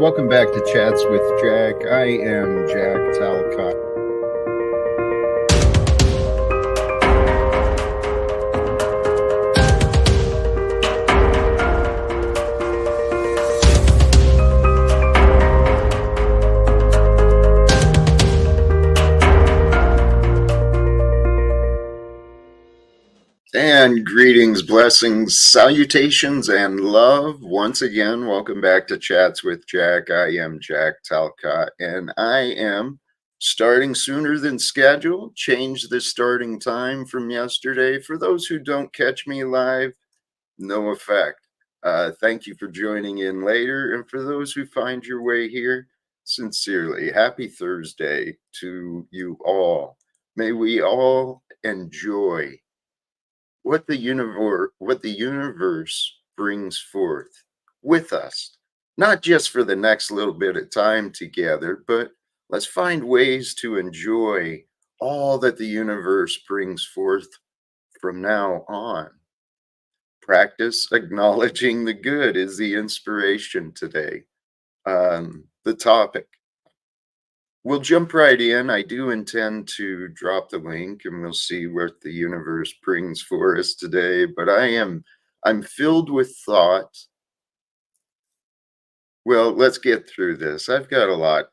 welcome back to Chats with Jack. I am Jack Talcott. And greetings, blessings, salutations, and love. Once again, welcome back to Chats with Jack. I am Jack Talcott, and I am starting sooner than scheduled. Changed the starting time from yesterday. For those who don't catch me live, no effect. Thank you for joining in later. And for those who find your way here, sincerely, happy Thursday to you all. May we all enjoy what the universe brings forth with us, not just for the next little bit of time together, but let's find ways to enjoy all that the universe brings forth from now on. Practice acknowledging the good is the inspiration today. The topic. We'll jump right in. I do intend to drop the link and we'll see what the universe brings for us today. But I'm filled with thought. Well, let's get through this. I've got a lot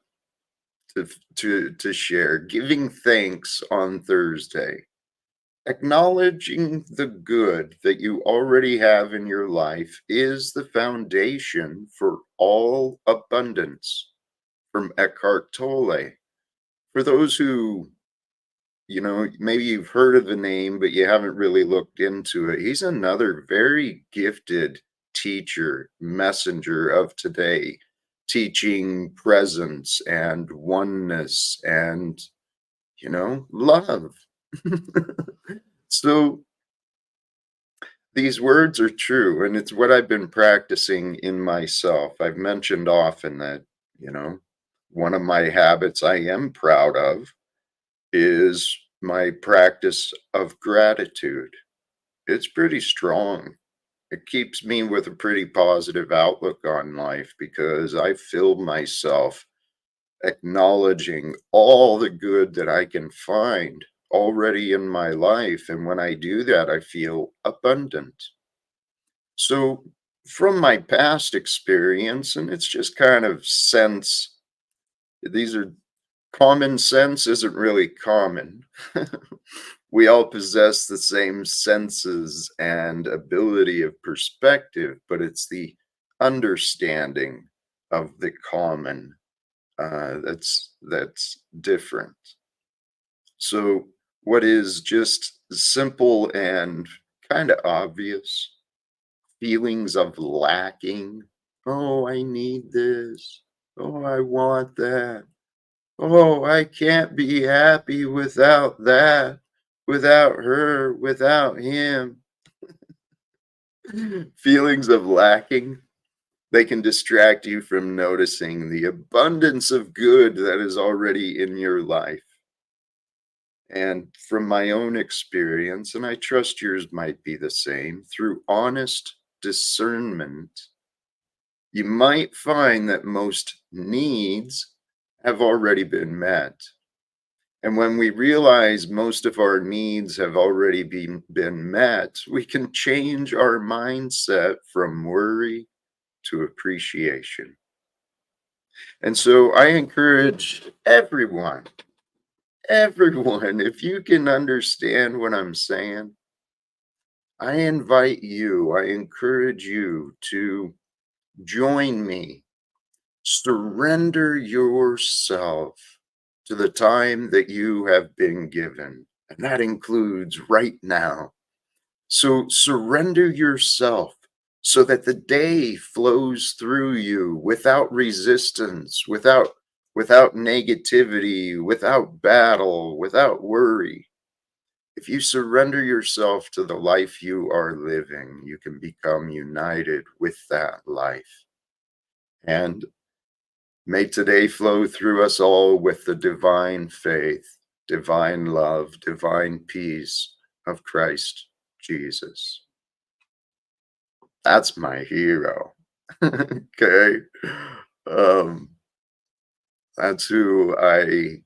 to share. Giving thanks on Thursday. Acknowledging the good that you already have in your life is the foundation for all abundance. From Eckhart Tolle. For those who, maybe you've heard of the name, but you haven't really looked into it, he's another very gifted teacher, messenger of today, teaching presence and oneness and, love. So these words are true, and it's what I've been practicing in myself. I've mentioned often that, one of my habits I am proud of is my practice of gratitude. It's pretty strong. It keeps me with a pretty positive outlook on life because I fill myself acknowledging all the good that I can find already in my life. And when I do that, I feel abundant. So from my past experience, and it's just kind of sense, these are common sense isn't really common. We all possess the same senses and ability of perspective, but it's the understanding of the common that's different. So what is just simple and kind of obvious, feelings of lacking. Oh, I need this. Oh, I want that. Oh, I can't be happy without that, without her, without him. Feelings of lacking, they can distract you from noticing the abundance of good that is already in your life. And from my own experience, and I trust yours might be the same, through honest discernment, you might find that most needs have already been met. And when we realize most of our needs have already been met, we can change our mindset from worry to appreciation. And so I encourage everyone, if you can understand what I'm saying, I invite you, I encourage you to join me. Surrender yourself to the time that you have been given. And that includes right now. So surrender yourself so that the day flows through you without resistance, without negativity, without battle, without worry. If you surrender yourself to the life you are living, you can become united with that life. And may today flow through us all with the divine faith, divine love, divine peace of Christ Jesus. That's my hero. Okay. Um, that's who I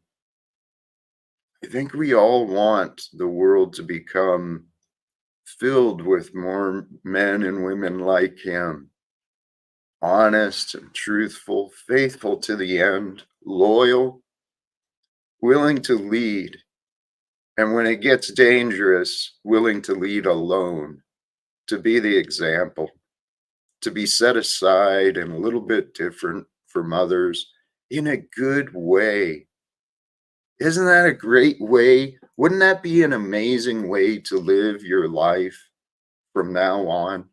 think we all want the world to become filled with more men and women like him, honest and truthful, faithful to the end, loyal, willing to lead, and when it gets dangerous, willing to lead alone, to be the example, to be set aside and a little bit different from others in a good way. Isn't that a great way? Wouldn't that be an amazing way to live your life from now on?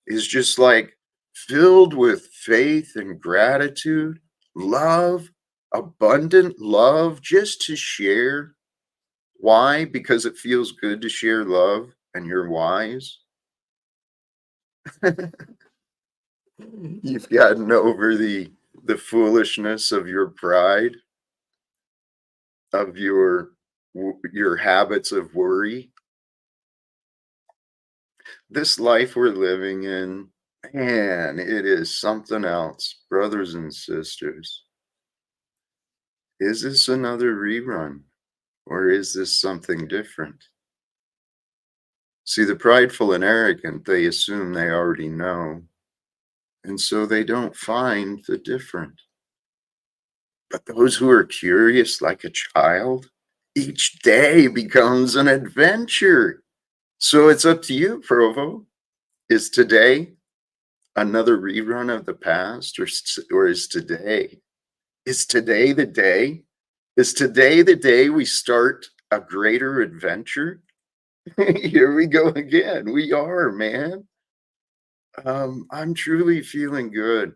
Is just like filled with faith and gratitude, love, abundant love, just to share. Why? Because it feels good to share love and you're wise. You've gotten over the foolishness of your pride, of your habits of worry. This life we're living in, man, it is something else, brothers and sisters. Is this another rerun or is this something different? See, the prideful and arrogant, they assume they already know, and so they don't find the different. But those who are curious like a child, each day becomes an adventure. So it's up to you, Provo. Is today another rerun of the past, or is today the day? Is today the day we start a greater adventure? Here we go again. We are, man. I'm truly feeling good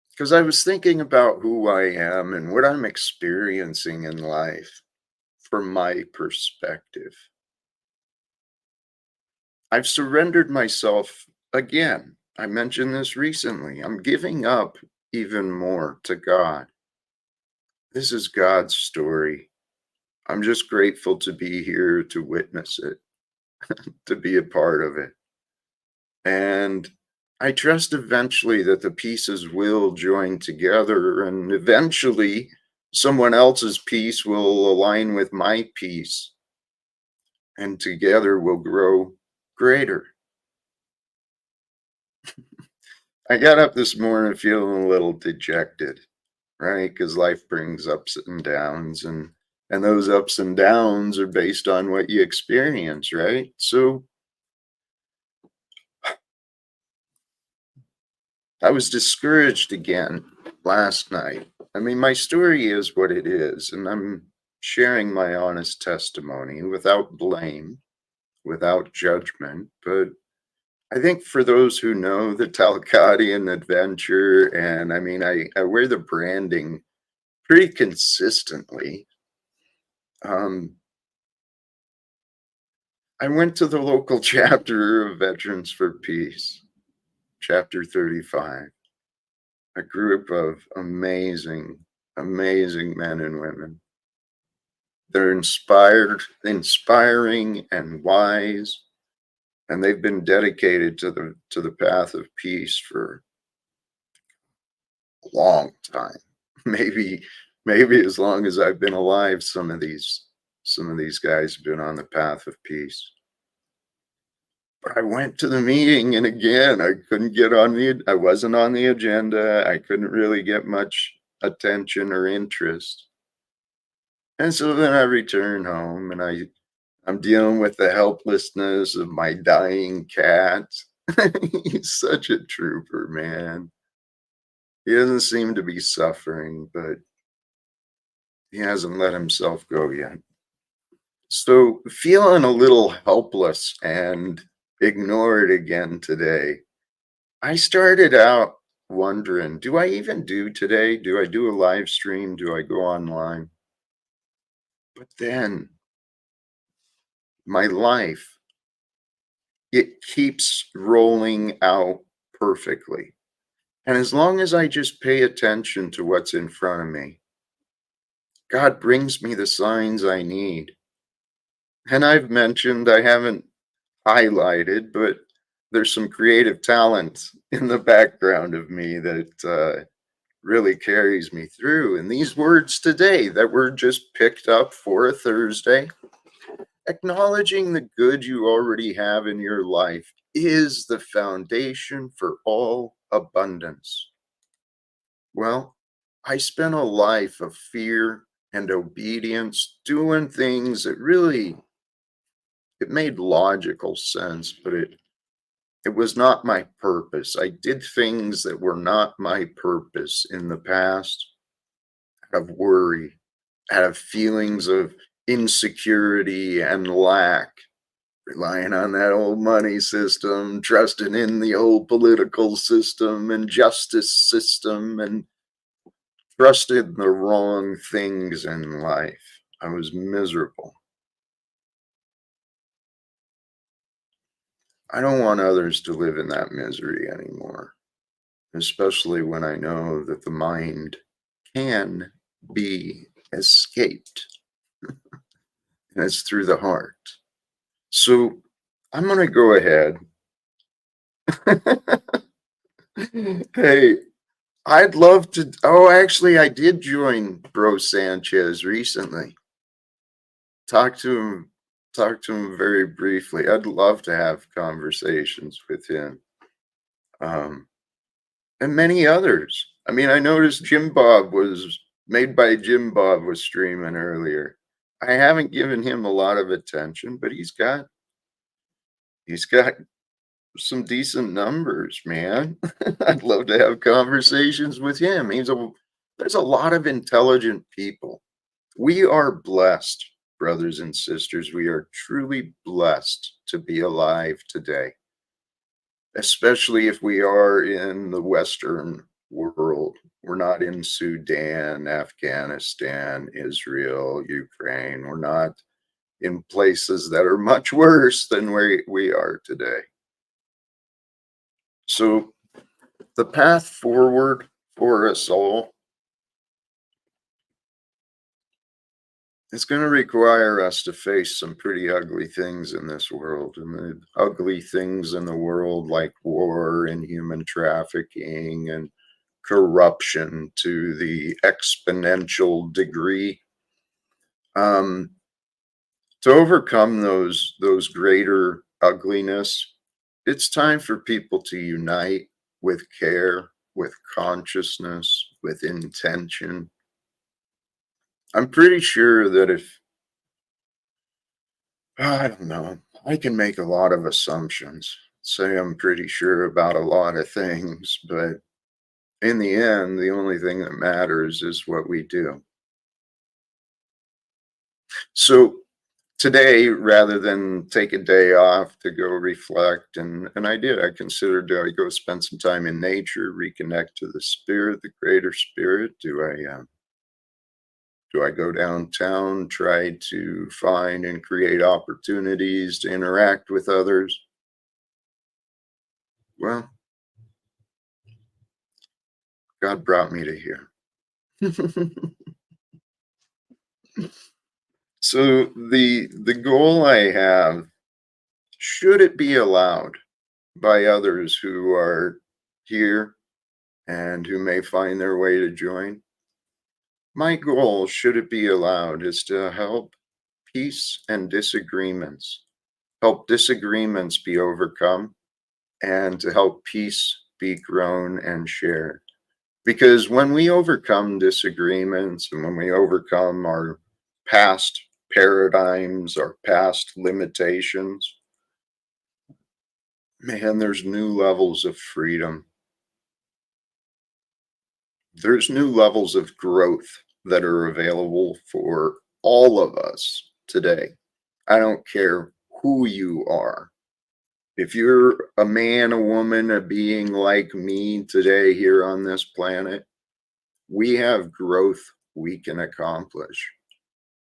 because I was thinking about who I am and what I'm experiencing in life from my perspective. I've surrendered myself again. I mentioned this recently. I'm giving up even more to God. This is God's story. I'm just grateful to be here to witness it, to be a part of it. And I trust eventually that the pieces will join together and eventually someone else's piece will align with my piece and together we'll grow greater. I got up this morning feeling a little dejected, right? Because life brings ups and downs, and those ups and downs are based on what you experience, right? So I was discouraged again last night. I mean, my story is what it is, and I'm sharing my honest testimony without blame, without judgment. But I think for those who know the Talcottian adventure, and I mean, I wear the branding pretty consistently. Um, I went to the local chapter of Veterans for Peace, chapter 35, a group of amazing, amazing men and women. They're inspiring and wise, and they've been dedicated to the path of peace for a long time. Maybe maybe as long as I've been alive, some of these guys have been on the path of peace. But I went to the meeting and again, I wasn't on the agenda. I couldn't really get much attention or interest. And so then I returned home and I'm dealing with the helplessness of my dying cat. He's such a trooper, man. He doesn't seem to be suffering, but he hasn't let himself go yet. So feeling a little helpless and ignored again today. I started out wondering, do I even do today? Do I do a live stream? Do I go online? But then my life, it keeps rolling out perfectly. And as long as I just pay attention to what's in front of me, God brings me the signs I need. And I've mentioned, I haven't highlighted, but there's some creative talent in the background of me that really carries me through. And these words today that were just picked up for a Thursday, acknowledging the good you already have in your life is the foundation for all abundance. Well, I spent a life of fear and obedience, doing things that really it made logical sense, but it was not my purpose. I did things that were not my purpose in the past out of worry, out of feelings of insecurity and lack, relying on that old money system, trusting in the old political system and justice system, and trusted the wrong things in life. I was miserable. I don't want others to live in that misery anymore, especially when I know that the mind can be escaped, and it's through the heart. So I'm going to go ahead. Hey, I'd love to. Oh, actually, I did join Bro Sanchez recently. Talk to him. Talk to him very briefly. I'd love to have conversations with him, um, and many others. I mean, I noticed Jim Bob was made by Jim Bob was streaming earlier. I haven't given him a lot of attention, but he's got some decent numbers, man. I'd love to have conversations with him. There's a lot of intelligent people. We are blessed, brothers and sisters. We are truly blessed to be alive today, especially if we are in the Western world. We're not in Sudan, Afghanistan, Israel, Ukraine. We're not in places that are much worse than where we are today. So the path forward for us all is going to require us to face some pretty ugly things in this world. And the ugly things in the world, like war and human trafficking and corruption to the exponential degree. To overcome those greater ugliness, it's time for people to unite with care, with consciousness, with intention. I'm pretty sure that if I don't know, I can make a lot of assumptions, say I'm pretty sure about a lot of things, but in the end, the only thing that matters is what we do. So today, rather than take a day off to go reflect, and I did, I considered, do I go spend some time in nature, reconnect to the spirit, the greater spirit? Do I go downtown, try to find and create opportunities to interact with others? Well, God brought me to here. So the goal I have, should it be allowed by others who are here and who may find their way to join, my goal, should it be allowed, is to help peace and disagreements, help disagreements be overcome, and to help peace be grown and shared. Because when we overcome disagreements and when we overcome our past paradigms, our past limitations, man, there's new levels of freedom. There's new levels of growth that are available for all of us today. I don't care who you are. If you're a man, a woman, a being like me today here on this planet, we have growth we can accomplish,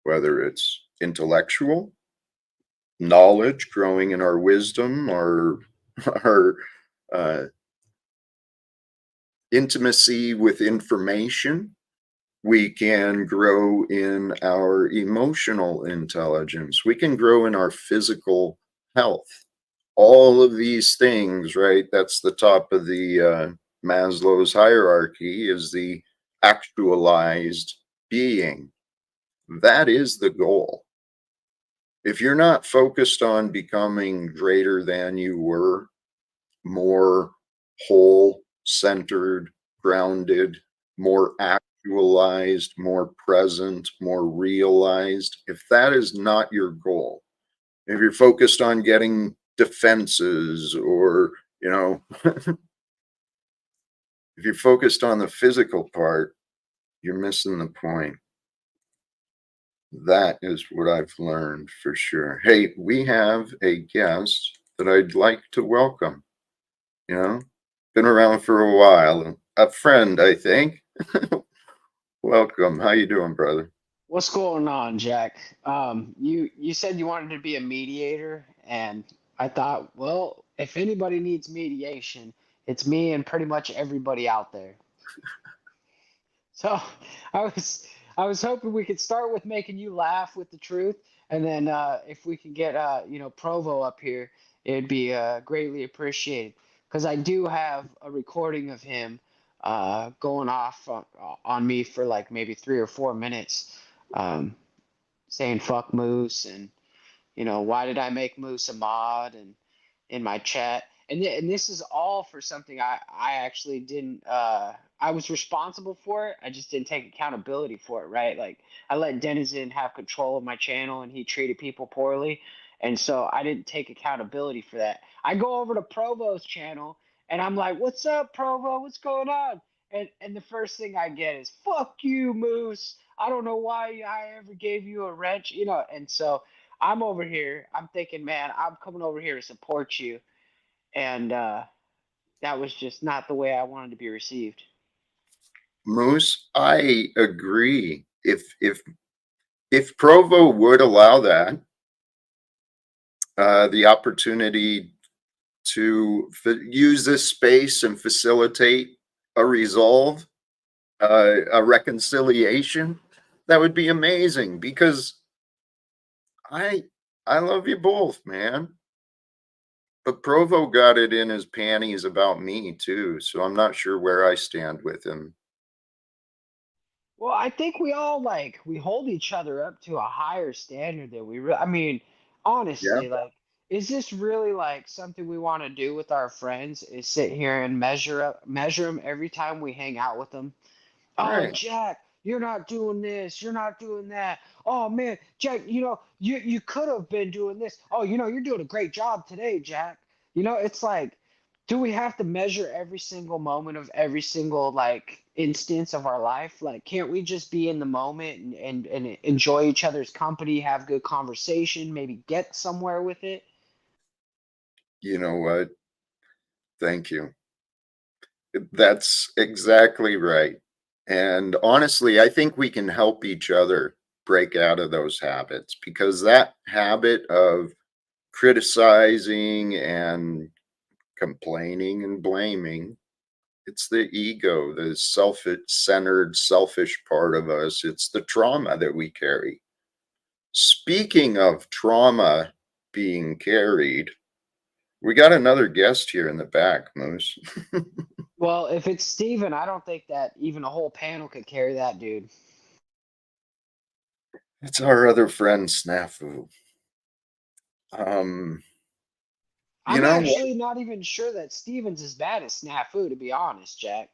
whether it's intellectual, knowledge, growing in our wisdom, or our uh, intimacy with information. We can grow in our emotional intelligence. We can grow in our physical health. all of these things, right? That's the top of the Maslow's hierarchy, is the actualized being. That is the goal. If you're not focused on becoming greater than you were, more whole, centered, grounded, more actualized, more present, more realized, if that is not your goal, if you're focused on getting defenses, or, if you're focused on the physical part, you're missing the point. That is what I've learned for sure. Hey, we have a guest that I'd like to welcome. You know, been around for a while. A friend, I think. Welcome. How you doing, brother? What's going on, Jack? You said you wanted to be a mediator, and I thought, well, if anybody needs mediation, it's me and pretty much everybody out there. So I was I was hoping we could start with making you laugh with the truth, and then if we could get Provo up here, it'd be greatly appreciated. Because I do have a recording of him going off on me for like maybe 3 or 4 minutes. Um, Saying fuck Moose and why did I make Moose a mod and in my chat, and this is all for something I actually didn't I was responsible for it. I just didn't take accountability for it, right? Like I let Denizen have control of my channel and he treated people poorly, and so I didn't take accountability for that. I go over to Provo's channel and I'm like, "What's up, Provo? What's going on?" And the first thing I get is "Fuck you, Moose. I don't know why I ever gave you a wrench," and so I'm over here. I'm thinking, man, I'm coming over here to support you, and that was just not the way I wanted to be received. Moose, I agree. If Provo would allow that, the opportunity to use this space and facilitate a resolve, a reconciliation, that would be amazing, because I I love you both, man. But Provo got it in his panties about me too, so I'm not sure where I stand with him. Well, I think we all like we hold each other up to a higher standard than I mean, Yeah, honestly, like, is this really like something we want to do with our friends? Is sit here and measure them every time we hang out with them? Oh, right. Jack, you're not doing this. You're not doing that. Oh man, Jack, you could have been doing this. Oh, you're doing a great job today, Jack. It's like, do we have to measure every single moment of every single like instance of our life? Like, can't we just be in the moment and enjoy each other's company, have good conversation, maybe get somewhere with it? You know what? Thank you. That's exactly right. And honestly, I think we can help each other break out of those habits, because that habit of criticizing and complaining and blaming, it's the ego, the self-centered, selfish part of us. It's the trauma that we carry. Speaking of trauma being carried, we got another guest here in the back, Moose. Well, if it's Steven, I don't think that even a whole panel could carry that dude. It's our other friend, Snafu. Um, you I'm know what, actually not even sure that Steven's as bad as Snafu, to be honest, Jack.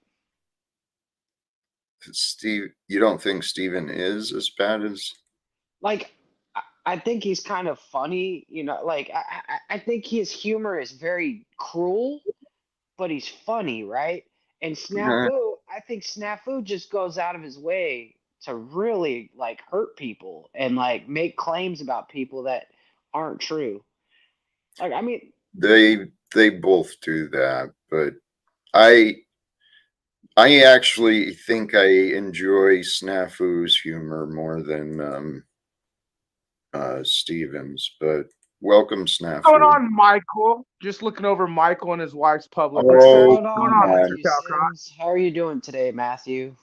Steve? You don't think Steven is as bad as? Like, I think he's kind of funny, like, I think his humor is very cruel, but he's funny, right? And Uh, Snafu, I think Snafu just goes out of his way to really, like, hurt people and, like, make claims about people that aren't true. Like, I mean, they both do that, but I I actually think I enjoy Snafu's humor more than Stevens. But welcome, Going Snafu. on, Michael? Just looking over Michael and his wife's public what's Oh, success. going What's on, going on, come Mr. on. Matthew Talcott? Sims? How are you doing today, Matthew?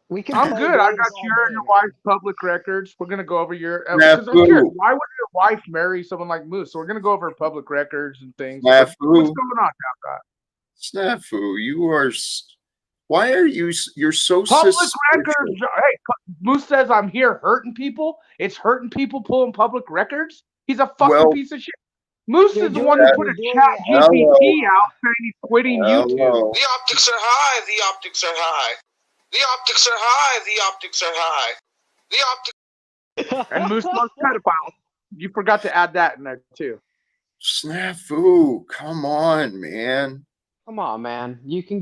We can I'm play good. I games got all your and day, your man. wife's public records. We're gonna go over your because I'm curious. Snafu, Why would your wife marry someone like Moose? So we're gonna go over public records and things. But what's snafu, going on, Talcott? snafu. You are. Why are you? You're so Public suspicious. records. Hey, Moose says I'm here hurting people. It's hurting people pulling public records. He's a fucking Well, piece of shit. Moose is the one who put You're a doing chat it hello, GPT out saying he's quitting YouTube. hello. The optics are high. The optics are high. The optics are high. The optics are high. The optics. And Moose loves pedophiles. You forgot to add that in there too. Snafu, come on, man. Come on, man. You can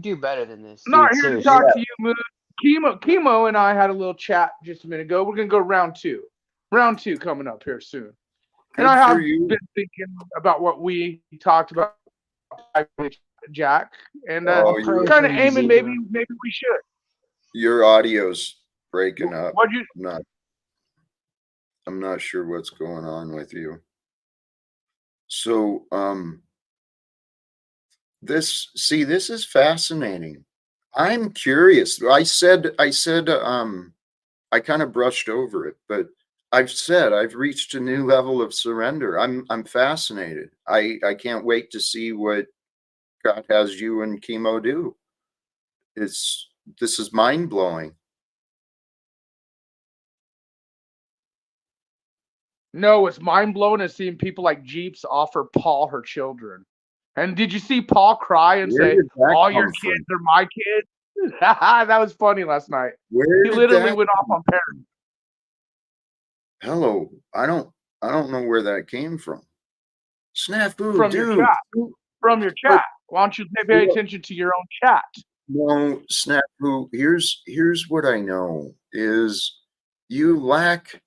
do better than this, I'm not dude. here to Seriously. talk to you, Moose. Chemo and I had a little chat just a minute ago. We're gonna go round two. Round two coming up here soon. Good And I have for you. been thinking about what we talked about, Jack, and Oh, kind of aiming maybe we should. your audio's breaking up. What'd you? I'm not sure what's going on with you. So, this is fascinating. I'm curious. I kind of brushed over it, but I've reached a new level of surrender. I'm fascinated. I can't wait to see what God has you and chemo do. This is mind blowing. No, it's mind blowing to seeing people like Jeeps offer Paul her children. And did you see Paul cry and Where say, did that "All your come from? kids are my kids"? That was funny last night. Where He did literally that went off on parents. Hello, I don't know where that came from. Snafu, From your dude. chat. From your chat. Why don't you pay attention to your own chat? No, Snafu. Here's what I know is you lack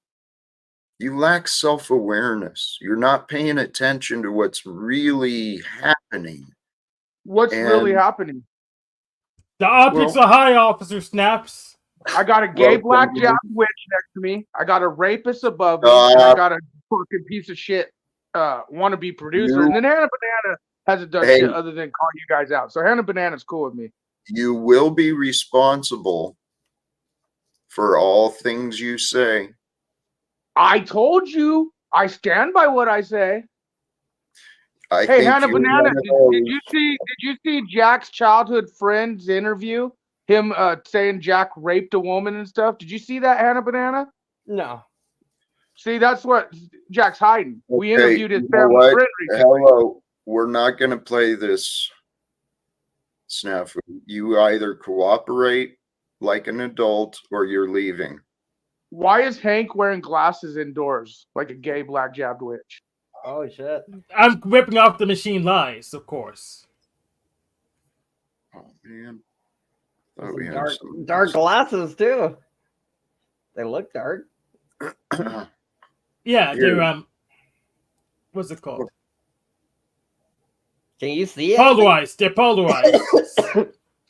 self-awareness. You're not paying attention to what's really happening. What's really happening? The optics are high, Officer Snaps. I got a gay black jab witch next to me. I got a rapist above me. And I got a fucking piece of shit wannabe producer. And then Hannah Banana hasn't done shit other than call you guys out. So Hannah Banana's cool with me. You will be responsible for all things you say. I told you. I stand by what I say. Hey, Hannah Banana, did you see Jack's childhood friend's interview? Him saying Jack raped a woman and stuff. Did you see that, Hannah Banana? No. See, that's what Jack's hiding. Okay, We interviewed his family friend recently. Hello, we're not going to play this, Snafu. You either cooperate like an adult or you're leaving. Why is Hank wearing glasses indoors like a gay black jabbed witch? Oh shit! I'm ripping off the machine lies, of course. Oh man, Dark glasses too. They look dark. Yeah, they're what's it called? Can you see it? Polarized. They're polarized.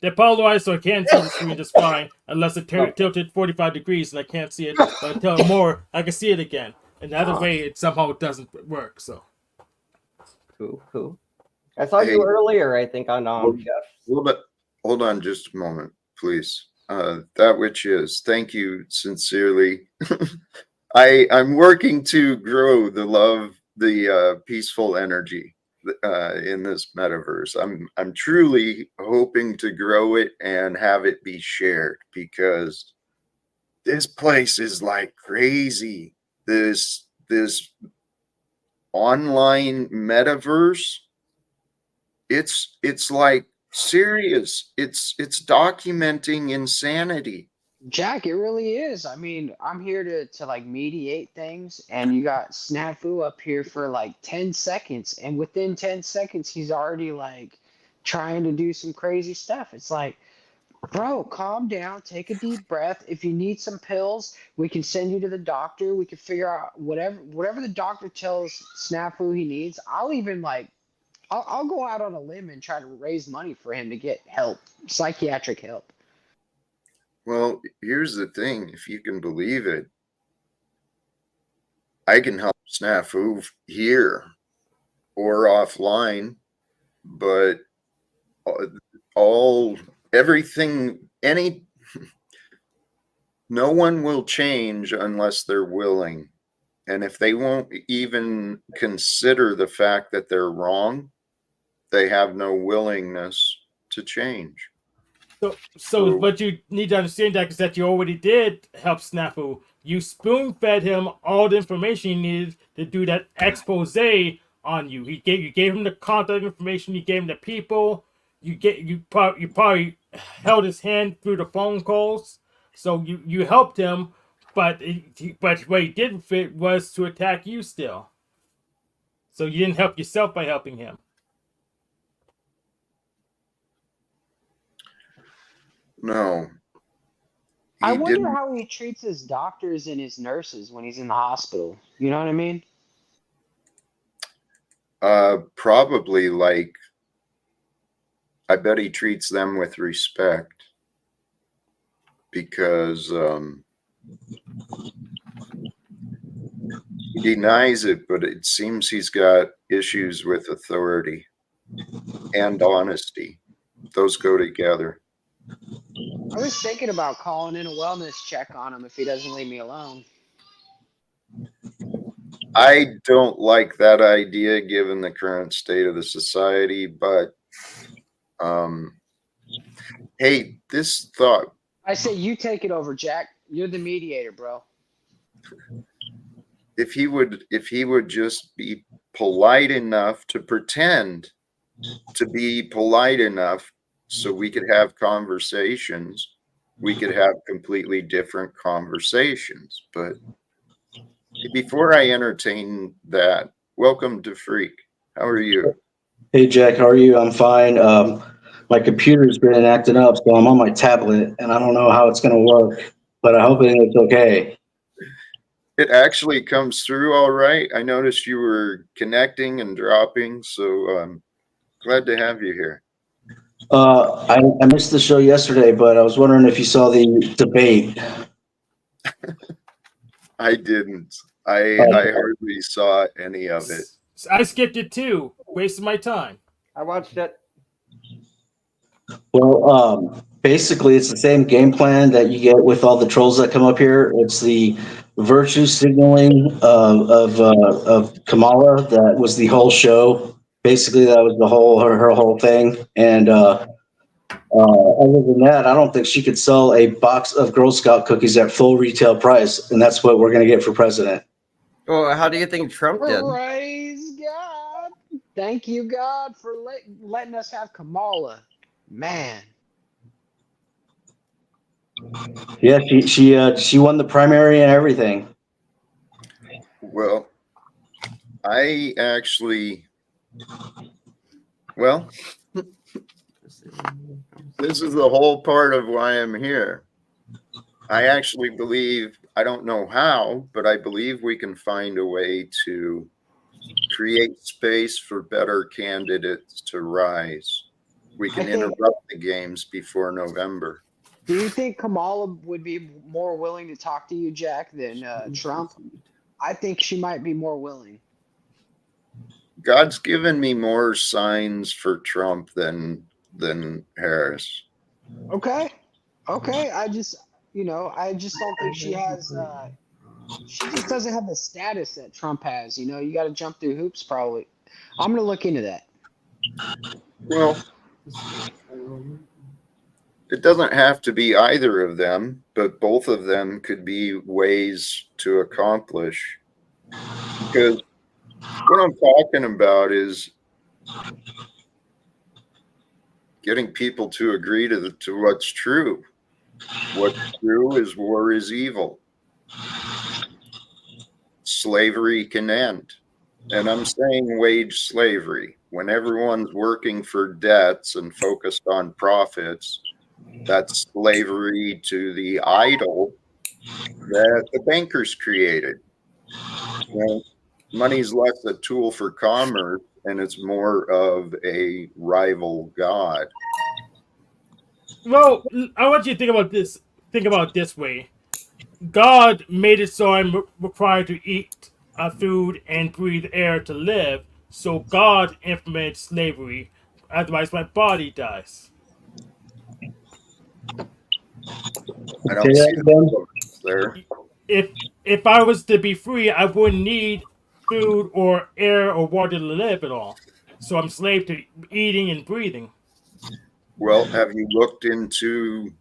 They're polarized, so I can't see the screen just fine unless it tilted 45 degrees and I can't see it. But I tilt more, I can see it again. And the other way, it somehow doesn't work. So cool. I saw you earlier, I think, on Jeff. A little bit. Hold on, just a moment, please. That which is. Thank you sincerely. I'm working to grow the love, the peaceful energy in this metaverse. I'm truly hoping to grow it and have it be shared because this place is like crazy. This online metaverse, it's like serious. It's documenting insanity. Jack, it really is. I mean, I'm here to like mediate things, and you got Snafu up here for like 10 seconds, and within 10 seconds, he's already like trying to do some crazy stuff. It's like, bro, calm down, take a deep breath. If you need some pills, we can send you to the doctor. We can figure out whatever the doctor tells Snafu he needs. I'll even like, I'll go out on a limb and try to raise money for him to get help, psychiatric help. Well, here's the thing, if you can believe it, I can help Snafu here or offline, but everything, No one will change unless they're willing. And if they won't even consider the fact that they're wrong, they have no willingness to change. So what you need to understand, Jack, is that you already did help Snafu. You spoon-fed him all the information he needed to do that expose on you. You gave him the contact information. You gave him the people. You probably held his hand through the phone calls. So you helped him, but what he didn't fit was to attack you still. So you didn't help yourself by helping him. No. I wonder how he treats his doctors and his nurses when he's in the hospital. You know what I mean? Probably like, I bet he treats them with respect because he denies it, but it seems he's got issues with authority and honesty. Those go together. I was thinking about calling in a wellness check on him if he doesn't leave me alone. I don't like that idea given the current state of the society, but hey, this thought. I say you take it over, Jack. You're the mediator, bro. If he would just be polite enough to pretend to be polite enough so we could have conversations, we could have completely different conversations. But before I entertain that, welcome to Freak. How are you? Hey, Jack, how are you? I'm fine. My computer's been acting up, so I'm on my tablet, and I don't know how it's going to work, but I hope it's okay. It actually comes through all right. I noticed you were connecting and dropping, so glad to have you here. I missed the show yesterday, but I was wondering if you saw the debate. I didn't. I hardly saw any of it. I skipped it too. Wasted my time. I watched it. Well, basically, it's the same game plan that you get with all the trolls that come up here. It's the virtue signaling of Kamala. That was the whole show. Basically, that was her whole thing. And other than that, I don't think she could sell a box of Girl Scout cookies at full retail price, and that's what we're going to get for president. Well, how do you think Trump did? Praise God. Thank you, God, for letting us have Kamala. Man. Yeah, she won the primary and everything. Well, I actually, well, this is the whole part of why I'm here. I actually believe, I don't know how, but I believe we can find a way to create space for better candidates to rise. We can interrupt the games before November. Do you think Kamala would be more willing to talk to you, Jack, than Trump? I think she might be more willing. God's given me more signs for Trump than Harris. Okay. I just don't think she has. She just doesn't have the status that Trump has. You know, you got to jump through hoops. Probably. I'm gonna look into that. Well, it doesn't have to be either of them, but both of them could be ways to accomplish. Because what I'm talking about is getting people to agree to what's true. What's true is war is evil. Slavery can end. And I'm saying wage slavery. When everyone's working for debts and focused on profits, that's slavery to the idol that the bankers created. Well, money's less a tool for commerce, and it's more of a rival god. Well, I want you to think about this. Think about it this way: God made it so I'm required to eat food and breathe air to live. So God implemented slavery. Otherwise, my body dies. I don't see the problem. there. If I was to be free, I wouldn't need food or air or water to live at all. So I'm slave to eating and breathing. Well, have you looked into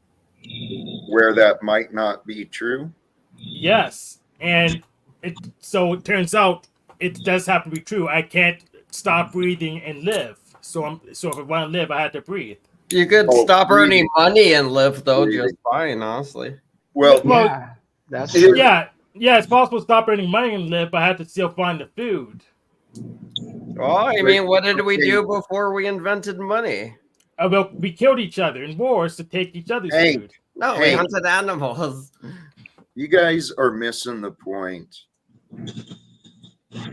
where that might not be true? Yes, and so it turns out it does have to be true. I can't stop breathing and live. So if I want to live, I have to breathe. You could Oh, stop earning breathing. money and live though Breathing. just fine, honestly. Well, Yeah, that's Here- true. Yeah, it's possible to stop earning money and live, but I have to still find the food. Well, I mean, what did we Okay. do before we invented money? Well, we killed each other in wars to take each other's Hey. food. No, we Hey. hunted animals. you guys are missing the point.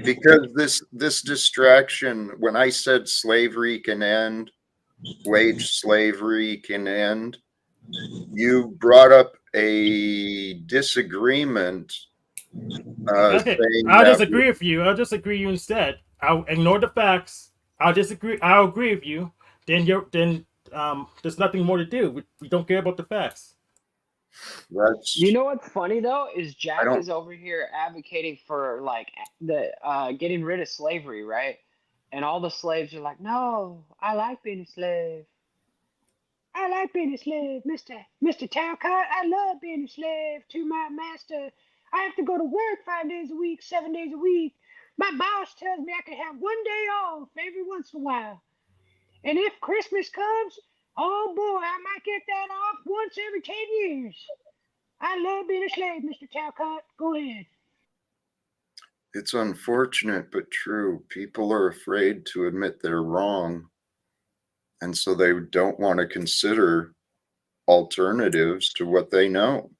Because this distraction, when I said slavery can end, wage slavery can end, you brought up a disagreement. Okay, Saying I'll that disagree with you. I'll disagree with you instead. I'll ignore the facts. I'll disagree. I'll agree with you. Then there's nothing more to do. We don't care about the facts. that's You know what's funny though is Jack don't- is over here advocating for like the getting rid of slavery, right? And all the slaves are like, "No, I like being a slave. I like being a slave, Mister Talcott. I love being a slave to my master. I have to go to work 5 days a week, 7 days a week. My boss tells me I can have 1 day off every once in a while. And if Christmas comes, oh boy, I might get that off once every 10 years. I love being a slave, Mr. Talcott. Go ahead." it's unfortunate but true. People are afraid to admit they're wrong. And so they don't want to consider alternatives to what they know.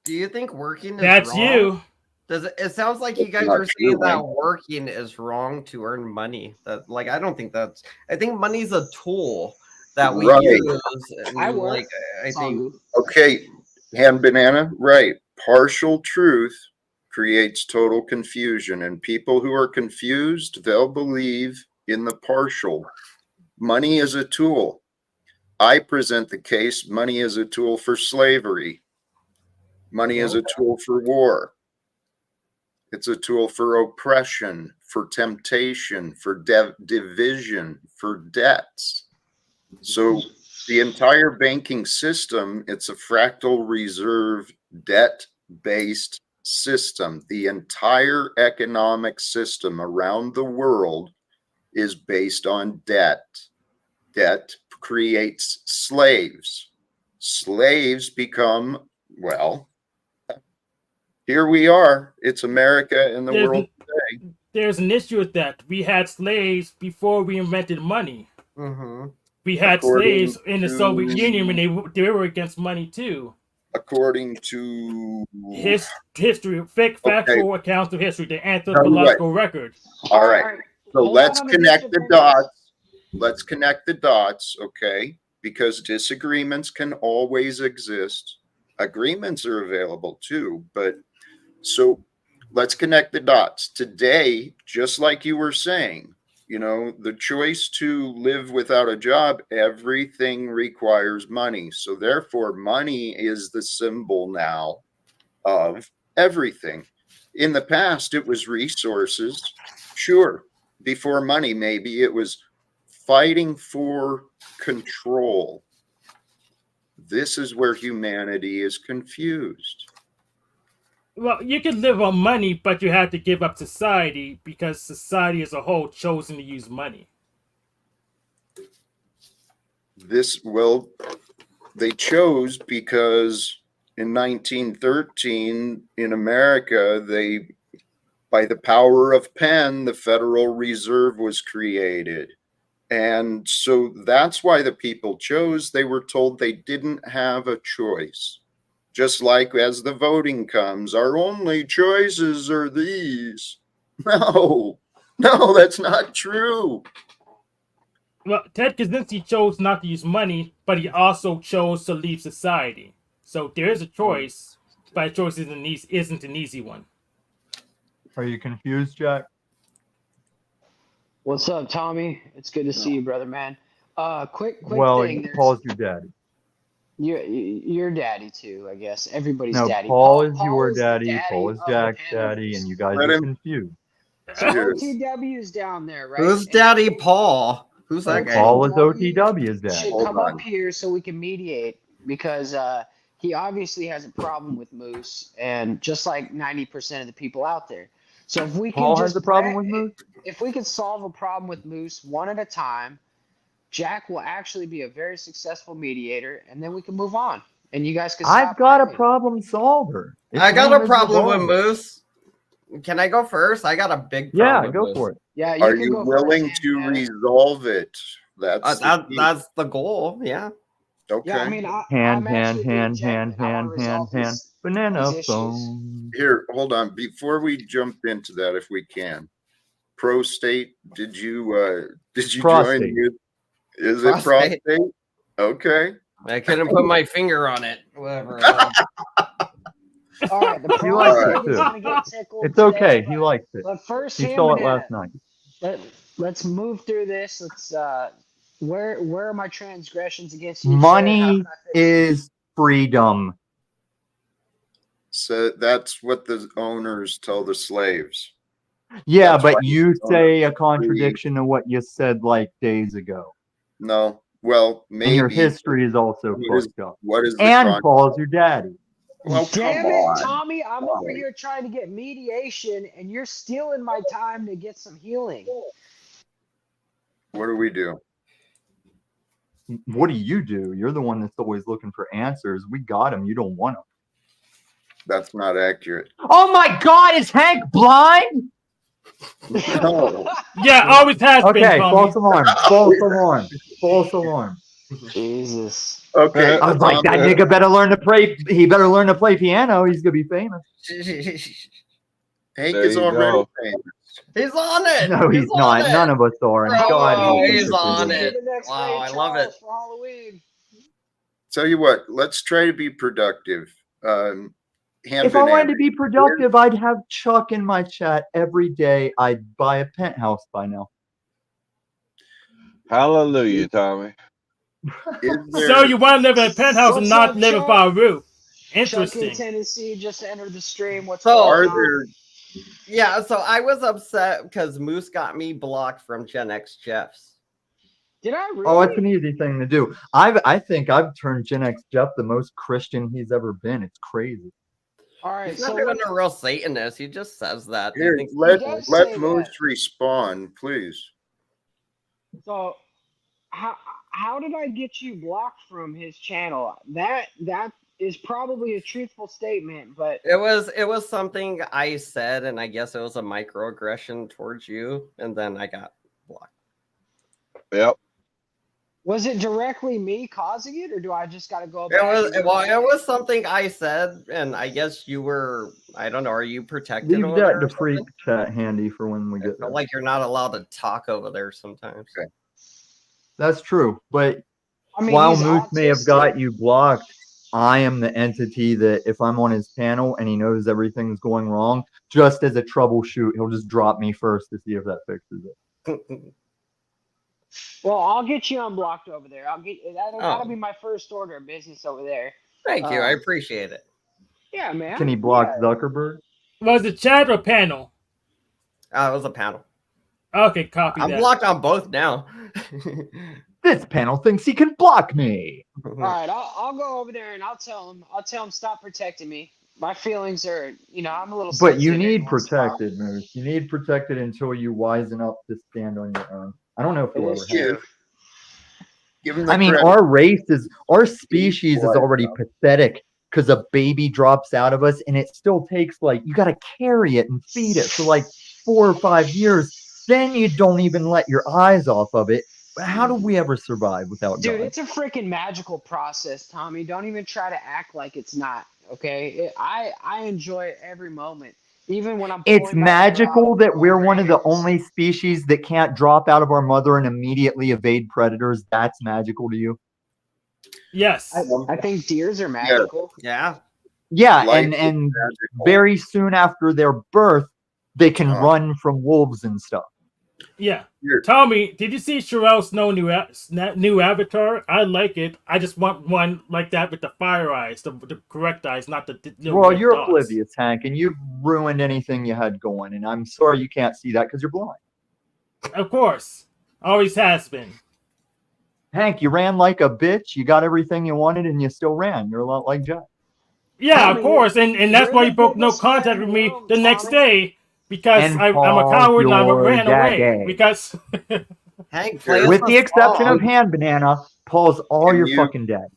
Do you think working is That's wrong? you. Does it sounds like you guys Not are saying true, that man. working is wrong to earn money. That like I don't think that's I think money's a tool that we Right. use. I And, work. like I It's all think good. Okay, hand banana, right. Partial truth creates total confusion, and people who are confused, they'll believe in the partial. Money is a tool. I present the case money is a tool for slavery. Money is a tool for war. It's a tool for oppression, for temptation, for division, for debts. So the entire banking system, it's a fractal reserve debt-based system. The entire economic system around the world is based on debt. Debt creates slaves. Slaves become, well, here we are. It's America in the world today. There's an issue with that. We had slaves before we invented money. mm-hmm. We had According slaves in the to- Soviet Union when they were against money too. According to History, factual accounts of history, the Right. anthropological record. All right. So Hold let's on a connect the disagreement. dots. Let's connect the dots, okay? Because disagreements can always exist. Agreements are available too, but so let's connect the dots. Today, just like you were saying, you know, the choice to live without a job, everything requires money. So therefore, money is the symbol now of everything. In the past, it was resources. Sure. Before money, maybe it was fighting for control. This is where humanity is confused. Well, you can live on money, but you have to give up society because society as a whole chosen to use money. Well, they chose because in 1913 in America, by the power of pen, the Federal Reserve was created. And so that's why the people chose. They were told they didn't have a choice. Just like as the voting comes, our only choices are these. No, that's not true. Well, Ted Kaczynski chose not to use money, but he also chose to leave society. So there is a choice, but a choice isn't an easy one. Are you confused, Jack? What's up, Tommy? It's good to see you, brother, man. Quick Well, thing. he calls you daddy. Your daddy too, I guess. Everybody's No, daddy. Paul is Paul your is the daddy. Paul is of the Jack's panel daddy, and groups. you guys Let are him. confused. So Cheers. OTW's down there, right? Who's And Daddy Paul? Who's that guy? Paul is OTW's should daddy. Hold come up on. here so we can mediate because he obviously has a problem with Moose, and just like 90% of the people out there. So if we can Paul just has a problem with Moose? if we could solve a problem with Moose one at a time, Jack will actually be a very successful mediator, and then we can move on. And you guys can. I've got a praying. problem solver. I got me, a Ms. problem with Revolver. Moose. Can I go first? I got a big Yeah, problem with go Moose. for it. Yeah, you Are can you go willing first, to Hannah. resolve it? That's the key. That's the goal. Yeah. Okay. Yeah, I mean, Hand, I'm actually a big hand, gentleman. I want to resolve banana these issues. phone. Here, hold on. Before we jump into that, if we can, prostate. Did you join? Prostate. Is it Prostate. prostate? Okay. I couldn't put my finger on it. Whatever. All right, the He likes prostate it is too. gonna get tickled. It's okay. today, He likes it. But first, He him saw and it last night. let's move through this. Let's where are my transgressions against you? sir? How Money can I fix it? is freedom. So that's what the owners tell the slaves. Yeah, That's but why you it's say a free. contradiction to what you said like days ago. No. Well, And your maybe. history is also What is- fucked up. What is the And Paul's your daddy. Well, Damn come it, on. Tommy! I'm over Tommy. here trying to get mediation, and you're stealing my time to get some healing. What do we do? What do? You're the one that's always looking for answers. We got them. You don't want them. That's not accurate. Oh my God! Is Hank blind? No. Yeah, always has been, Okay, Tommy. false alarm. False alarm. False alarm. Jesus. Okay. I was like, that nigga better learn to play. He better learn to play piano. He's gonna be famous. Hank There is you already go. famous. He's on it. No, he's on not. it. None of us are. And Bro, God, help he's us if on we it. did. The next Wow, Ray I love Charles it. for Halloween. Tell you what, let's try to be productive. If I wanted to be productive, I'd have Chuck in my chat every day. I'd buy a penthouse by now. Hallelujah, Tommy. So you want to live in a penthouse and What's not up, live Chuck? above a roof? Chuck in Interesting. Tennessee just entered the stream. What's So going Are on? there yeah, so I was upset because Moose got me blocked from Gen X Jeffs. Did I really? Oh, it's an easy thing to do. I think I've turned Gen X Jeff the most Christian he's ever been. It's crazy. All right, He's so not even what, a real Satanist. He just says that. He here? thinks- Let does say Moose that. respond, please. so how did I get you blocked from his channel? That is probably a truthful statement, but It was something I said, and I guess it was a microaggression towards you, and then I got blocked. Yep. was it directly me causing it, or do I just got to go It back? was and well, it was something I said, and I guess you were. I don't know. Are you protected? Leave over that there to or freak something? chat handy for when we I get there. feel like you're not allowed to talk over there sometimes. Okay. That's true. But I mean, while he's Moose may have autistic. got you blocked, I am the entity that if I'm on his panel and he knows everything's going wrong, just as a troubleshoot, he'll just drop me first to see if that fixes it. Well, I'll get you unblocked over there. That'll Oh. be my first order of business over there. Thank you. I appreciate it. Yeah, man. Can he block Yeah. Zuckerberg? Was it chat or panel? It was a panel. Okay, copy I'm that. blocked on both now. This panel thinks he can block me. All right, I'll go over there and I'll tell him stop protecting me. My feelings are, I'm a little. But you sensitive need every once in a while. protected, Moose. You need protected until you wisen up to stand on your own. I don't know if It you'll is ever have. true. Give him the I mean, credit. our species is Wise already up. pathetic because a baby drops out of us and it still takes you got to carry it and feed it for 4 or 5 years. Then you don't even let your eyes off of it. How do we ever survive without Dude, God? it's a freaking magical process, Tommy. Don't even try to act like it's not. Okay, I enjoy it every moment, even when I'm. It's pulling my hair magical out, that we're growing one of the hairs. only species that can't drop out of our mother and immediately evade predators. That's magical to you. Yes. I think deers are magical. Yeah. Yeah, Life and is magical. very soon after their birth, they can Huh. run from wolves and stuff. Yeah. Here. Tommy, did you see Sherelle Snow new avatar? I like it. I just want one like that with the fire eyes, the correct eyes, not the little Well, red you're dots. oblivious, Hank, and you've ruined anything you had going, and I'm sorry you can't see that because you're blind. Of course. Always has been. Hank, you ran like a bitch. You got everything you wanted, and you still ran. You're a lot like Jack. Yeah, Tommy, of course. And that's you're why the he broke no biggest fan contact in with the me room, the next Tommy. day because And I'm a Paul, coward and I you're ran away. gay. Because Hank, play With us the a exception of song. Hand Banana, Paul's all Can your you- fucking dead.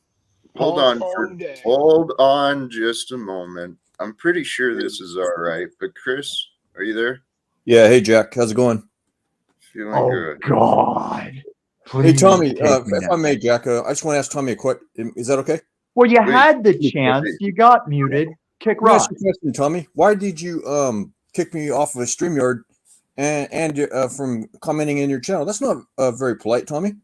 Hold Paul's on. phone day. Hold on just a moment. I'm pretty sure this is all right. But Chris, are you there? Yeah. Hey, Jack. How's it going? Feeling Oh, good. God. Hey, Please Tommy. take me If now. I may, Jack, I just want to ask Tommy a quick. Is that okay? Well, you Wait, had the wait, chance. wait. You got muted. Kick Let me ask rock. you a question, Tommy. Why did you kick me off of a StreamYard and from commenting in your channel? That's not very polite, Tommy.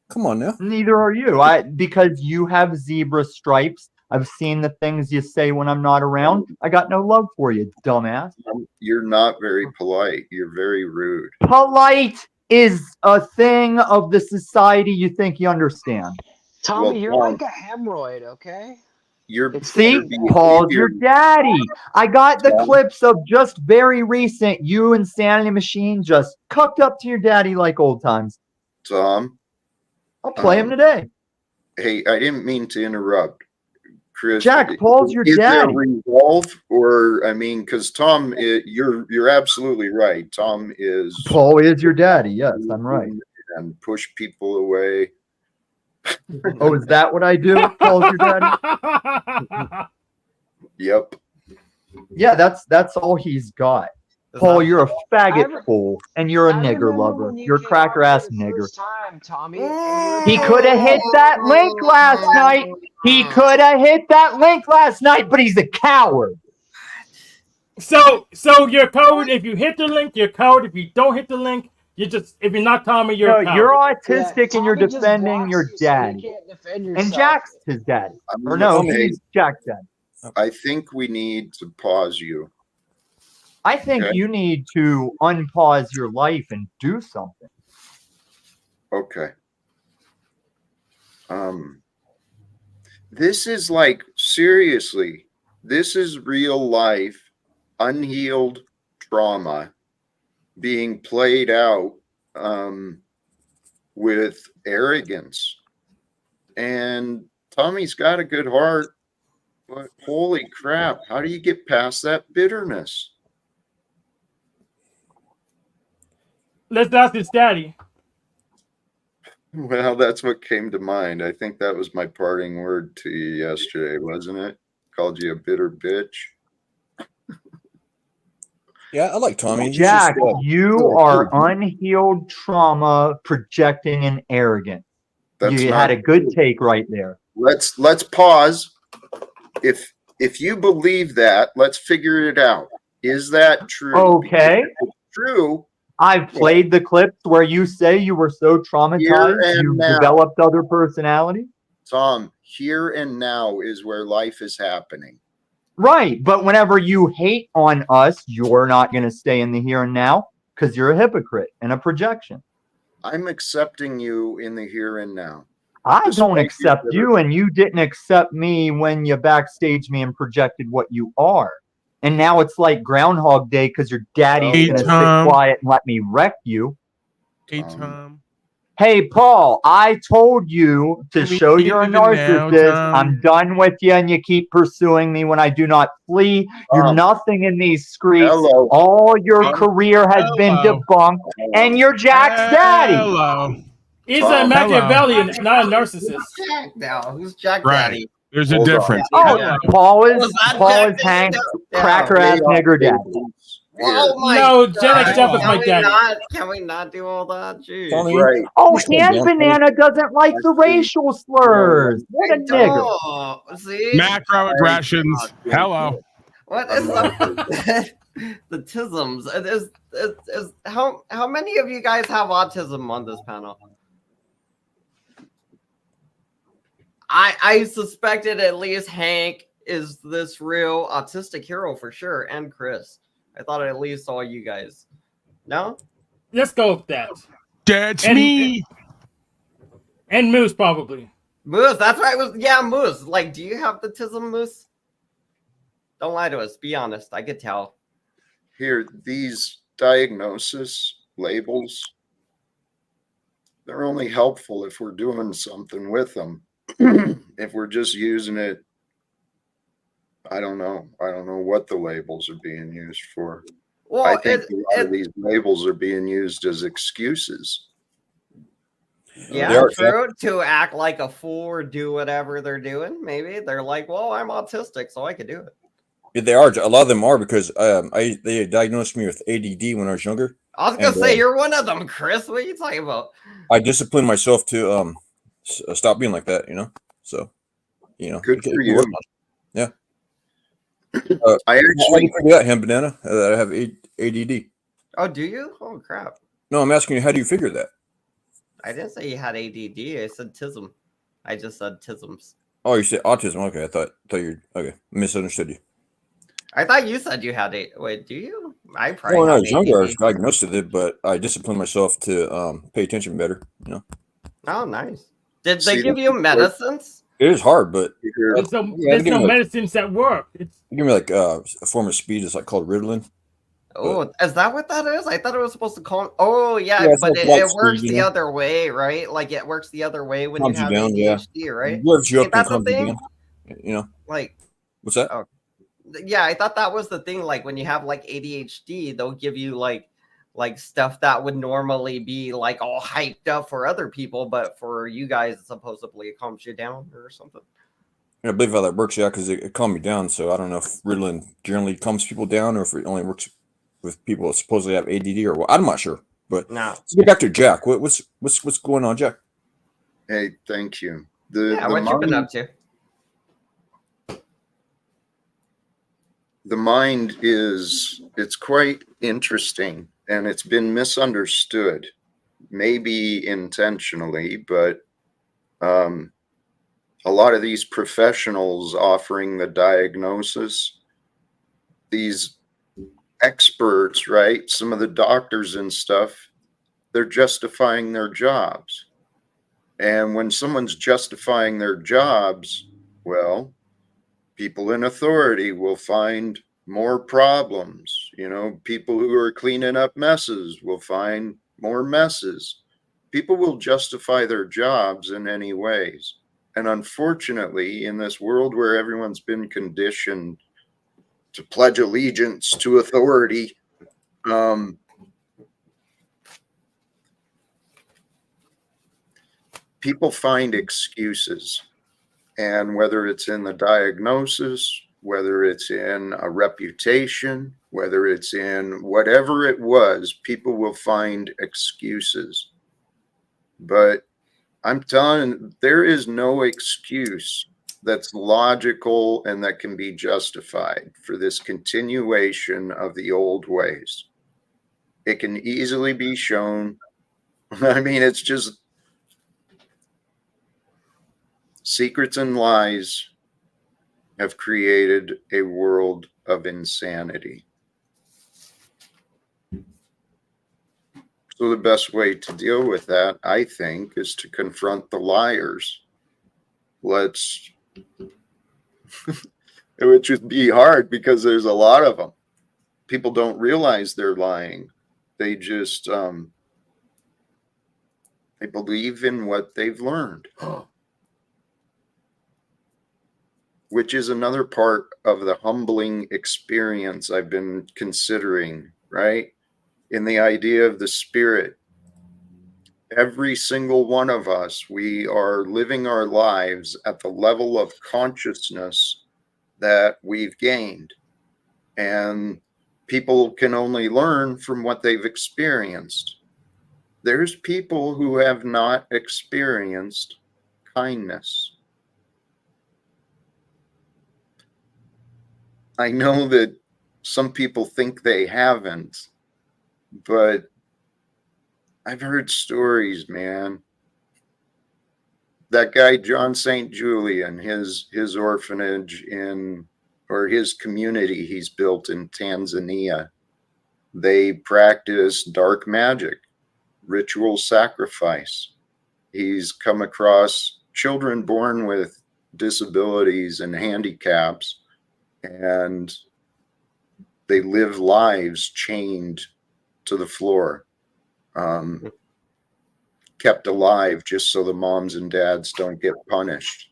Come on now. Neither are you. Because you have zebra stripes. I've seen the things you say when I'm not around. I got no love for you, dumbass. You're not very polite. You're very rude. Polite is a thing of the society you think you understand. Tommy, Well, you're Paul, like a hemorrhoid, okay? Your It's See, your getting bad. Paul's your behavior, daddy. I got the Tom, clips of just very recent you and Sanity Machine just cucked up to your daddy like old times. Tom. I'll play him today. Hey, I didn't mean to interrupt. Chris, Jack, Paul's your is there a daddy. resolve, or I mean, because Tom, you're absolutely right. Tom is Paul is your daddy. Yes, I'm right. and push people away. Oh, is that what I do? Paul's your daddy? Yep. Yeah, that's all he's got. Is Paul, that- you're a faggot I re- fool, and you're a I nigger remember lover. when you You're a came cracker on ass here the nigger. first time, Tommy, and He could have hit that link last night. He could have hit that link last night, but he's a coward. so you're a coward if you hit the link, you're a coward if you don't hit the link. If you're not Tommy, you're No, a coward. you're Yeah, autistic and you're Tommy just defending blocks your you so you daddy. can't defend And yourself. Jack's his daddy. Or I'm- no, hey, he's Jack's dad. I think we need to pause you. I think Okay. you need to unpause your life and do something. Okay. This is like, seriously, this is real life, unhealed trauma being played out with arrogance. And Tommy's got a good heart, but holy crap, how do you get past that bitterness? Let's ask his daddy. Well, that's what came to mind. I think that was my parting word to you yesterday, wasn't it? Called you a bitter bitch. Yeah, I like Tommy. He's Jack, just, you are unhealed trauma projecting and arrogant. That's You not had a good true. take right there. Let's pause. If you believe that, let's figure it out. Is that true? Okay. Because if it's true. I've played the clips where you say you were so traumatized, and you now. developed other personality. Tom, here and now is where life is happening. Right. But whenever you hate on us, you're not going to stay in the here and now because you're a hypocrite and a projection. I'm accepting you in the here and now. I Despite don't accept your you, and you didn't accept me when you backstage me and projected what you are. And now it's like Groundhog Day because your daddy's Hey, going to sit Tom. quiet and let me wreck you. Hey, Tom. Hey, Paul, I told you to Can we show meet you're a even now, narcissist. Tom? I'm done with you, and you keep pursuing me when I do not flee. You're nothing in these streets. Hello. All your career has been Hello. debunked, and you're Jack's daddy. Hello. He's Tom. a Machiavellian, not a narcissist. Jack now. Who's Jack Right. Daddy? There's a Hold on. difference. Oh, Yeah. Paul is Was that Paul Jack is Hank's Daddy? cracker ass Chaos nigger daddy. agents Oh here. my No, God. Gen X Jeff is my daddy. Can we not do all that? Jeez. Tommy. Right. Oh, Just calm Hand down, Banana doesn't like the racial slurs. What a nigger. Oh, see? Macroaggressions. Hello. What is the tisms? How many of you guys have autism on this panel? I suspected at least Hank is this real autistic hero for sure, and Chris. I thought I at least saw you guys. No? Let's go with that. That's And- me. And Moose probably. Moose, that's right. Yeah, Moose. Like, do you have the tism, Moose? Don't lie to us. Be honest. I could tell. Here, these diagnosis labels, they're only helpful if we're doing something with them. If we're just using it, I don't know. I don't know what the labels are being used for. Well, I think a lot of these labels are being used as excuses. Yeah, true. To act like a fool or do whatever they're doing. Maybe they're like, well, I'm autistic, so I could do it. Yeah, they are. A lot of them are because they diagnosed me with ADD when I was younger. I was gonna say you're one of them, Chris. What are you talking about? I disciplined myself to stop being like that. So, good for you. Yeah. I actually how do you figure that, Ham Banana, that I have ADD? Oh, do you? Oh crap! No, I'm asking you, how do you figure that? I didn't say you had ADD. I said tism. I just said tisms. Oh, you said autism. Okay, I thought you okay. Misunderstood you. I thought you said you had it. Wait, do you? I probably. Well, when I was have younger, I was ADD. diagnosed with it, but I disciplined myself to pay attention better. Oh, nice. Did they give you medicines? It is hard, but There's no medicines that work. It's give me like a form of speed. It's like called Ritalin. Oh, is that what that is? I thought it was supposed to calm. Oh, yeah, Yeah, it's but like it light works speed, the other way, right? Like it works the other way when Calms you you have down, yeah. ADHD, right? Revs you Ain't up and that the calms you thing? down. Like, What's that? oh, yeah, I thought that was the thing. Like when you have like ADHD, they'll give you like stuff that would normally be like all hyped up for other people, but for you guys, supposedly it calms you down or something. I believe how that works, yeah, because it calmed me down. So I don't know if Ritalin generally calms people down or if it only works with people that supposedly have ADD or what. I'm not sure. But no. Let's get back to Jack. What's going on, Jack? Hey, thank you. What you been up to? The mind it's quite interesting, and it's been misunderstood, maybe intentionally, but a lot of these professionals offering the diagnosis, these experts, right? Some of the doctors and stuff, they're justifying their jobs. And when someone's justifying their jobs, well, people in authority will find more problems. People who are cleaning up messes will find more messes. People will justify their jobs in any ways. And unfortunately, in this world where everyone's been conditioned to pledge allegiance to authority, people find excuses. And whether it's in the diagnosis, whether it's in a reputation, whether it's in whatever it was, people will find excuses. But I'm telling you, there is no excuse that's logical and that can be justified for this continuation of the old ways. It can easily be shown. I mean, it's just secrets and lies have created a world of insanity. So the best way to deal with that, I think, is to confront the liars. Which would be hard because there's a lot of them. People don't realize they're lying. They just they believe in what they've learned. Which is another part of the humbling experience I've been considering, right? In the idea of the spirit. Every single one of us, we are living our lives at the level of consciousness that we've gained. And people can only learn from what they've experienced. There's people who have not experienced kindness. I know that some people think they haven't, but I've heard stories, man. That guy, John St. Julian, his orphanage or his community he's built in Tanzania. They practice dark magic, ritual sacrifice. He's come across children born with disabilities and handicaps, and they live lives chained to the floor, kept alive just so the moms and dads don't get punished.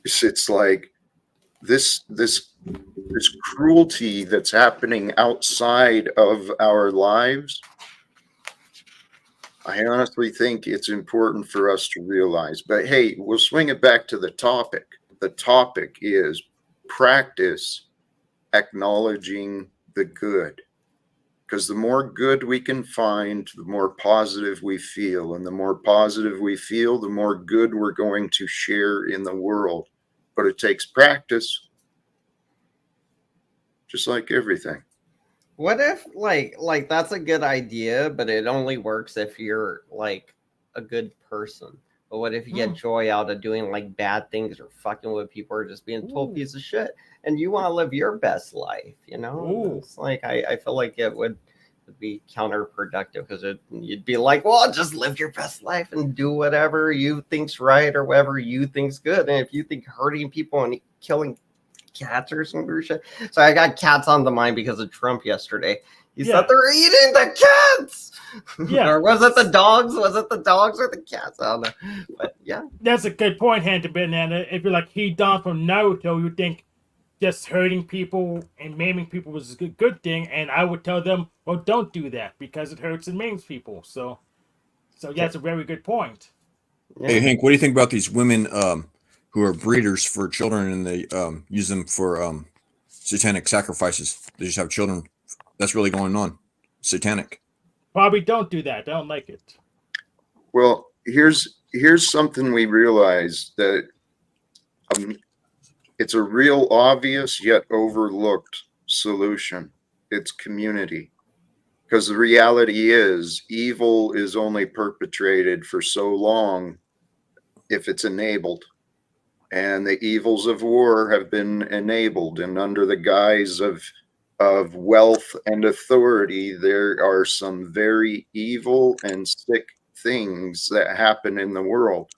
It's like this cruelty that's happening outside of our lives. I honestly think it's important for us to realize. But hey, we'll swing it back to the topic. The topic is practice acknowledging the good. Because the more good we can find, the more positive we feel. And the more positive we feel, the more good we're going to share in the world. But it takes practice, just like everything. What if like that's a good idea, but it only works if you're like a good person? But what if you get joy out of doing like bad things or fucking with people or just being a total piece of shit and you want to live your best life, you know? It's like I feel like it would be counterproductive because you'd be like, well, just live your best life and do whatever you think's right or whatever you think's good. And if you think hurting people and killing cats or some weird shit. So I got cats on the mind because of Trump yesterday. He said they're eating the cats. Yeah. Or was it the dogs? Was it the dogs or the cats? I don't know. But yeah. That's a good point, Hunter Banana. If you're like Hidan from Naruto, you think just hurting people and maiming people was a good thing, and I would tell them, well, don't do that because it hurts and maims people. So yeah, that's a very good point. Yeah. Hey Hank, what do you think about these women who are breeders for children and they use them for satanic sacrifices? They just have children. That's really going on. Satanic. Probably don't do that. I don't like it. Well, here's something we realize that it's a real obvious yet overlooked solution. It's community. Because the reality is evil is only perpetrated for so long if it's enabled. And the evils of war have been enabled. And under the guise of wealth and authority, there are some very evil and sick things that happen in the world.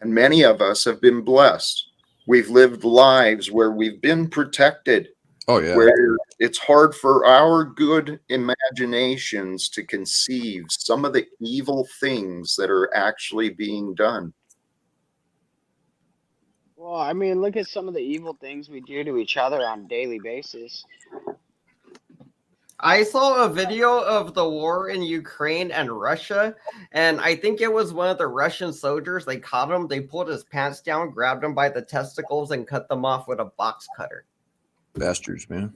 And many of us have been blessed. We've lived lives where we've been protected. Oh, yeah. Where it's hard for our good imaginations to conceive some of the evil things that are actually being done. Well, I mean, look at some of the evil things we do to each other on a daily basis. I saw a video of the war in Ukraine and Russia, and I think it was one of the Russian soldiers. They caught him, they pulled his pants down, grabbed him by the testicles, and cut them off with a box cutter. Bastards, man.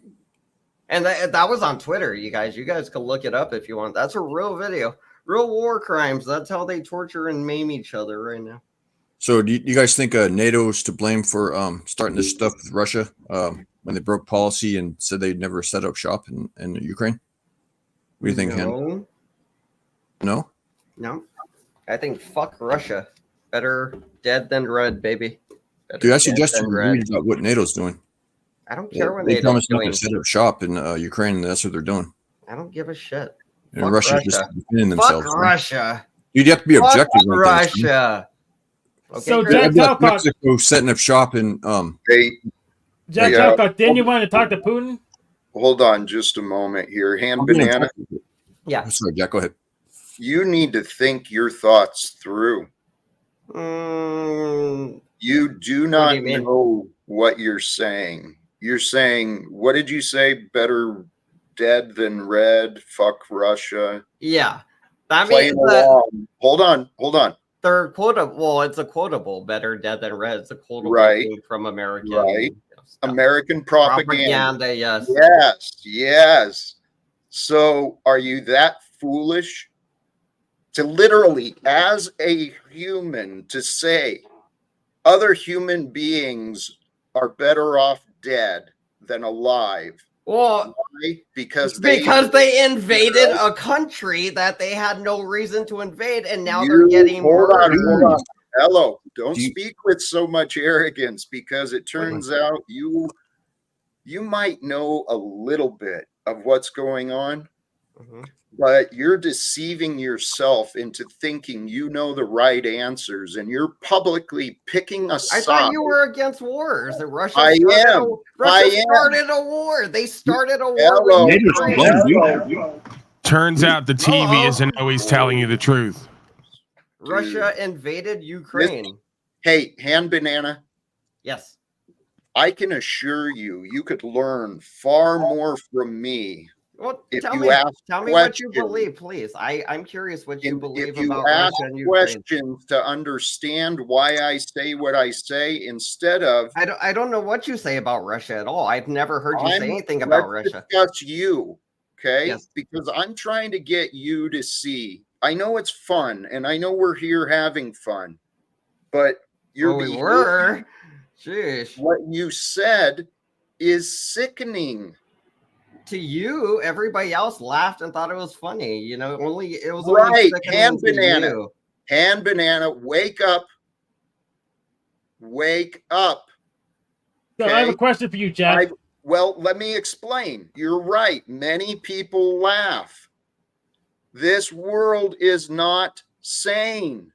And that was on Twitter, you guys. You guys can look it up if you want. That's a real video. Real war crimes. That's how they torture and maim each other right now. So do you guys think NATO's to blame for starting this stuff with Russia when they broke policy and said they'd never set up shop in Ukraine? What do you think, Hen? No? No. I think fuck Russia. Better dead than red, baby. Better Dude, I suggest dead you than read red. about what NATO's doing. I don't care what They NATO's promised not doing. to set up shop in Ukraine, and that's what they're doing. I don't give a shit. And Fuck Russia's Russia. just defending themselves. Fuck right? Russia. You'd have to be Fuck objective. like that, man. Russia. Okay, So Chris? Jack It'd be like Talcott, Mexico setting up shop in Jack Talcott, didn't you want to talk to Putin? Hold on just a moment here. Hand I'm being Banana, Yeah. sorry, Jack, go ahead. you need to think your thoughts through. Mm, You do what do not you mean? know what you're saying. You're saying, what did you say? Better dead than red. Fuck Russia. Yeah. That Playing means that along. Hold on. they're quotable. Well, it's a quotable. Better dead than red. It's a quotable Right. thing from American Right. stuff. American propaganda. Propaganda, yes. Yes. So are you that foolish to literally, as a human, to say other human beings are better off dead than alive? Well, Why? Because they invaded a country that they had no reason to invade, and now they're You- getting hold murdered. on. Hello, don't Do you- speak with so much arrogance, because it turns out you might know a little bit of what's going on, But you're deceiving yourself into thinking you know the right answers, and you're publicly picking a side. I thought you were against wars. That Russia I started am. Russia started a war. They started a war Hello. with NATO's to Ukraine. blame, dude. Turns out the TV isn't always telling you the truth. Russia invaded Ukraine. Hey, Hand Banana. Yes. I can assure you, you could learn far more from me. Well, if tell you me ask what you believe, please. I'm curious what you believe if you about ask Russia and Ukraine. questions to understand why I say what I say instead of I don't know what you say about Russia at all. I've never heard you say anything about Russia. Discuss you, okay? Yes. Because I'm trying to get you to see. I know it's fun, and I know we're here having fun, but you're we were. Sheesh. What you said is sickening. To you, everybody else laughed and thought it was funny. You know, it was right. Only Hand Banana. You. Hand Banana, wake up. Wake up. So I have a question for you, Jack. Well, let me explain. You're right. Many people laugh. This world is not sane.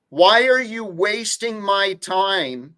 Why are you wasting my time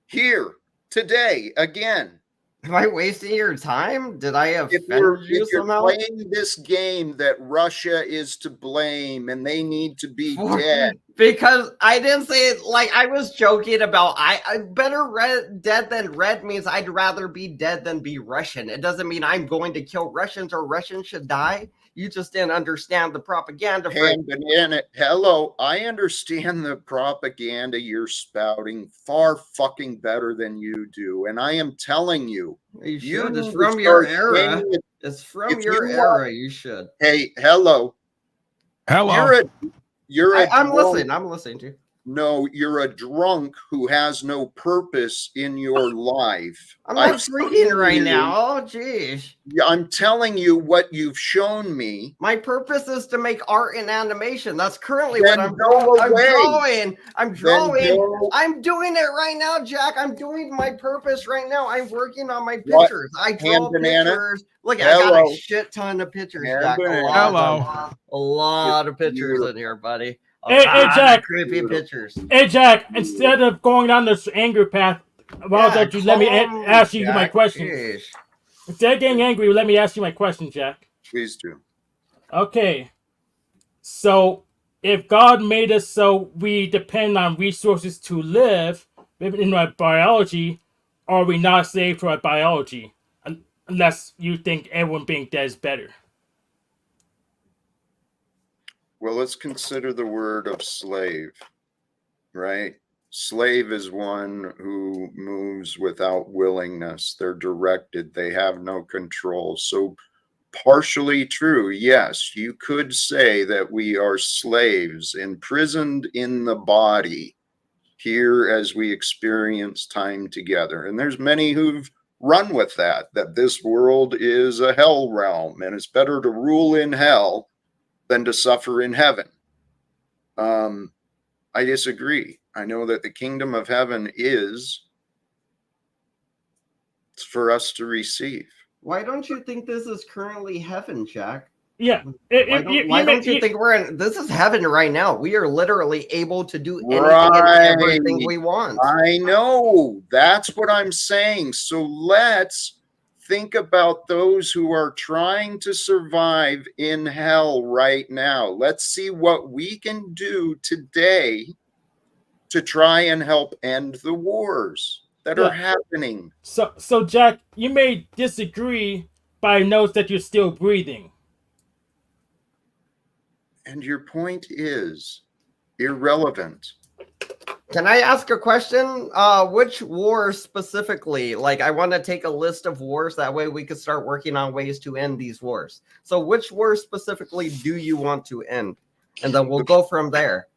here today again? Am I wasting your time? Did I offend you somehow? If you're playing this game that Russia is to blame and they need to be dead. Because I didn't say it like I was joking about I better dead than red means I'd rather be dead than be Russian. It doesn't mean I'm going to kill Russians or Russians should die. You just didn't understand the propaganda. Hand Banana, hello, I understand the propaganda you're spouting far fucking better than you do. And I am telling you. You should. It's from your era. It's from your era. You should. Hey, hello. Hello. I'm listening. I'm listening to you. No, you're a drunk who has no purpose in your life. I'm not drinking right now. Oh, geez. I'm telling you what you've shown me. My purpose is to make art and animation. That's currently what I'm doing. I'm drawing. I'm doing it right now, Jack. I'm doing my purpose right now. I'm working on my pictures. I draw pictures. Look, I got a shit ton of pictures, Jack. A lot of pictures in here, buddy. Hey, Jack. Creepy pictures. Hey, Jack. Instead of going down this anger path, why don't you let me ask you my question? Instead of getting angry, let me ask you my question, Jack. Please do. Okay. So, if God made us so we depend on resources to live in our biology, are we not slaves to our biology? Unless you think everyone being dead is better. Well, let's consider the word of slave, right? Slave is one who moves without willingness. They're directed. They have no control. So partially true. Yes, you could say that we are slaves imprisoned in the body here as we experience time together. And there's many who've run with that this world is a hell realm and it's better to rule in hell than to suffer in heaven. I disagree. I know that the kingdom of heaven is for us to receive. Why don't you think this is currently heaven, Jack? Yeah. Why don't you think we're in? This is heaven right now. We are literally able to do anything and everything we want. I know. That's what I'm saying. So let's think about those who are trying to survive in hell right now. Let's see what we can do today to try and help end the wars that are happening. So Jack, you may disagree, but I notice that you're still breathing. And your point is irrelevant. Can I ask a question? Which wars specifically? Like, I want to take a list of wars. That way we can start working on ways to end these wars. So which wars specifically do you want to end? And then we'll go from there.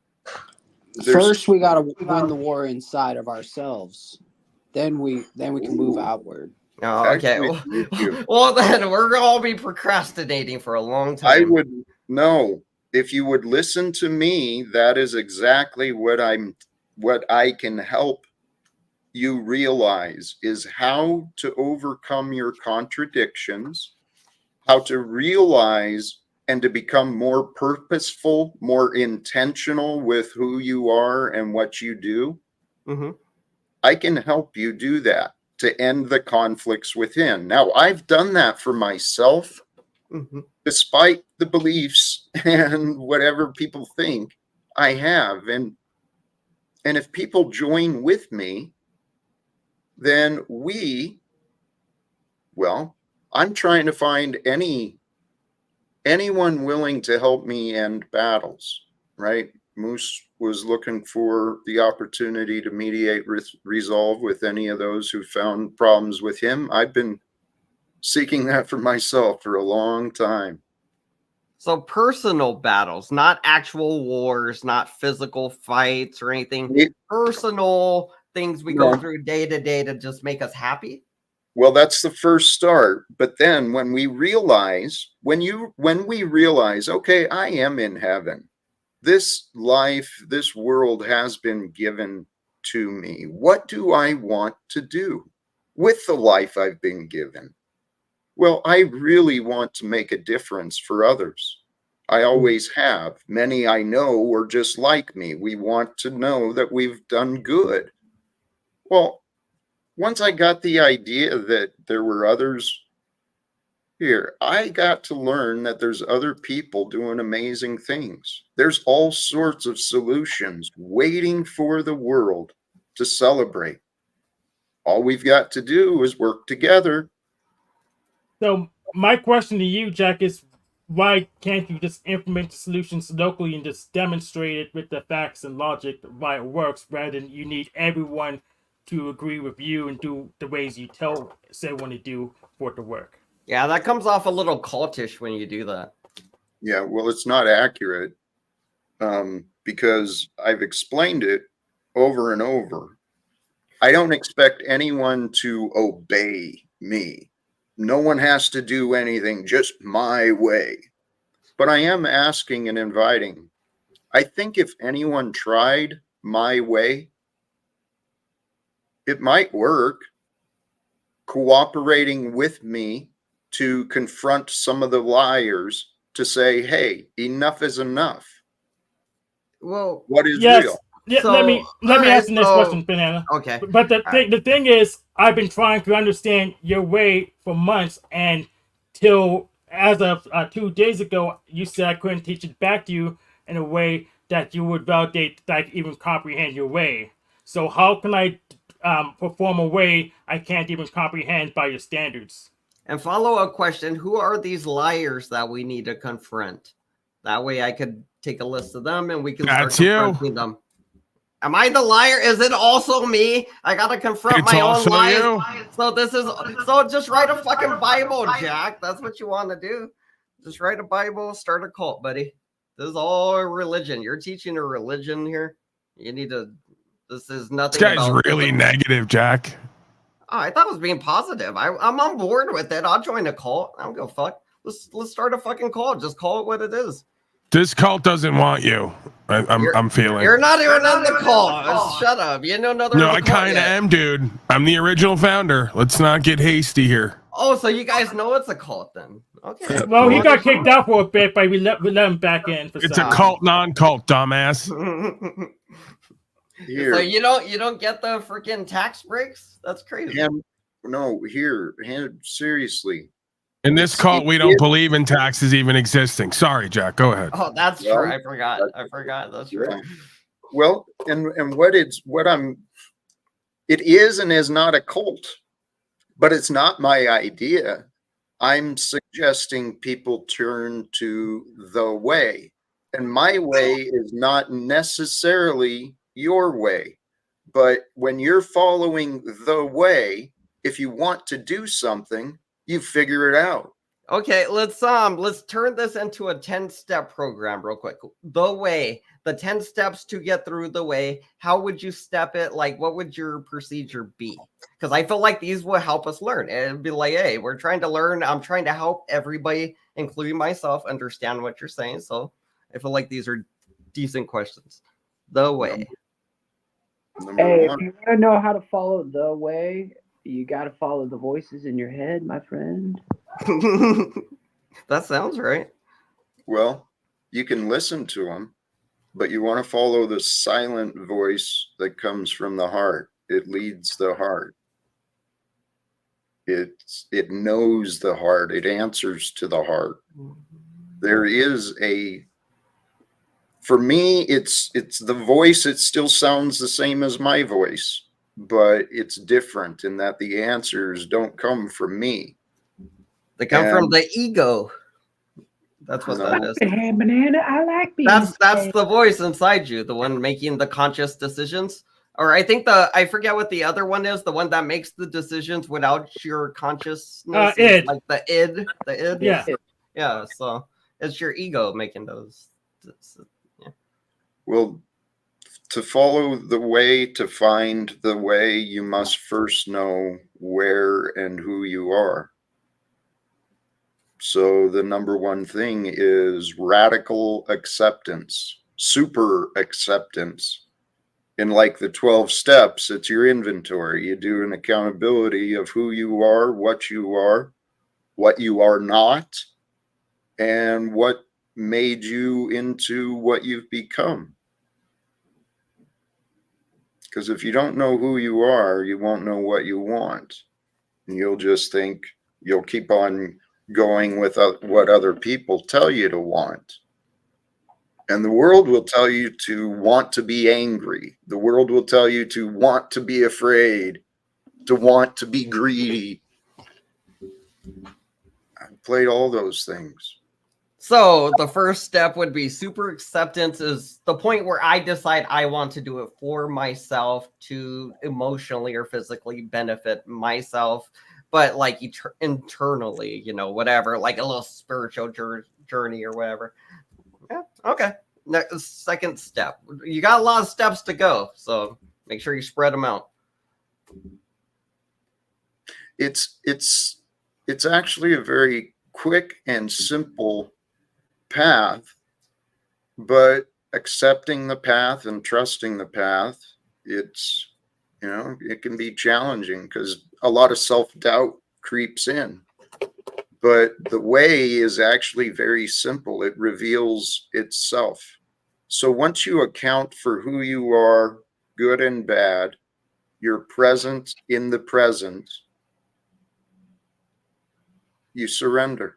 First, we got to win the war inside of ourselves. Then we can move outward. Oh, okay. Well, then we're going to all be procrastinating for a long time. I would know. If you would listen to me, that is exactly what I can help you realize is how to overcome your contradictions how to realize and to become more purposeful, more intentional with who you are and what you do, I can help you do that to end the conflicts within. Now, I've done that for myself, despite the beliefs and whatever people think I have. And if people join with me, then I'm trying to find anyone willing to help me end battles, right? Moose was looking for the opportunity to mediate resolve with any of those who found problems with him. I've been seeking that for myself for a long time. So personal battles, not actual wars, not physical fights or anything. Personal things we go through day to day to just make us happy. Well, that's the first start. But then when we realize, okay, I am in heaven. This life, this world has been given to me. What do I want to do with the life I've been given? Well, I really want to make a difference for others. I always have. Many I know are just like me. We want to know that we've done good. Well, once I got the idea that there were others here, I got to learn that there's other people doing amazing things. There's all sorts of solutions waiting for the world to celebrate. All we've got to do is work together. So my question to you, Jack, is why can't you just implement the solutions locally and just demonstrate it with the facts and logic why it works, rather than you need everyone to agree with you and do the ways you say when to do for it to work? Yeah, that comes off a little cultish when you do that. Yeah, well, it's not accurate because I've explained it over and over. I don't expect anyone to obey me. No one has to do anything just my way. But I am asking and inviting. I think if anyone tried my way, it might work. Cooperating with me to confront some of the liars, to say, hey, enough is enough. Well, what is real? Yeah, so, let me ask the next question, Banana. Okay. But the thing is, I've been trying to understand your way for months, and till as of 2 days ago, you said I couldn't teach it back to you in a way that you would validate, like even comprehend your way. So how can I perform a way I can't even comprehend by your standards? And follow-up question, who are these liars that we need to confront? That way I could take a list of them and we can start confronting them. Am I the liar? Is it also me? I gotta confront my own lies. So just write a fucking Bible, Jack. That's what you want to do. Just write a Bible, start a cult, buddy. This is all a religion. You're teaching a religion here. You need to. This is nothing. This guy's really negative, Jack. Oh, I thought it was being positive. I'm on board with it. I'll join a cult. I don't give a fuck. Let's start a fucking cult. Just call it what it is. This cult doesn't want you. I'm feeling. You're not even in the cult. Shut up. You know nothing. No, I kind of am, dude. I'm the original founder. Let's not get hasty here. Oh, so you guys know it's a cult then? Okay. Well, he got kicked out for a bit, but we let him back in. It's a cult, non-cult, dumbass. So you don't get the freaking tax breaks? That's crazy. Seriously. In this cult, we don't believe in taxes even existing. Sorry, Jack. Go ahead. Oh, that's true. I forgot. That's true. Well, and it is and is not a cult, but it's not my idea. I'm suggesting people turn to the way, and my way is not necessarily your way. But when you're following the way, if you want to do something, you figure it out. Okay, let's turn this into a 10-step program real quick. The way, the 10 steps to get through the way. How would you step it? Like, what would your procedure be? Because I feel like these will help us learn. It'd be like, hey, we're trying to learn. I'm trying to help everybody, including myself, understand what you're saying. So I feel like these are decent questions. The way. Hey, if you want to know how to follow the way, you got to follow the voices in your head, my friend. That sounds right. Well, you can listen to them, but you want to follow the silent voice that comes from the heart. It leads the heart. It knows the heart. It answers to the heart. There is for me, it's the voice. It still sounds the same as my voice, but it's different in that the answers don't come from me. They come from the ego. That's what that is. Hey, banana, I like being That's the voice inside you, the one making the conscious decisions. Or I think I forget what the other one is, the one that makes the decisions without your consciousness. Id. Like the id. Yeah. Yeah, so it's your ego making those. Yeah. Well, to follow the way, to find the way, you must first know where and who you are. So the number one thing is radical acceptance, super acceptance. In like the 12 steps, it's your inventory. You do an accountability of who you are, what you are not, and what made you into what you've become. Because if you don't know who you are, you won't know what you want. And you'll just think you'll keep on going with what other people tell you to want. And the world will tell you to want to be angry. The world will tell you to want to be afraid, to want to be greedy. I played all those things. So the first step would be super acceptance, is the point where I decide I want to do it for myself to emotionally or physically benefit myself, but like internally, you know, whatever, like a little spiritual journey or whatever. Yeah. Okay. Next, second step. You got a lot of steps to go, so make sure you spread them out. It's actually a very quick and simple path, but accepting the path and trusting the path, it's, you know, it can be challenging because a lot of self-doubt creeps in. But the way is actually very simple. It reveals itself. So once you account for who you are, good and bad, you're present in the present, you surrender.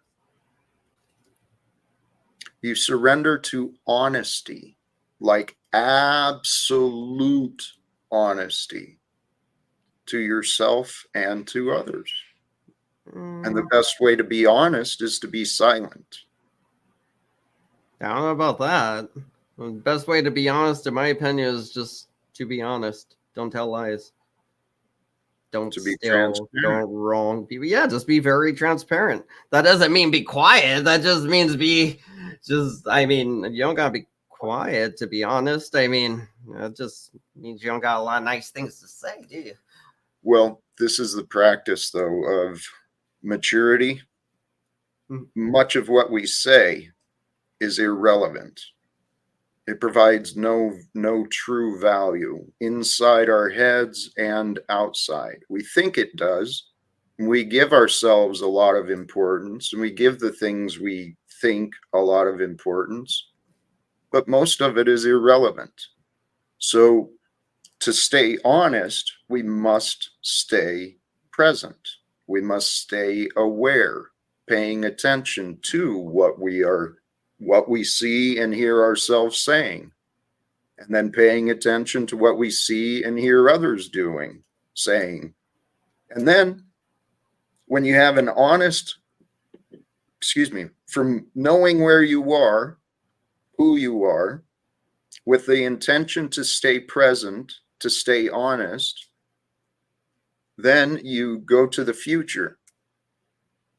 You surrender to honesty, like absolute honesty to yourself and to others. And the best way to be honest is to be silent. I don't know about that. The best way to be honest, in my opinion, is just to be honest. Don't tell lies. Don't steal. Don't wrong people. Yeah, just be very transparent. That doesn't mean be quiet. That just means I mean, you don't gotta be quiet to be honest. I mean, that just means you don't got a lot of nice things to say, do you? Well, this is the practice, though, of maturity. Much of what we say is irrelevant. It provides no true value inside our heads and outside. We think it does. We give ourselves a lot of importance, and we give the things we think a lot of importance, but most of it is irrelevant. So to stay honest, we must stay present. We must stay aware, paying attention to what we see and hear ourselves saying, and then paying attention to what we see and hear others doing, saying. And then when you have an honest, from knowing where you are, who you are, with the intention to stay present, to stay honest, then you go to the future.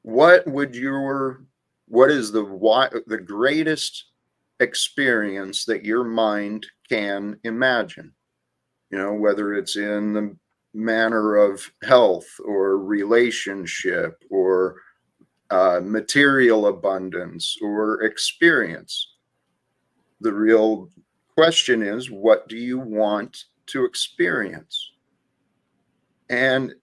What is the greatest experience that your mind can imagine? You know, whether it's in the manner of health or relationship or material abundance or experience. The real question is, what do you want to experience? And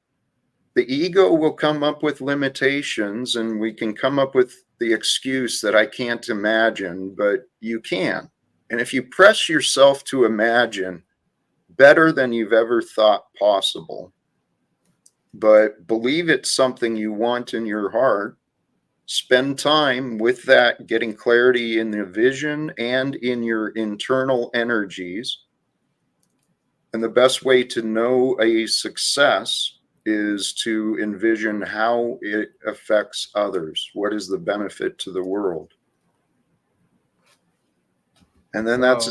the ego will come up with limitations, and we can come up with the excuse that I can't imagine, but you can. And if you press yourself to imagine better than you've ever thought possible, but believe it's something you want in your heart, spend time with that, getting clarity in the vision and in your internal energies. And the best way to know a success is to envision how it affects others. What is the benefit to the world? And then that's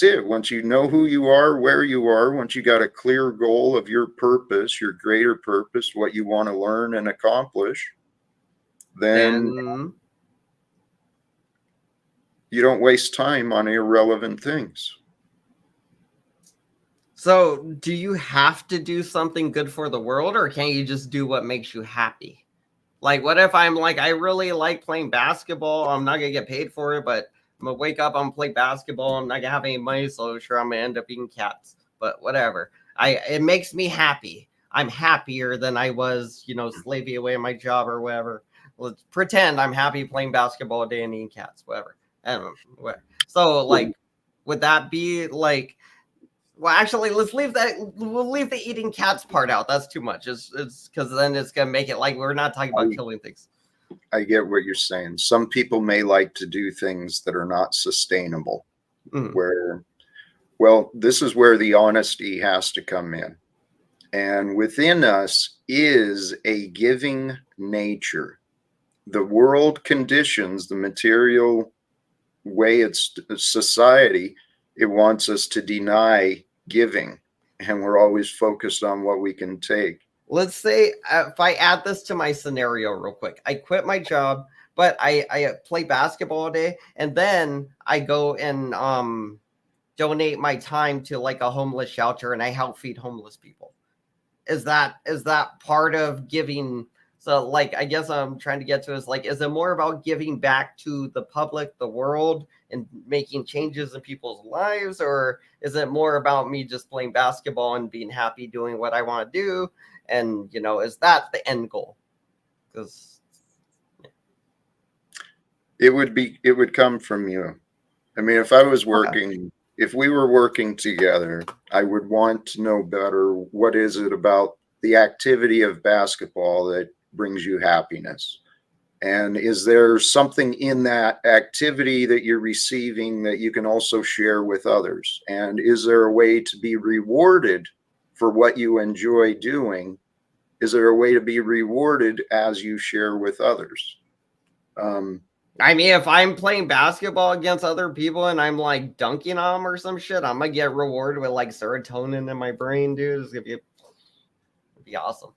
it. Once you know who you are, where you are, once you got a clear goal of your purpose, your greater purpose, what you want to learn and accomplish, then you don't waste time on irrelevant things. So, do you have to do something good for the world, or can you just do what makes you happy? Like, what if I'm like, I really like playing basketball. I'm not going to get paid for it, but I'm going to wake up, I'm going to play basketball. I'm not going to have any money, so sure, I'm going to end up eating cats. But whatever. It makes me happy. I'm happier than I was, slaving away at my job or whatever. Let's pretend I'm happy playing basketball a day and eating cats, whatever. I don't know. So, like, would that be like... Well, actually, let's leave that. We'll leave the eating cats part out. That's too much. It's because then it's gonna make it like we're not talking about killing things. I get what you're saying. Some people may like to do things that are not sustainable. This is where the honesty has to come in. And within us is a giving nature. The world conditions, the material way it's society, it wants us to deny giving, and we're always focused on what we can take. Let's say if I add this to my scenario real quick, I quit my job, but I play basketball all day, and then I go and donate my time to like a homeless shelter, and I help feed homeless people. Is that part of giving? So, like, I guess I'm trying to get to is like, is it more about giving back to the public, the world, and making changes in people's lives? Or is it more about me just playing basketball and being happy doing what I want to do? And, is that the end goal? Because it would come from you. I mean, if I was working, if we were working together, I would want to know better, what is it about the activity of basketball that brings you happiness? And is there something in that activity that you're receiving that you can also share with others? And is there a way to be rewarded for what you enjoy doing? Is there a way to be rewarded as you share with others? I mean, if I'm playing basketball against other people and I'm like dunking on them or some shit, I'm gonna get rewarded with like serotonin in my brain, dude. It's gonna be awesome.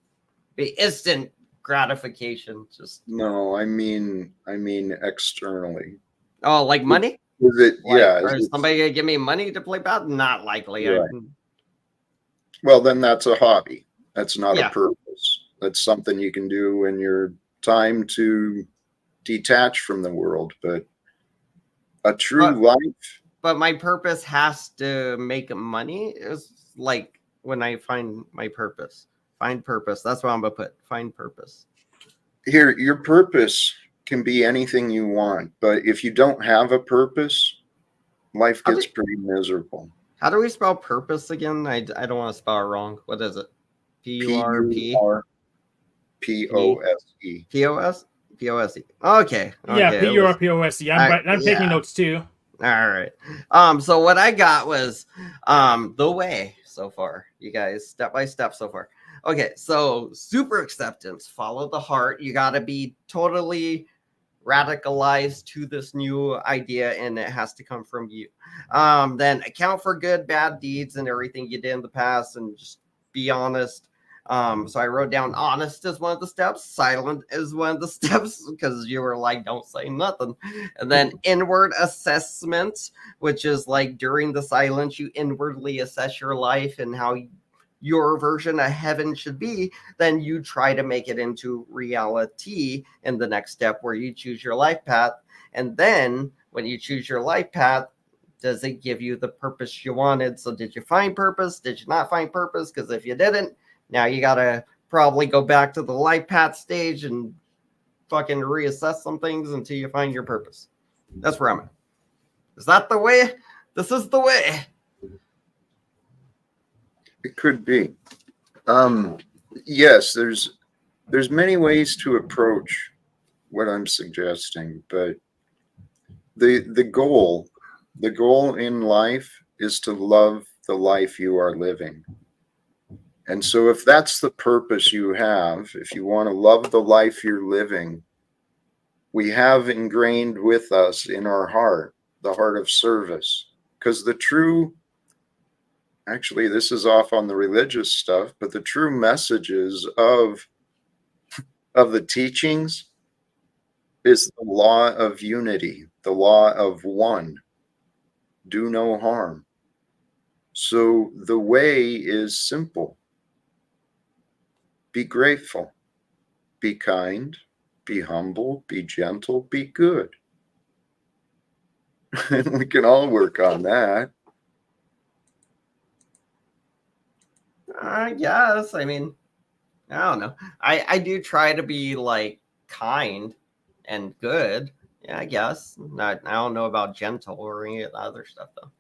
Be instant gratification. Just no, I mean externally. Oh, like money? Is it Is somebody gonna give me money to play bat? Not likely. Right. Well, then that's a hobby. That's not a purpose. That's something you can do in your time to detach from the world. But a true life. But my purpose has to make money. Is like when I find my purpose. Find purpose. That's what I'm gonna put. Find purpose. Here, your purpose can be anything you want, but if you don't have a purpose, life gets pretty miserable. How do we spell purpose again? I don't want to spell it wrong. What is it? P-U-R-P-O-S-E. P-O-S-E. Okay. Yeah, P-U-R-P-O-S-E. I'm taking notes too. All right. So what I got was the way so far. You guys, step by step so far. Okay, so super acceptance, follow the heart. You got to be totally radicalized to this new idea, and it has to come from you. Then account for good, bad deeds, and everything you did in the past, and just be honest. So I wrote down honest is one of the steps, silent is one of the steps, because you were like, don't say nothing. And then inward assessment, which is like during the silence, you inwardly assess your life and how your version of heaven should be. Then you try to make it into reality in the next step where you choose your life path. And then when you choose your life path, does it give you the purpose you wanted? So did you find purpose? Did you not find purpose? Because if you didn't, now you got to probably go back to the life path stage and fucking reassess some things until you find your purpose. That's where I'm at. Is that the way? This is the way. It could be. Yes, there's many ways to approach what I'm suggesting, but the goal in life is to love the life you are living. And so if that's the purpose you have, if you want to love the life you're living, we have ingrained with us in our heart the heart of service. Because the true, actually, this is off on the religious stuff, but the true messages of the teachings is the law of unity, the law of one. Do no harm. So the way is simple. Be grateful, be kind, be humble, be gentle, be good. And we can all work on that. Yes. I mean, I don't know. I do try to be like kind and good. Yeah, I guess. I don't know about gentle or any of the other stuff though.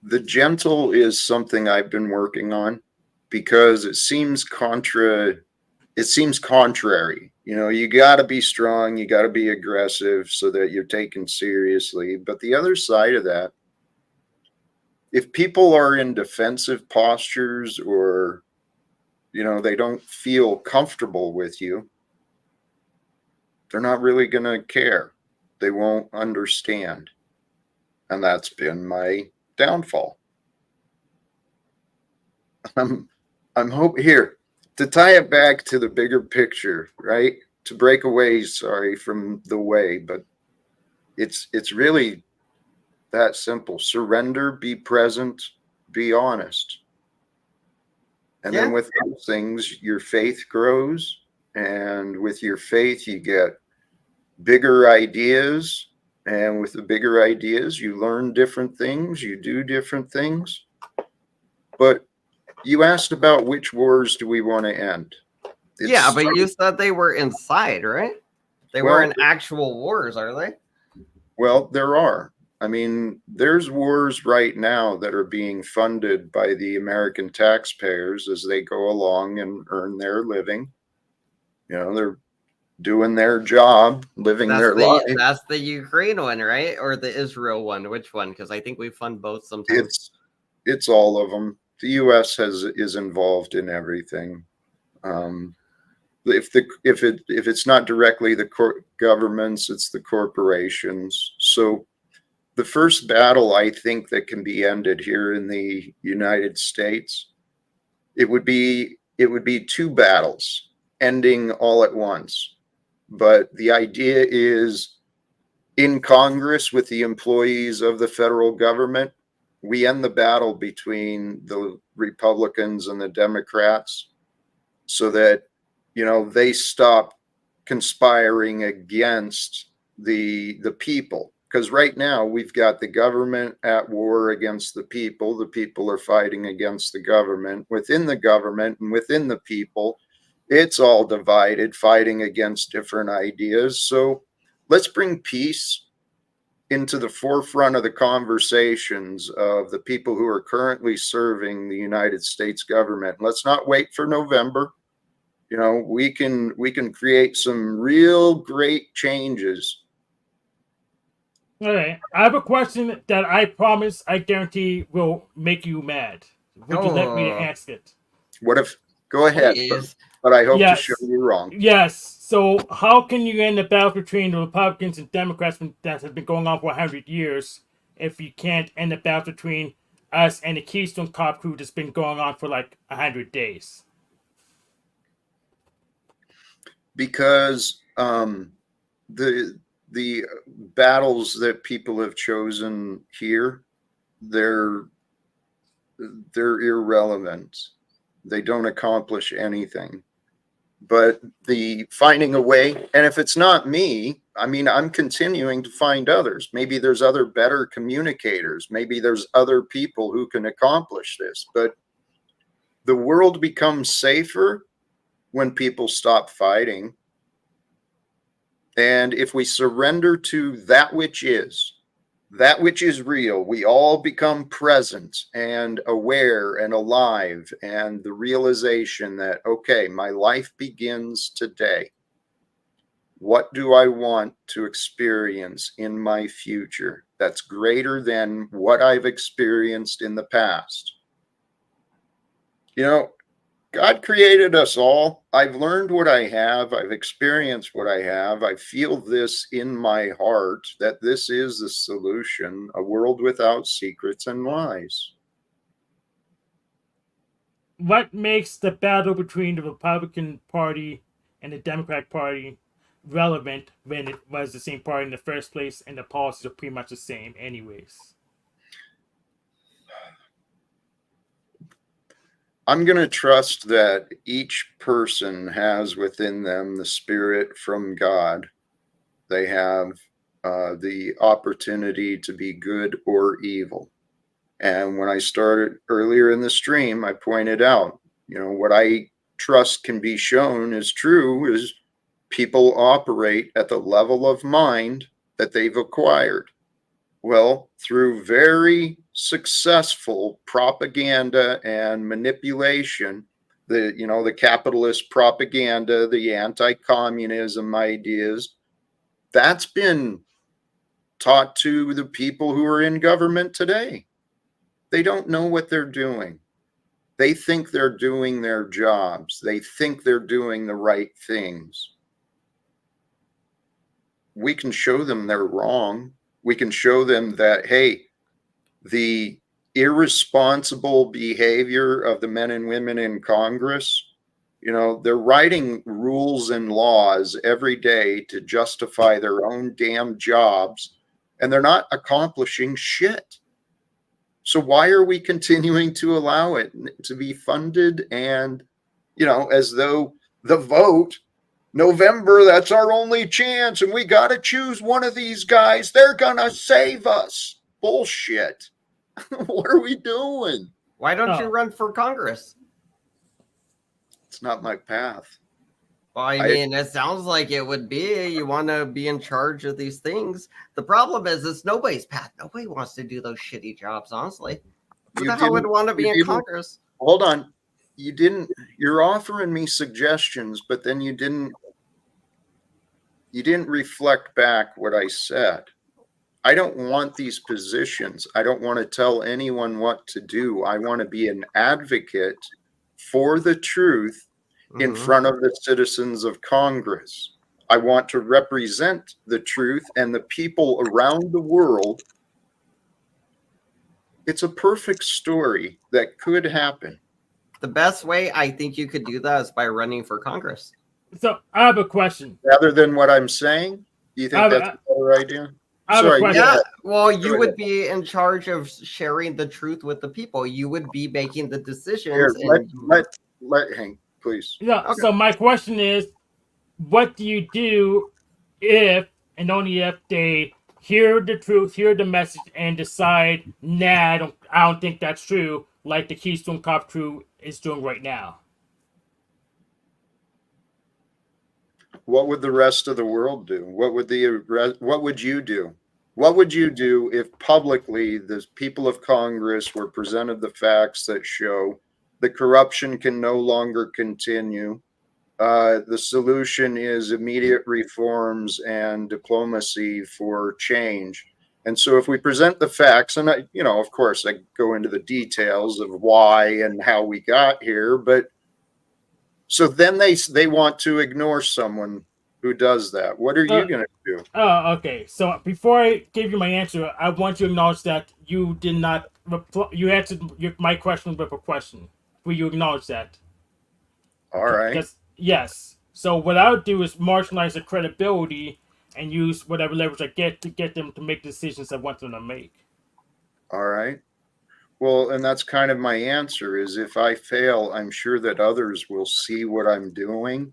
The gentle is something I've been working on because it seems contrary. You know, you got to be strong, you got to be aggressive so that you're taken seriously. But the other side of that, if people are in defensive postures or, you know, they don't feel comfortable with you, they're not really going to care. They won't understand. And that's been my downfall. I'm hoping here to tie it back to the bigger picture, right? To break away, sorry, from the way, but it's really that simple. Surrender, be present, be honest. And then with those things, your faith grows. And with your faith, you get bigger ideas. And with the bigger ideas, you learn different things, you do different things. But you asked about which wars do we want to end? Yeah, but you said they were inside, right? They weren't actual wars, are they? Well, there are. I mean, there's wars right now that are being funded by the American taxpayers as they go along and earn their living. You know, they're doing their job, living their life. That's the Ukraine one, right? Or the Israel one? Which one? Because I think we fund both sometimes. It's all of them. The U.S. is involved in everything. If it's not directly the governments, it's the corporations. So the first battle I think that can be ended here in the United States, it would be 2 battles ending all at once. But the idea is in Congress with the employees of the federal government, we end the battle between the Republicans and the Democrats so that, you know, they stop conspiring against the people. Because right now we've got the government at war against the people are fighting against the government, within the government and within the people, it's all divided, fighting against different ideas. So let's bring peace into the forefront of the conversations of the people who are currently serving the United States government. Let's not wait for November. You know, we can create some real great changes. All right, I have a question that I promise, I guarantee will make you mad. Would you let me ask it? What if? Go ahead, but I hope to show you wrong. Yes. So how can you end the battle between the Republicans and Democrats that has been going on for 100 years if you can't end the battle between us and the Keystone Cop crew that's been going on for like 100 days? Because the battles that people have chosen here, they're irrelevant. They don't accomplish anything. But the finding a way, and if it's not me, I mean, I'm continuing to find others. Maybe there's other better communicators. Maybe there's other people who can accomplish this. But the world becomes safer when people stop fighting. And if we surrender to that which is real, we all become present and aware and alive, and the realization that, okay, my life begins today. What do I want to experience in my future that's greater than what I've experienced in the past? You know, God created us all. I've learned what I have. I've experienced what I have. I feel this in my heart that this is the solution, a world without secrets and lies. What makes the battle between the Republican Party and the Democratic Party relevant when it was the same party in the first place and the policies are pretty much the same anyways? I'm going to trust that each person has within them the spirit from God. They have the opportunity to be good or evil. And when I started earlier in the stream, I pointed out, you know, what I trust can be shown is true is people operate at the level of mind that they've acquired. Well, through very successful propaganda and manipulation, the capitalist propaganda, the anti-communism ideas, that's been taught to the people who are in government today. They don't know what they're doing. They think they're doing their jobs. They think they're doing the right things. We can show them they're wrong. We can show them that, hey, the irresponsible behavior of the men and women in Congress, you know, they're writing rules and laws every day to justify their own damn jobs, and they're not accomplishing shit. So why are we continuing to allow it to be funded? And, you know, as though the vote, November, that's our only chance, and we got to choose one of these guys. They're going to save us. Bullshit. What are we doing? Why don't you run for Congress? It's not my path. Well, I mean, it sounds like it would be. You want to be in charge of these things. The problem is, it's nobody's path. Nobody wants to do those shitty jobs, honestly. Who the hell would want to be in Congress? Hold on. You're offering me suggestions, but then you didn't reflect back what I said. I don't want these positions. I don't want to tell anyone what to do. I want to be an advocate for the truth in front of the citizens of Congress. I want to represent the truth and the people around the world. It's a perfect story that could happen. The best way I think you could do that is by running for Congress. So I have a question. Rather than what I'm saying, do you think that's a better idea? Sorry. Yeah, well, you would be in charge of sharing the truth with the people. You would be making the decisions. Here, let Hank, please. Yeah. Okay. So my question is, what do you do if and only if they hear the truth, hear the message, and decide, nah, I don't think that's true, like the Keystone Cop crew is doing right now? What would the rest of the world do? What would you do? What would you do if publicly the people of Congress were presented the facts that show the corruption can no longer continue? The solution is immediate reforms and diplomacy for change. And so if we present the facts, and of course I go into the details of why and how we got here, but so then they want to ignore someone who does that. What are you going to do? Oh, okay. So before I give you my answer, I want to acknowledge that you did not you answered my question with a question. Will you acknowledge that? All right. Yes. So what I would do is marginalize the credibility and use whatever leverage I get to get them to make decisions I want them to make. All right. Well, and that's kind of my answer is if I fail, I'm sure that others will see what I'm doing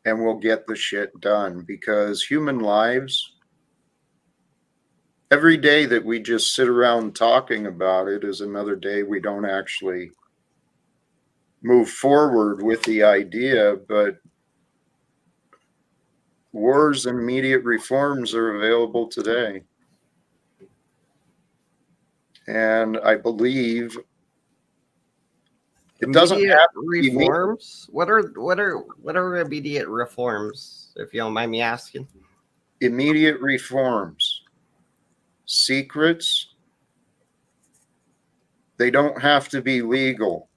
and will get the shit done, because human lives, every day that we just sit around talking about it is another day we don't actually move forward with the idea, but wars and immediate reforms are available today. And I believe it doesn't Immediate have to be reforms. What are immediate reforms, if you don't mind me asking? immediate reforms. Secrets, they don't have to be legal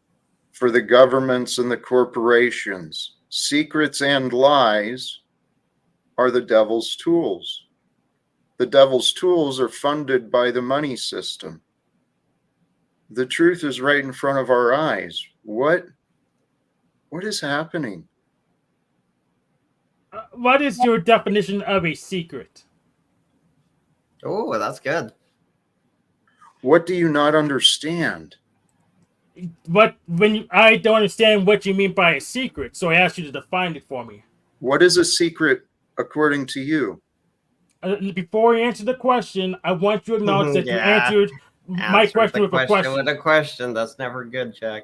for the governments and the corporations. Secrets and lies are the devil's tools. The devil's tools are funded by the money system. The truth is right in front of our eyes. What is happening? What is your definition of a secret? Oh, that's good. What do you not understand? I don't understand what you mean by a secret, so I asked you to define it for me. What is a secret according to you? Before you answer the question, I want you to acknowledge that you answered my question with a question. With a question, that's never good, Jack.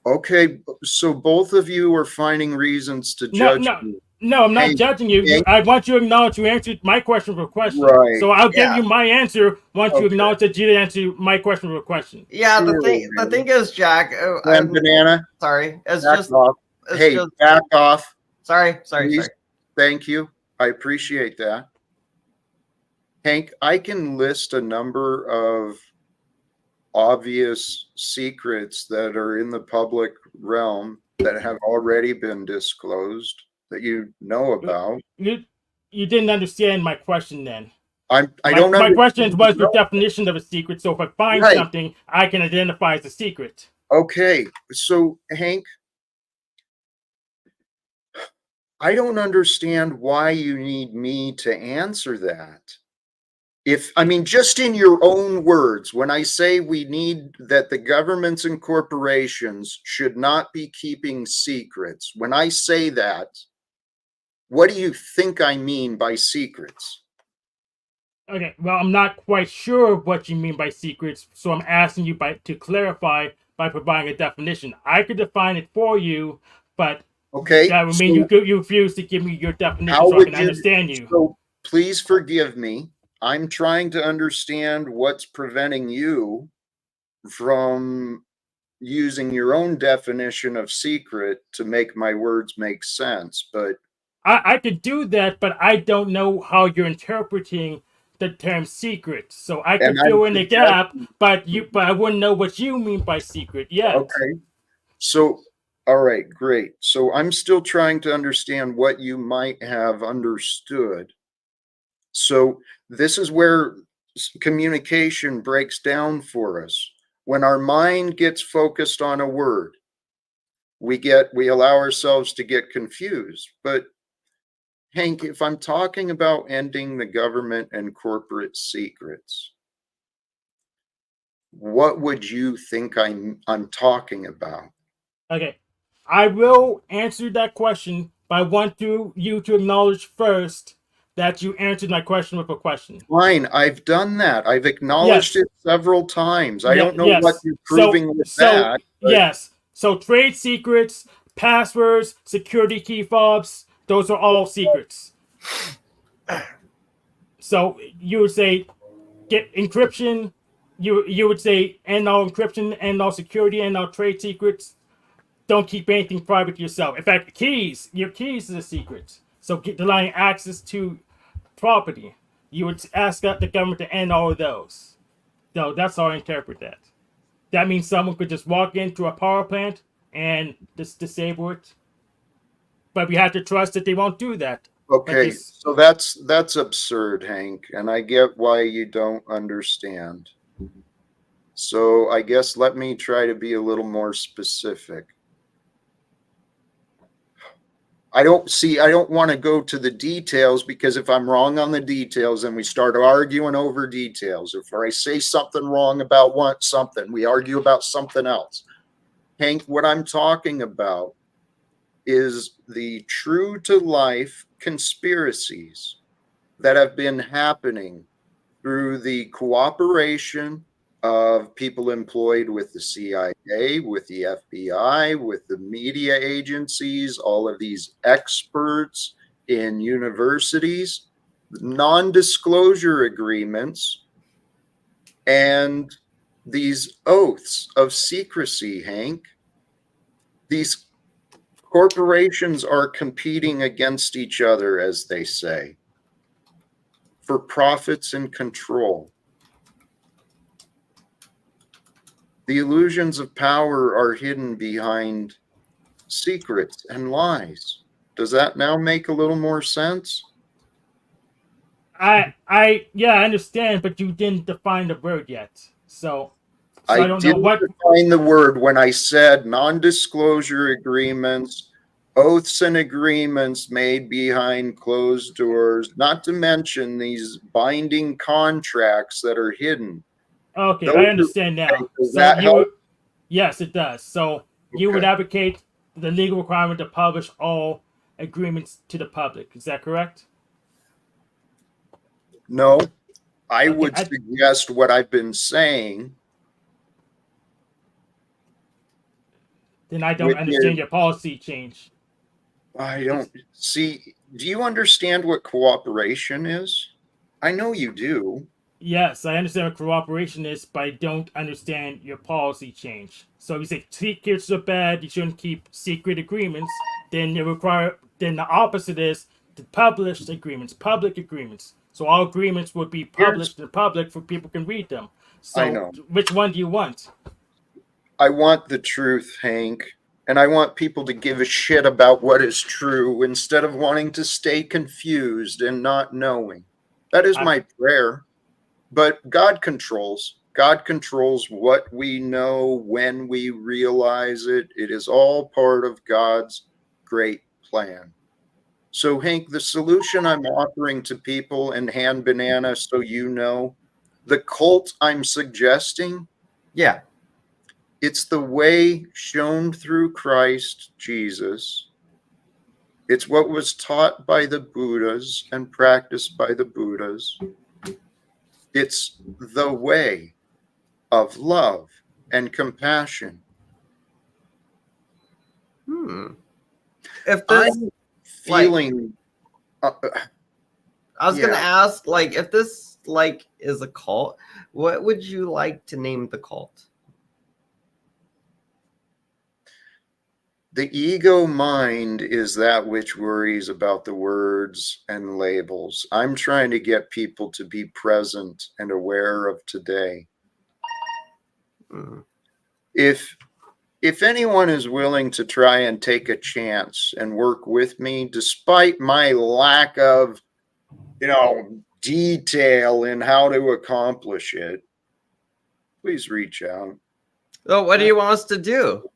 Okay, so both of you are finding reasons to judge me. No, I'm not judging you. I want you to acknowledge you answered my question with a question. Right. So I'll give you my answer once you acknowledge that you didn't answer my question with a question. Yeah, the thing is, Jack. Banana. Sorry, it's back just. Off. It's hey, just, back off. Sorry. Please. Thank you. I appreciate that. Hank, I can list a number of obvious secrets that are in the public realm that have already been disclosed that you know about. You didn't understand my question then. My question was your definition of a secret. So if I find something, I can identify as a secret. Okay, so Hank, I don't understand why you need me to answer that. Just in your own words, when I say we need that the governments and corporations should not be keeping secrets, when I say that, what do you think I mean by secrets? Okay, well, I'm not quite sure what you mean by secrets, so I'm asking you to clarify by providing a definition. I could define it for you, but that would mean you refuse to give me your definition so I can understand you. So please forgive me. I'm trying to understand what's preventing you from using your own definition of secret to make my words make sense. But I could do that, but I don't know how you're interpreting the term secret. So I could fill in the gap, but I wouldn't know what you mean by secret yet. Okay. So, all right, great. So I'm still trying to understand what you might have understood. So this is where communication breaks down for us. When our mind gets focused on a word, we allow ourselves to get confused. But Hank, if I'm talking about ending the government and corporate secrets, what would you think I'm talking about? Okay, I will answer that question, but I want you to acknowledge first that you answered my question with a question. Fine, I've done that. I've acknowledged it several times. I don't know what you're proving with that. But... Yes. So trade secrets, passwords, security key fobs, those are all secrets. So you would say get encryption. You would say end all encryption, end all security, end all trade secrets. Don't keep anything private to yourself. In fact, your keys is a secret. So denying access to property. You would ask the government to end all of those. So that's how I interpret that. That means someone could just walk into a power plant and just disable it. But we have to trust that they won't do that. Okay, so that's absurd, Hank, and I get why you don't understand. So I guess let me try to be a little more specific. I don't want to go to the details, because if I'm wrong on the details, then we start arguing over details. If I say something wrong about something, we argue about something else. Hank, what I'm talking about is the true to life conspiracies that have been happening through the cooperation of people employed with the CIA, with the FBI, with the media agencies, all of these experts in universities, non-disclosure agreements, and these oaths of secrecy, Hank. These corporations are competing against each other, as they say, for profits and control. The illusions of power are hidden behind secrets and lies. Does that now make a little more sense? Yeah, I understand, but you didn't define the word yet. So I I don't know didn't what. define the word when I said non-disclosure agreements, oaths and agreements made behind closed doors, not to mention these binding contracts that are hidden. Okay, Those I are, understand now. does So that help? yes, it does. So you would Okay. advocate the legal requirement to publish all agreements to the public. Is that correct? No, I Okay, would suggest what I've been saying. Then I don't understand your policy change. I don't see. Do you understand what cooperation is? I know you do. Yes, I understand what cooperation is, but I don't understand your policy change. So if you say secrets are bad, you shouldn't keep secret agreements, then the opposite is to publish agreements, public agreements. So all agreements would be published in public for people can read them. I So know. which one do you want? I want the truth, Hank. And I want people to give a shit about what is true instead of wanting to stay confused and not knowing. That is my prayer. But God controls. God controls what we know when we realize it. It is all part of God's great plan. So, Hank, the solution I'm offering to people and hand banana, so you know, the cult I'm suggesting, Yeah. it's the way shown through Christ Jesus. It's what was taught by the Buddhas and practiced by the Buddhas. It's the way of love and compassion. If this, I'm feeling, I was gonna yeah. ask, like, if this like is a cult, what would you like to name the cult? The ego mind is that which worries about the words and labels. I'm trying to get people to be present and aware of today. If anyone is willing to try and take a chance and work with me, despite my lack of, detail in how to accomplish it, please reach out. So what do you want us to do?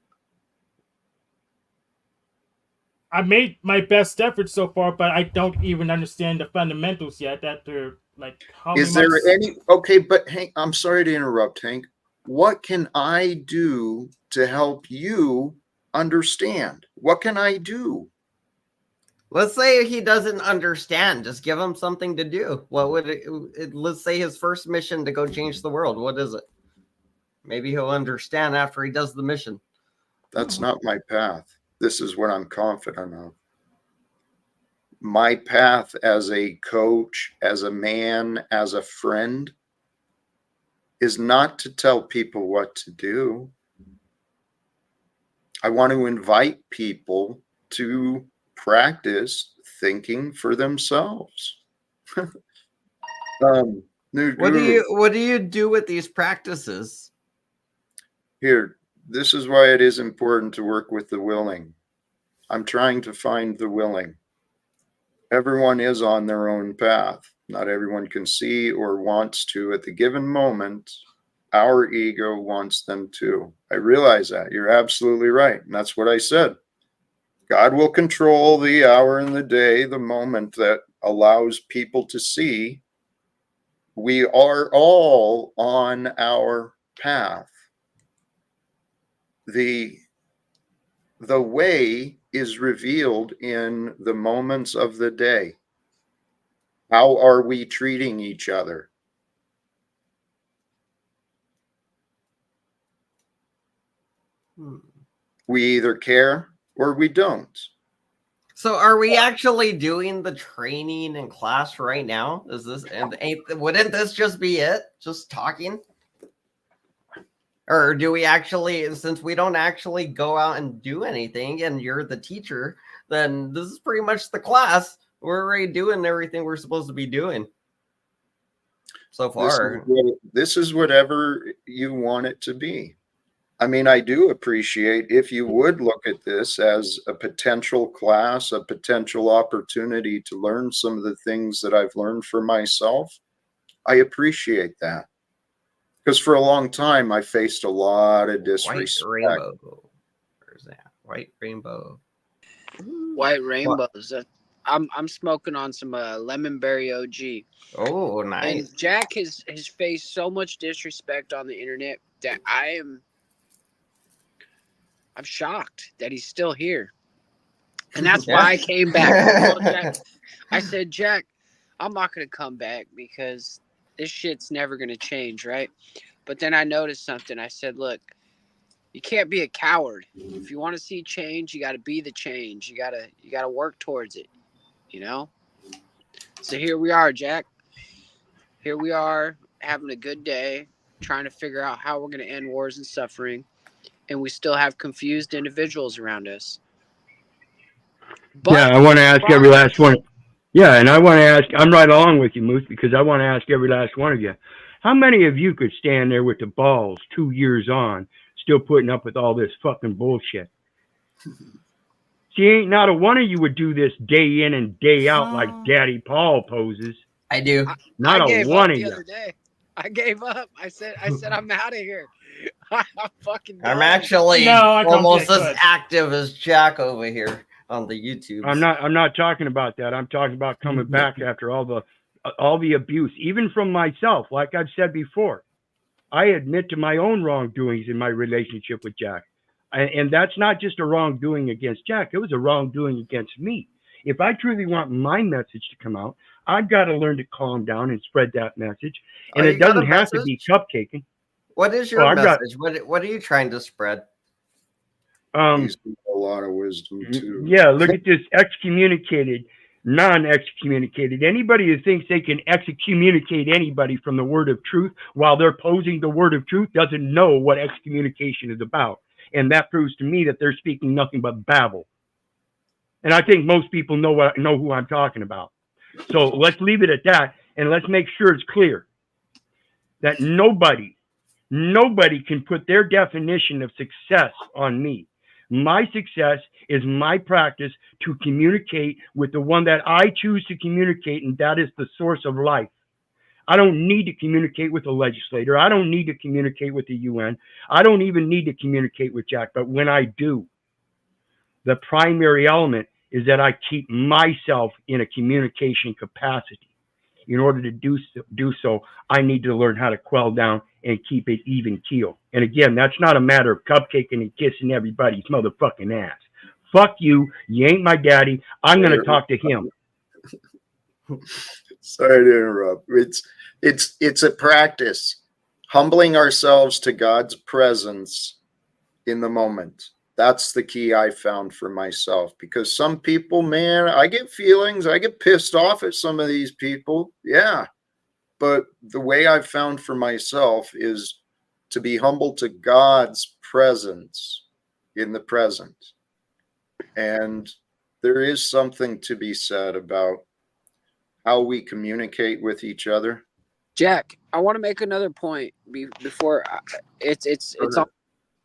I made my best effort so far, but I don't even understand the fundamentals yet. After like how many Is there months? any, okay, but Hank, I'm sorry to interrupt, Hank. What can I do to help you understand? What can I do? Let's say he doesn't understand. Just give him something to do. What would let's say his first mission to go change the world. What is it? Maybe he'll understand after he does the mission. That's not my path. This is what I'm confident of. My path as a coach, as a man, as a friend, is not to tell people what to do. I want to invite people to practice thinking for themselves. What do you do with these practices? Here, this is why it is important to work with the willing. I'm trying to find the willing. Everyone is on their own path. Not everyone can see or wants to at the given moment. Our ego wants them to. I realize that. You're absolutely right. And that's what I said. God will control the hour and the day, the moment that allows people to see we are all on our path. The way is revealed in the moments of the day. How are we treating each other? We either care or we don't. So are we actually doing the training in class right now? Is this, and wouldn't this just be it? Just talking? Or do we actually, since we don't actually go out and do anything and you're the teacher, then this is pretty much the class. We're already doing everything we're supposed to be doing so far. This is whatever you want it to be. I mean, I do appreciate if you would look at this as a potential class, a potential opportunity to learn some of the things that I've learned for myself. I appreciate that. Because for a long time, I faced a lot of disrespect. White rainbow. Where's that? White rainbow. White rainbows. I'm smoking on some lemonberry OG. Oh, nice. And Jack has faced so much disrespect on the internet that I'm shocked that he's still here. And that's why I came back. I said, Jack, I'm not going to come back because this shit's never going to change, right? But then I noticed something. I said, look, you can't be a coward. If you want to see change, you got to be the change. You got to work towards it, you know? So here we are, Jack. Here we are having a good day, trying to figure out how we're going to end wars and suffering. And we still have confused individuals around us. But yeah, I want to ask every last one. Yeah, and I want to ask, I'm right along with you, Moose, because I want to ask every last one of you. How many of you could stand there with the balls 2 years on, still putting up with all this fucking bullshit? See, ain't not a one of you would do this day in and day out like Daddy Paul poses. I do. Not a one of you. Other day. I gave up. I said I'm out of here. I'm fucking done. I'm actually almost as active as Jack over here on the YouTube. I'm not talking about that. I'm talking about coming back after all the abuse, even from myself. Like I've said before, I admit to my own wrongdoings in my relationship with Jack. And that's not just a wrongdoing against Jack. It was a wrongdoing against me. If I truly want my message to come out, I've got to learn to calm down and spread that message. And it doesn't have to be cupcaking. What is your message? What are you trying to spread? He's got a lot of wisdom too. Yeah, look at this excommunicated, non-excommunicated. Anybody who thinks they can excommunicate anybody from the word of truth while they're posing the word of truth doesn't know what excommunication is about. And that proves to me that they're speaking nothing but babble. And I think most people know who I'm talking about. So let's leave it at that, and let's make sure it's clear that nobody can put their definition of success on me. My success is my practice to communicate with the one that I choose to communicate, and that is the source of life. I don't need to communicate with a legislator. I don't need to communicate with the UN. I don't even need to communicate with Jack. But when I do, the primary element is that I keep myself in a communication capacity. In order to do so, I need to learn how to quell down and keep it even keel. And again, that's not a matter of cupcaking and kissing everybody's motherfucking ass. Fuck you. You ain't my daddy. I'm going to talk to him. Sorry to interrupt. It's a practice. Humbling ourselves to God's presence in the moment. That's the key I found for myself, because some people, man, I get feelings. I get pissed off at some of these people. Yeah. But the way I've found for myself is to be humble to God's presence in the present. And there is something to be said about how we communicate with each other. Jack, I want to make another point before it's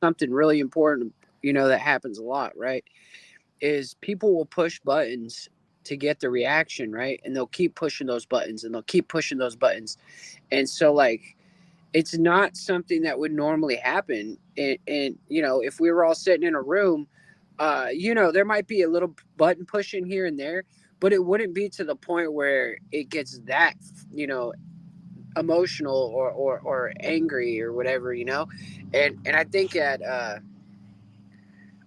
something really important, that happens a lot, right? Is people will push buttons to get the reaction, right? And they'll keep pushing those buttons and they'll keep pushing those buttons. And so it's not something that would normally happen. And if we were all sitting in a room, there might be a little button pushing here and there, but it wouldn't be to the point where it gets that, emotional or angry or whatever, and I think that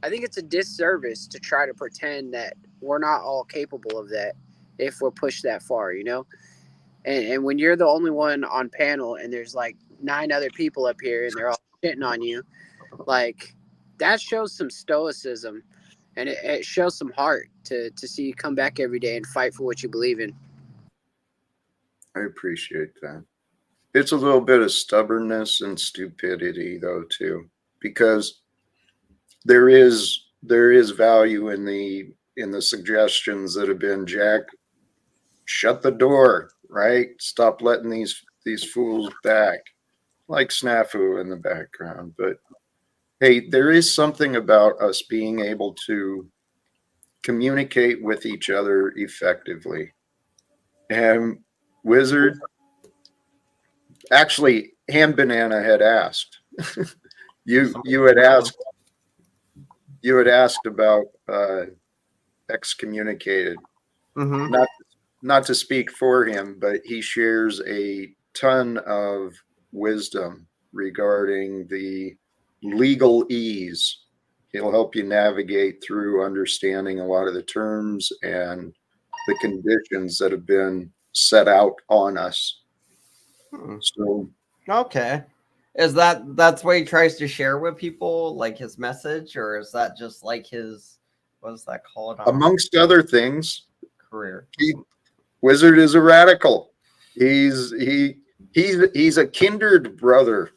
I think it's a disservice to try to pretend that we're not all capable of that if we're pushed that far, and when you're the only one on panel and there's 9 other people up here and they're all shitting on you, that shows some stoicism, and it shows some heart to see you come back every day and fight for what you believe in. I appreciate that. It's a little bit of stubbornness and stupidity, though, too, because there is value in the suggestions that have been, Jack, shut the door, right? Stop letting these fools back, like Snafu in the background. But hey, there is something about us being able to communicate with each other effectively. And Wizard, actually, Ham Banana had asked. you had asked about excommunicated. Mm-hmm. Not to speak for him, but he shares a ton of wisdom regarding the legalese. He'll help you navigate through understanding a lot of the terms and the conditions that have been set out on us. So, okay. Is that's what he tries to share with people, like his message, or is that just like his, what is that called? Amongst other things, career. Wizard is a radical. He's a kindred brother,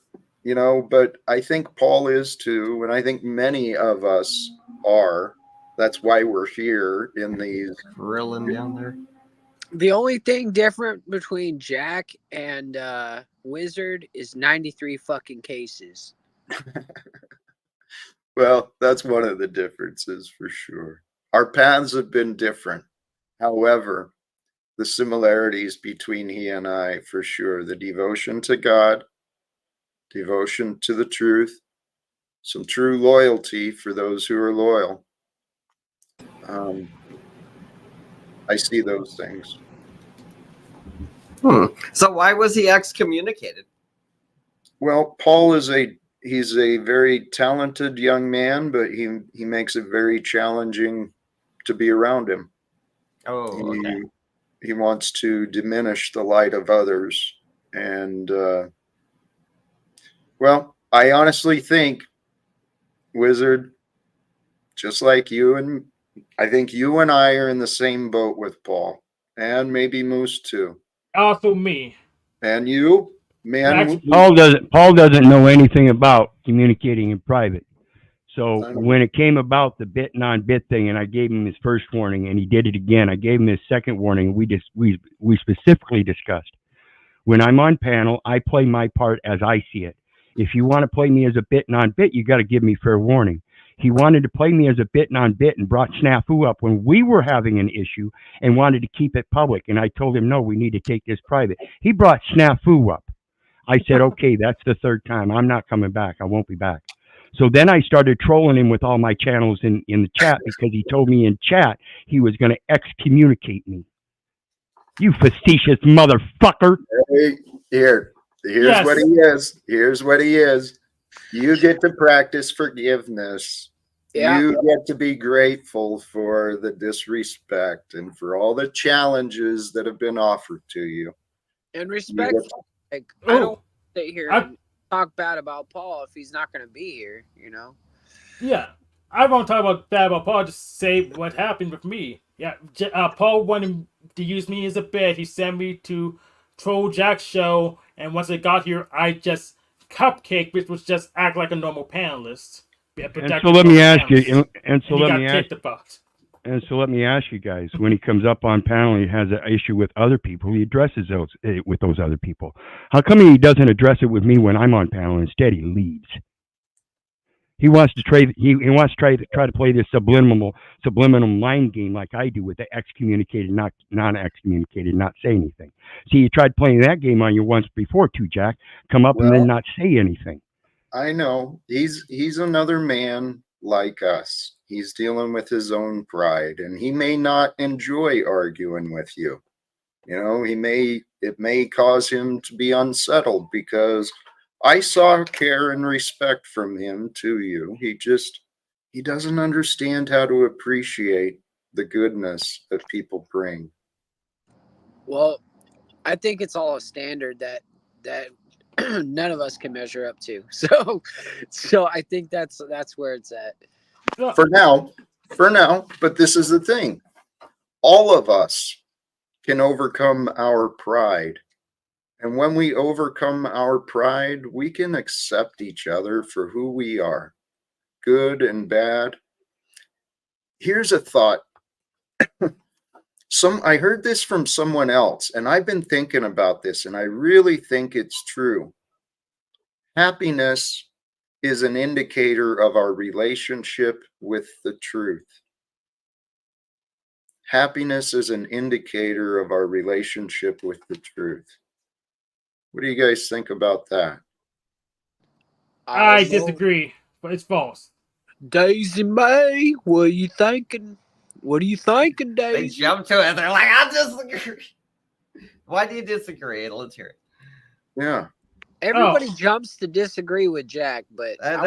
you know, but I think Paul is too, and I think many of us are. That's why we're here in these grilling down there. The only thing different between Jack and Wizard is 93 fucking cases. Well, that's one of the differences for sure. Our paths have been different. However, the similarities between he and I, for sure, the devotion to God, devotion to the truth, some true loyalty for those who are loyal. I see those things. So why was he excommunicated? Well, Paul he's a very talented young man, but he makes it very challenging to be around him. Oh, okay. He wants to diminish the light of others. And, well, I honestly think, Wizard, just like you, and I think you and I are in the same boat with Paul, and maybe Moose too. Also me. And you, man. Paul doesn't know anything about communicating in private. So when it came about the bit non-bit thing, and I gave him his first warning, and he did it again, I gave him his second warning. We specifically discussed, when I'm on panel, I play my part as I see it. If you want to play me as a bit non-bit, you got to give me fair warning. He wanted to play me as a bit non-bit and brought Snafu up when we were having an issue and wanted to keep it public. And I told him, no, we need to take this private. He brought Snafu up. I said, okay, that's the third time. I'm not coming back. I won't be back. So then I started trolling him with all my channels in the chat, because he told me in chat he was going to excommunicate me. You facetious motherfucker. Hey, here's Yes. what he is. Here's what he is. You get to practice forgiveness. Yeah. You get to be grateful for the disrespect and for all the challenges that have been offered to you. And respect. Like, I don't sit here and talk bad about Paul if he's not going to be here, you know? Yeah. I won't talk about bad about Paul, just say what happened with me. Yeah, Paul wanted to use me as a bait. He sent me to troll Jack's show, and once I got here, I just cupcake, which was just act like a normal panelist. And so let me ask you, and so let me ask you guys, when he comes up on panel and he has an issue with other people, he addresses those with those other people. How come he doesn't address it with me when I'm on panel? Instead, he leaves. He wants to trade. He wants to try to play this subliminal mind game like I do with the excommunicated, non-excommunicated, not say anything. See, you tried playing that game on you once before too, Jack. Come up and then not say anything. I know he's another man like us. He's dealing with his own pride, and he may not enjoy arguing with you. You know, it may cause him to be unsettled, because I saw care and respect from him to you. He doesn't understand how to appreciate the goodness that people bring. Well, I think it's all a standard that none of us can measure up to. So I think that's where it's at. For now, but this is the thing. All of us can overcome our pride. And when we overcome our pride, we can accept each other for who we are, good and bad. Here's a thought. I heard this from someone else, and I've been thinking about this, and I really think it's true. Happiness is an indicator of our relationship with the truth. Happiness is an indicator of our relationship with the truth. What do you guys think about that? I disagree, but it's false. Daisy May, what are you thinking? What are you thinking, Daisy? They jump to it. They're like, I disagree. Why do you disagree? Let's hear it. Yeah. Everybody jumps to disagree with Jack, but I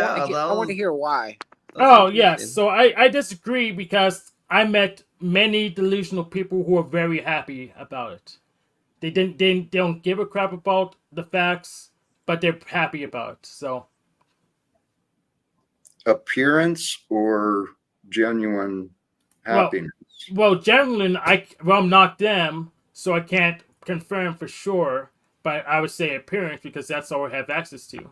want to hear why. Oh, yes. So I disagree because I met many delusional people who are very happy about it. They don't give a crap about the facts, but they're happy about it. So appearance or genuine happiness? Well, genuine, I'm not them, so I can't confirm for sure, but I would say appearance because that's all I have access to.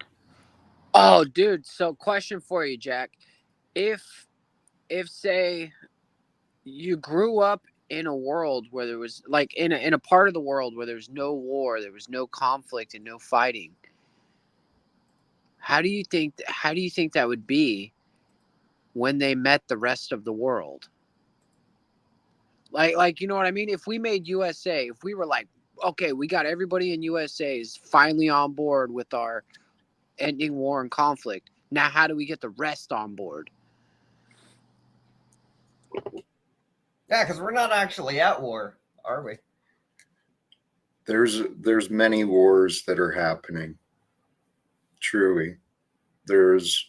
Oh, dude. So question for you, Jack. If say you grew up in a world where there was like in a part of the world where there was no war, there was no conflict and no fighting, how do you think that would be when they met the rest of the world? Like you know what I mean? If we made USA, if we were like, okay, we got everybody in USA is finally on board with our ending war and conflict. Now, how do we get the rest on board? Yeah, because we're not actually at war, are we? There's many wars that are happening. Truly. There's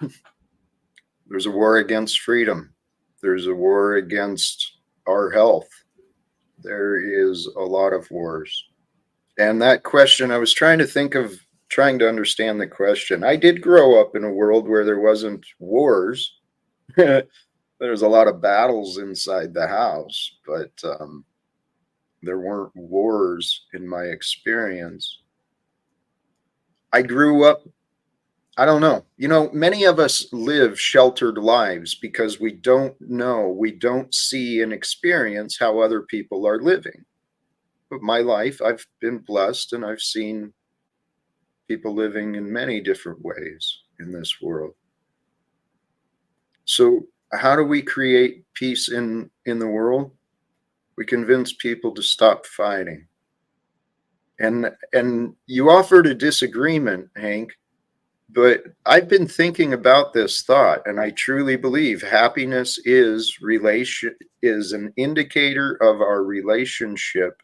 a war against freedom. There's a war against our health. There is a lot of wars. And that question, I was trying to understand the question. I did grow up in a world where there wasn't wars. There's a lot of battles inside the house, but there weren't wars in my experience. I grew up, I don't know. You know, many of us live sheltered lives because we don't know, we don't see and experience how other people are living. But my life, I've been blessed and I've seen people living in many different ways in this world. So how do we create peace in the world? We convince people to stop fighting. And you offered a disagreement, Hank, but I've been thinking about this thought, and I truly believe happiness is an indicator of our relationship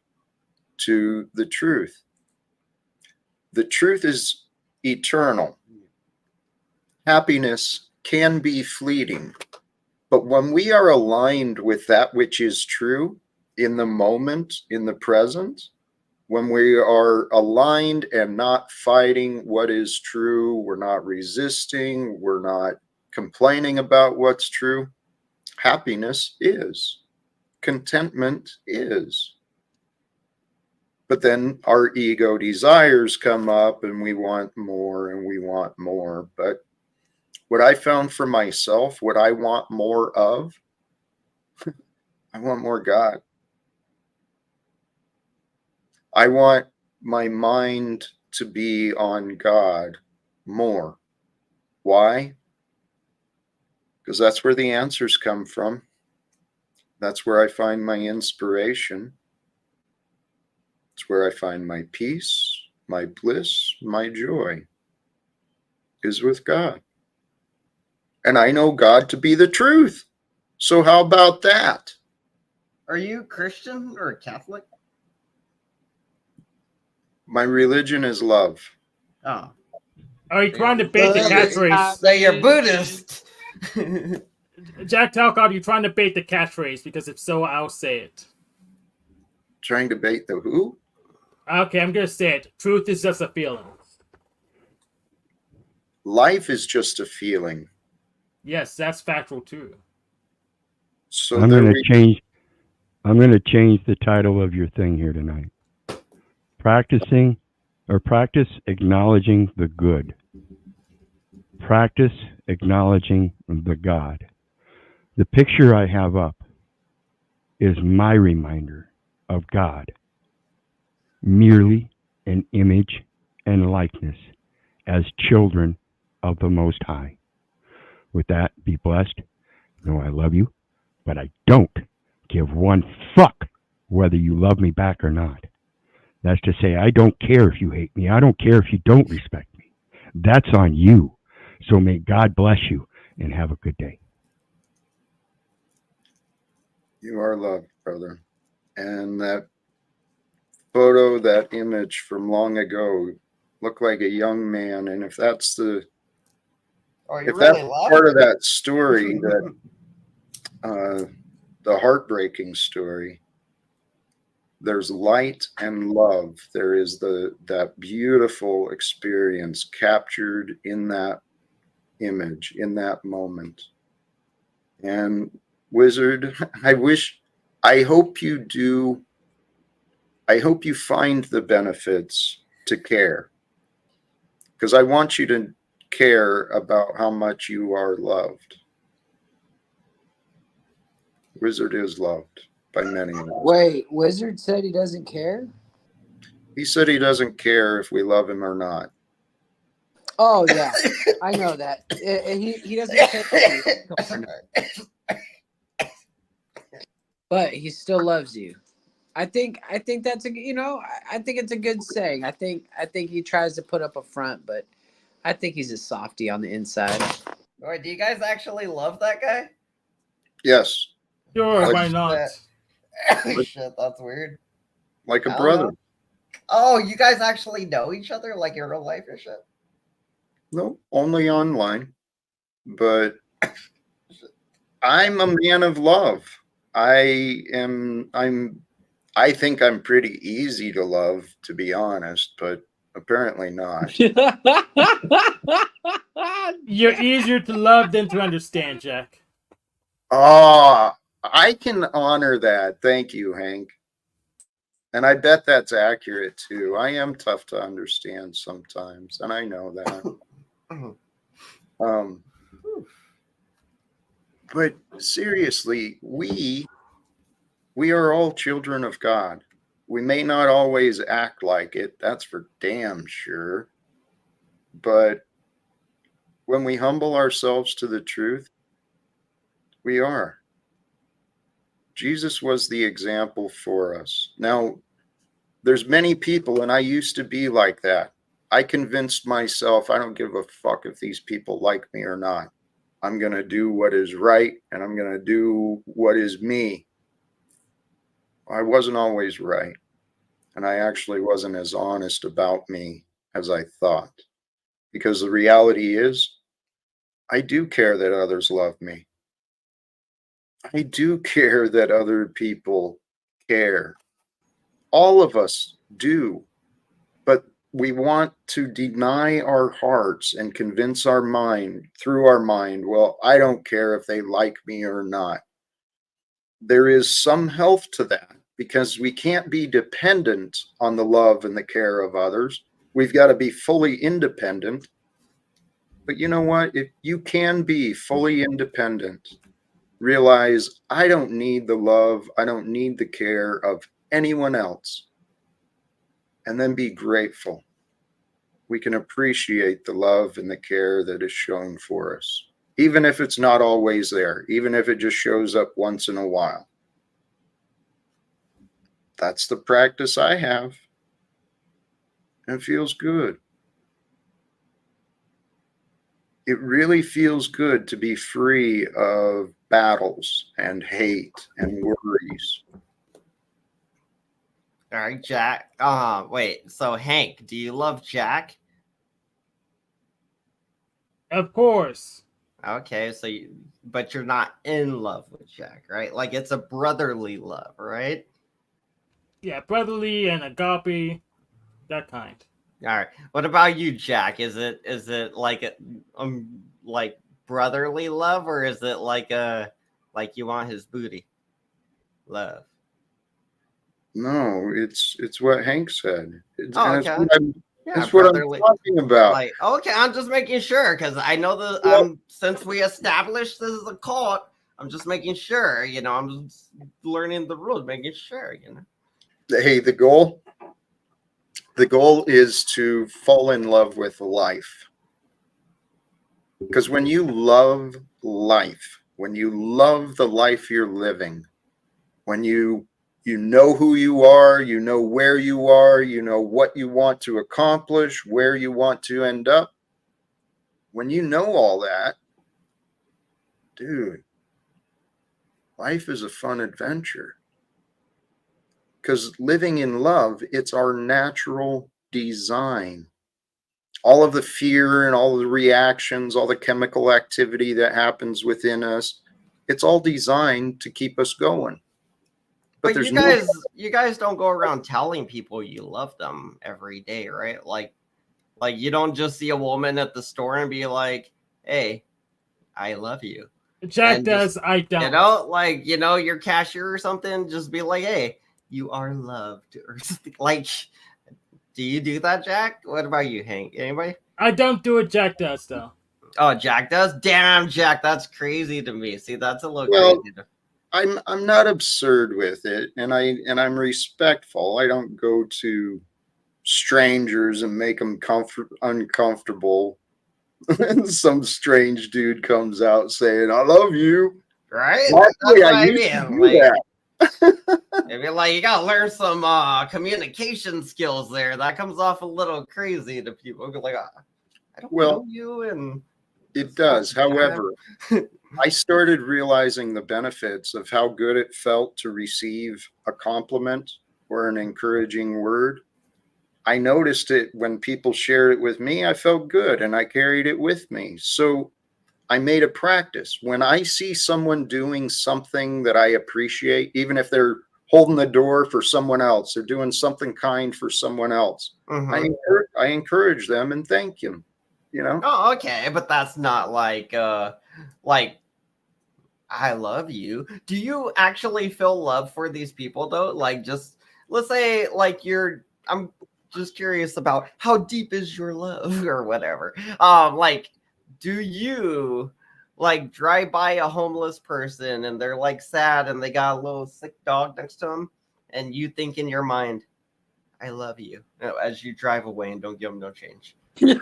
to the truth. The truth is eternal. Happiness can be fleeting, but when we are aligned with that which is true in the moment, in the present, when we are aligned and not fighting what is true, we're not resisting, we're not complaining about what's true, happiness is, contentment is. But then our ego desires come up and we want more and we want more. But what I found for myself, what I want more of, I want more God. I want my mind to be on God more. Why? Because that's where the answers come from. That's where I find my inspiration. It's where I find my peace, my bliss, my joy is with God. And I know God to be the truth. So how about that? Are you Christian or Catholic? My religion is love. Oh. Are you trying to bait the catchphrase? So you're Buddhist. Jack Talcott, are you trying to bait the catchphrase? Because if so, I'll say it. Trying to bait the who? Okay, I'm going to say it. Truth is just a feeling. life is just a feeling. Yes, that's factual too. So I'm going to change the title of your thing here tonight. Practice acknowledging the good. Practice acknowledging the God. The picture I have up is my reminder of God, merely an image and likeness as children of the Most High. With that, be blessed. Know I love you, but I don't give one fuck whether you love me back or not. That's to say, I don't care if you hate me. I don't care if you don't respect me. That's on you. So may God bless you and have a good day. You are loved, brother. And that photo, that image from long ago looked like a young man. And if that's the if that's part of that story, that the heartbreaking story, there's light and love. There is that beautiful experience captured in that image, in that moment. And Wizard, I hope you find the benefits to care, because I want you to care about how much you are loved. Wizard is loved by many of us. Wait, Wizard said he doesn't care? He said he doesn't care if we love him or not. Oh, yeah. I know that. He doesn't care. But he still loves you. I think that's I think it's a good saying. I think he tries to put up a front, but I think he's a softie on the inside. All right, do you guys actually love that guy? Yes. Sure, why not? Shit, that's weird. Like a brother. Know. Oh, you guys actually know each other like in real life or shit? No, only online. But I'm a man of love. I think I'm pretty easy to love, to be honest, but apparently not. You're easier to love than to understand, Jack. Oh, I can honor that. Thank you, Hank. And I bet that's accurate too. I am tough to understand sometimes, and I know that. But seriously, we are all children of God. We may not always act like it, that's for damn sure. But when we humble ourselves to the truth, we are. Jesus was the example for us. Now, there's many people, and I used to be like that. I convinced myself, I don't give a fuck if these people like me or not. I'm going to do what is right, and I'm going to do what is me. I wasn't always right, and I actually wasn't as honest about me as I thought. Because the reality is, I do care that others love me. I do care that other people care. All of us do. But we want to deny our hearts and convince our mind, through our mind, well, I don't care if they like me or not. There is some health to that, because we can't be dependent on the love and the care of others. We've got to be fully independent. But you know what? If you can be fully independent, realize I don't need the love, I don't need the care of anyone else, and then be grateful. We can appreciate the love and the care that is shown for us, even if it's not always there, even if it just shows up once in a while. That's the practice I have. And it feels good. It really feels good to be free of battles and hate and worries. All right, Jack. Wait, so Hank, do you love Jack? Of course. Okay, so but you're not in love with Jack, right? Like it's a brotherly love, right? Yeah, brotherly and agape, that kind. All right. What about you, Jack? Is it like a like brotherly love, or is it like you want his booty love? No, it's what Hank said. Oh, And okay. Yeah, it's what I'm brotherly. talking about. Like, okay, I'm just making sure because I know that Well, since we established this is a cult, I'm just making sure. You know, I'm just learning the rules, making sure. You know. hey, the goal is to fall in love with life. Because when you love life, when you love the life you're living, when you know who you are, you know where you are, you know what you want to accomplish, where you want to end up. When you know all that, dude, life is a fun adventure. Because living in love, it's our natural design. All of the fear and all of the reactions, all the chemical activity that happens within us, it's all designed to keep us going. But you guys don't go around telling people you love them every day, right? Like you don't just see a woman at the store and be like, "Hey, I love you." Jack does, I don't. You know, like, you know, your cashier or something, just be like, "Hey, you are loved," or something. Like, do you do that, Jack? What about you, Hank? Anybody? I don't do it. Jack does, though. Oh, Jack does? Damn, Jack, that's crazy to me. See, that's a little crazy. I'm not absurd with it, and I'm respectful. I don't go to strangers and make them uncomfortable. And some strange dude comes out saying, "I love you." Right? That's what I used mean. to do Like, that. I mean, like, you gotta learn some communication skills there. That comes off a little crazy to people. Like, I don't know you, and it does. However, I started realizing the benefits of how good it felt to receive a compliment or an encouraging word. I noticed it when people shared it with me. I felt good and I carried it with me. So I made a practice. When I see someone doing something that I appreciate, even if they're holding the door for someone else or doing something kind for someone else, I encourage them and thank them. You know? Oh, okay, but that's not like I love you. Do you actually feel love for these people though? Like, just let's say like I'm just curious about how deep is your love or whatever. Like, do you like drive by a homeless person and they're like sad and they got a little sick dog next to them, and you think in your mind, I love you, as you drive away and don't give them no change? Do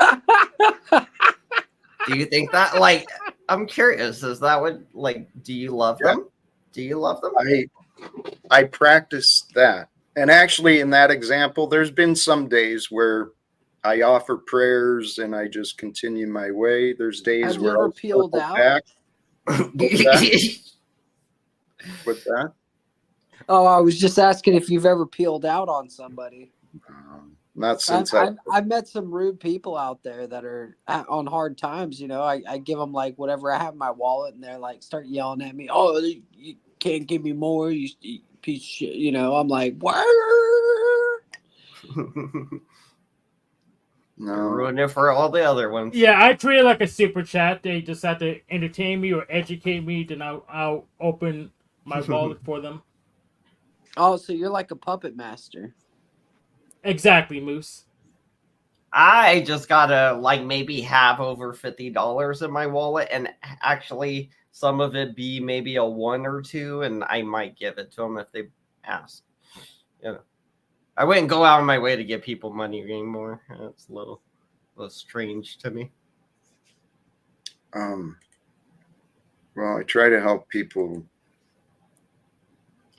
you think that? Like, I'm curious. Is that what, like, do you love them? Do you love them? I practice that. And actually, in that example, there's been some days where I offer prayers and I just continue my way. There's days Have where you ever I'll peeled circle out? back. What's that? Oh, I was just asking if you've ever peeled out on somebody. Not since I've met some rude people out there that are on hard times. You know, I give them like whatever I have in my wallet, and they're like start yelling at me. Oh, you can't give me more, you piece of shit. You know, I'm like, what? Ruin it for all the other ones. Yeah, I treat it like a super chat. They just have to entertain me or educate me, then I'll open my wallet for them. Oh, so you're like a puppet master. Exactly, Moose. I just gotta like maybe have over $50 in my wallet, and actually some of it be maybe a 1 or 2, and I might give it to them if they ask. You know, I wouldn't go out of my way to give people money anymore. It's a little strange to me. Well, I try to help people.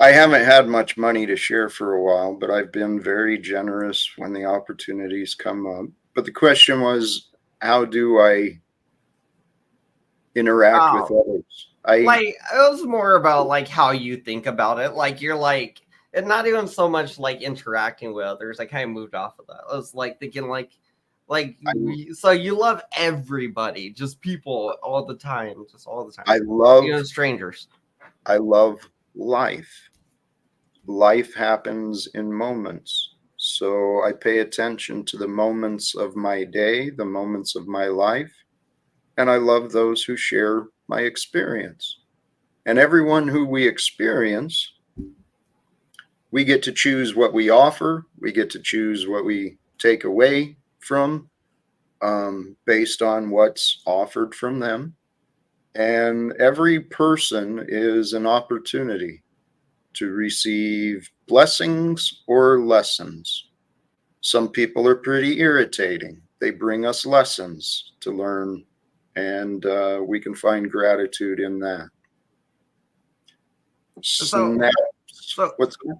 I haven't had much money to share for a while, but I've been very generous when the opportunities come up. But the question was, how do I interact with others? Like, it was more about like how you think about it. Like, you're like, and not even so much like interacting with others. I kind of moved off of that. I was like thinking so you love everybody, just people all the time, just all the time. I love strangers. I love life. Life happens in moments. So I pay attention to the moments of my day, the moments of my life, and I love those who share my experience. And everyone who we experience, we get to choose what we offer. We get to choose what we take away from, based on what's offered from them. And every person is an opportunity to receive blessings or lessons. Some people are pretty irritating. They bring us lessons to learn, and we can find gratitude in that. So What's that?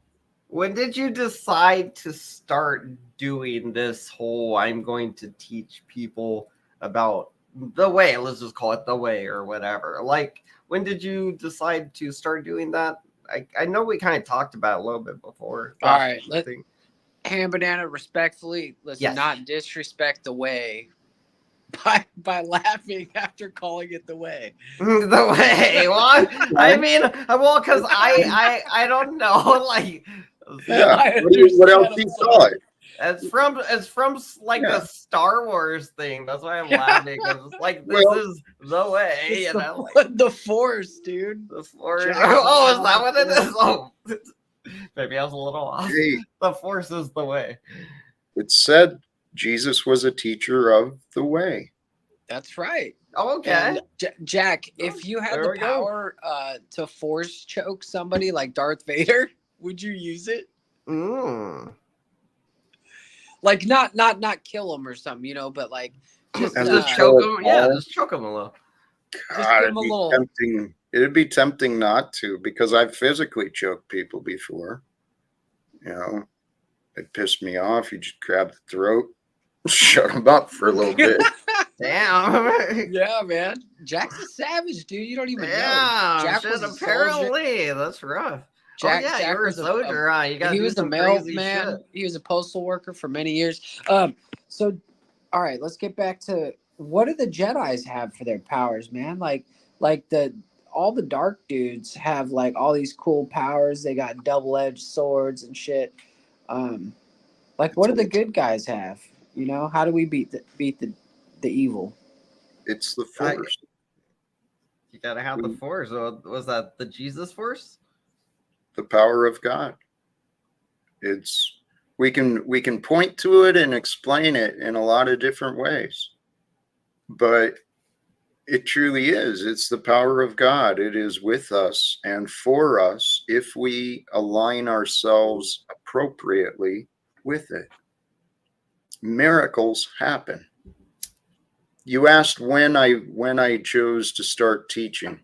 When did you decide to start doing this whole I'm going to teach people about the way, let's just call it the way or whatever? Like, when did you decide to start doing that? I know we kind of talked about it a little bit before. All right, Ham Banana, respectfully, let's not disrespect the way by laughing after calling it the way. The way. Well, I mean, well, because I don't know, like. Yeah. What else you saw it? It's from like a Star Wars thing. That's why I'm laughing. It's like this is the way, you know. The Force, dude. The Force. Oh, is that what it is? Oh, maybe I was a little off. Hey, the Force is the way. It said Jesus was a teacher of the way. That's right. Oh, okay. And Jack, if you had the power to force choke somebody like Darth Vader, would you use it? Like not kill him or something, you know, but like just choke him. Yeah, just choke him a little. God, tempting. It'd be tempting not to, because I've physically choked people before. You know, it pissed me off. You just grab the throat, shut them up for a little bit. Damn. Yeah, man. Jack's a savage, dude. You don't even know. Jack was apparently. That's rough. Jack, Jack Jack you were a soldier. He was a mailman. He was a postal worker for many years. So, all right, let's get back to what do the Jedis have for their powers, man? Like all the dark dudes have like all these cool powers. They got double-edged swords and shit. Like what do the good guys have? You know, how do we beat the evil? It's the Force. You gotta have the Force. Was that the Jesus Force? The power of God. We can point to it and explain it in a lot of different ways, but it truly is. It's the power of God. It is with us and for us if we align ourselves appropriately with it. Miracles happen. You asked when I chose to start teaching.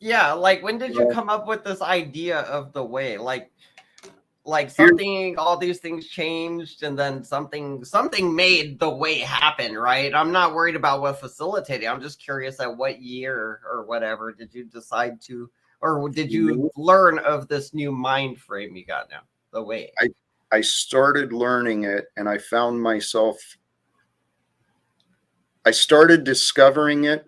Yeah, like when did you come up with this idea of the way? Like something, all these things changed, and then something made the way happen, right? I'm not worried about what facilitated. I'm just curious at what year or whatever did you decide to, or did you learn of this new mind frame you got now, the way? I started learning it, and I found myself. I started discovering it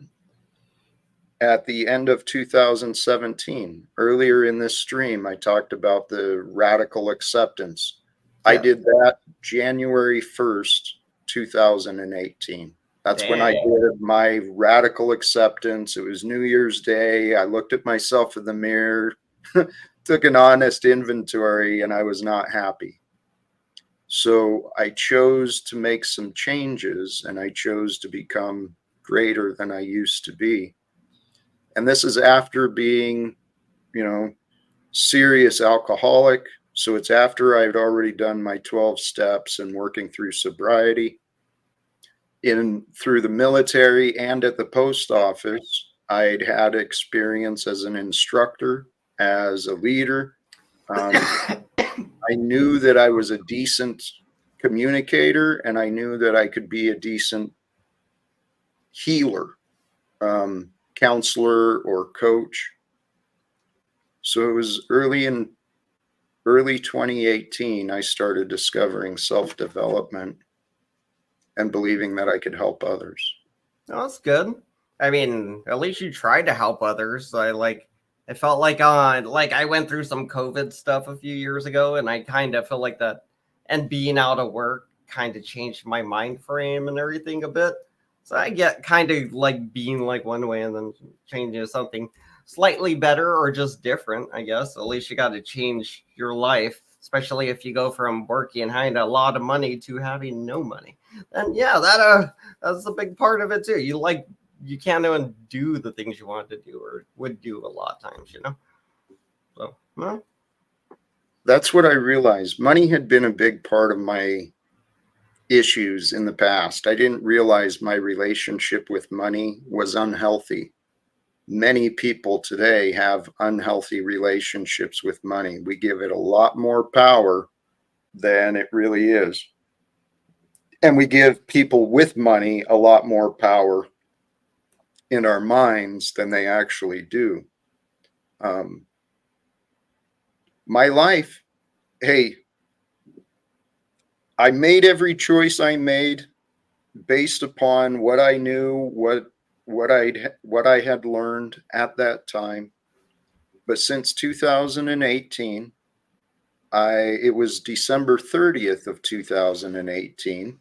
at the end of 2017. Earlier in this stream, I talked about the radical acceptance. Yeah. I did that January 1st, 2018. That's when I did my radical acceptance. It was New Year's Day. I looked at myself in the mirror, took an honest inventory, and I was not happy. So I chose to make some changes, and I chose to become greater than I used to be. And this is after being, serious alcoholic. So it's after I'd already done my 12 steps and working through sobriety. Through the military and at the post office, I'd had experience as an instructor, as a leader. I knew that I was a decent communicator, and I knew that I could be a decent healer. Counselor or coach. So it was early 2018, I started discovering self-development and believing that I could help others. Oh, that's good. I mean, at least you tried to help others. I felt like I went through some COVID stuff a few years ago, and I kind of feel like that and being out of work kind of changed my mind frame and everything a bit. So I get kind of like being like one way and then changing to something slightly better or just different, I guess. At least you got to change your life, especially if you go from working and having a lot of money to having no money. And yeah, that's a big part of it too. You can't even do the things you want to do or would do a lot of times, you know? So, well. That's what I realized. Money had been a big part of my issues in the past. I didn't realize my relationship with money was unhealthy. Many people today have unhealthy relationships with money. We give it a lot more power than it really is. And we give people with money a lot more power in our minds than they actually do. My life, hey, I made every choice I made based upon what I knew, what I had learned at that time. But since 2018, it was December 30th of 2018.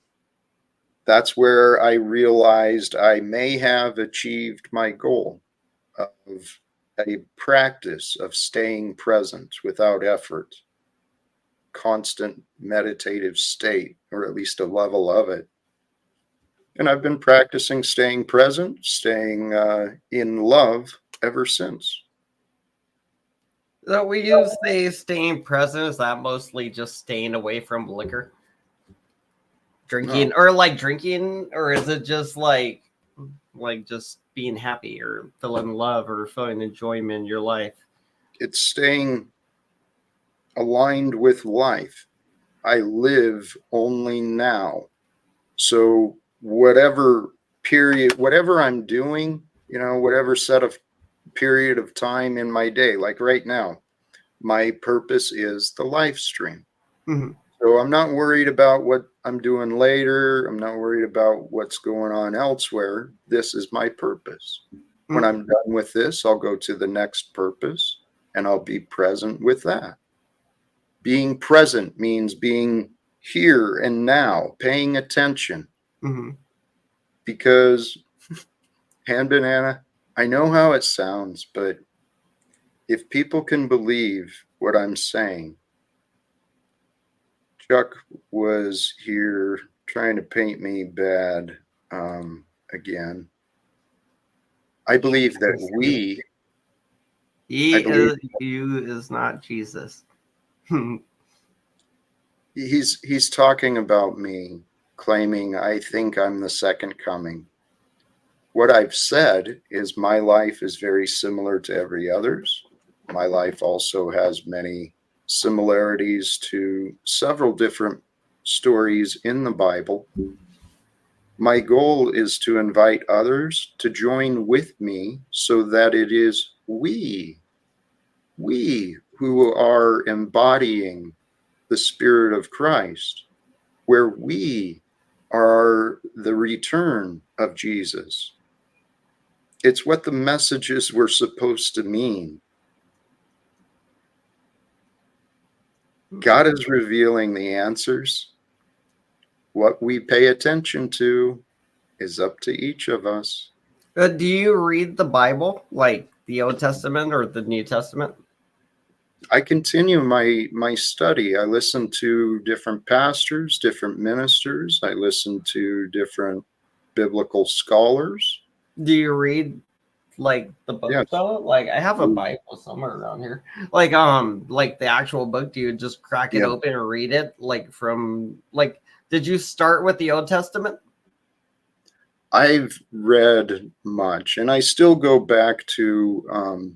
That's where I realized I may have achieved my goal of a practice of staying present without effort, constant meditative state, or at least a level of it. And I've been practicing staying present, staying in love ever since. So we use the staying present. Is that mostly just staying away from liquor? Drinking, No. or like drinking, or is it just like just being happy or feeling love or feeling enjoyment in your life? It's staying aligned with life. I live only now. So whatever period, whatever I'm doing, whatever set of period of time in my day, like right now, my purpose is the live stream. Mm-hmm. So I'm not worried about what I'm doing later. I'm not worried about what's going on elsewhere. This is my purpose. Mm-hmm. When I'm done with this, I'll go to the next purpose and I'll be present with that. Being present means being here and now, paying attention. Mm-hmm. Because, hand banana, I know how it sounds, but if people can believe what I'm saying, Chuck was here trying to paint me bad again. I believe that you is not Jesus. He's talking about me, claiming I think I'm the second coming. What I've said is my life is very similar to every other's. My life also has many similarities to several different stories in the Bible. My goal is to invite others to join with me so that it is we who are embodying the Spirit of Christ, where we are the return of Jesus. It's what the messages were supposed to mean. God is revealing the answers. What we pay attention to is up to each of us. Do you read the Bible, like the Old Testament or the New Testament? I continue my study. I listen to different pastors, different ministers. I listen to different biblical scholars. Do you read like the book? Yes. Though? Like I have a Bible somewhere around here. Like the actual book. Do you just crack it open and read it? Did you start with the Old Testament? I've read much, and I still go back to.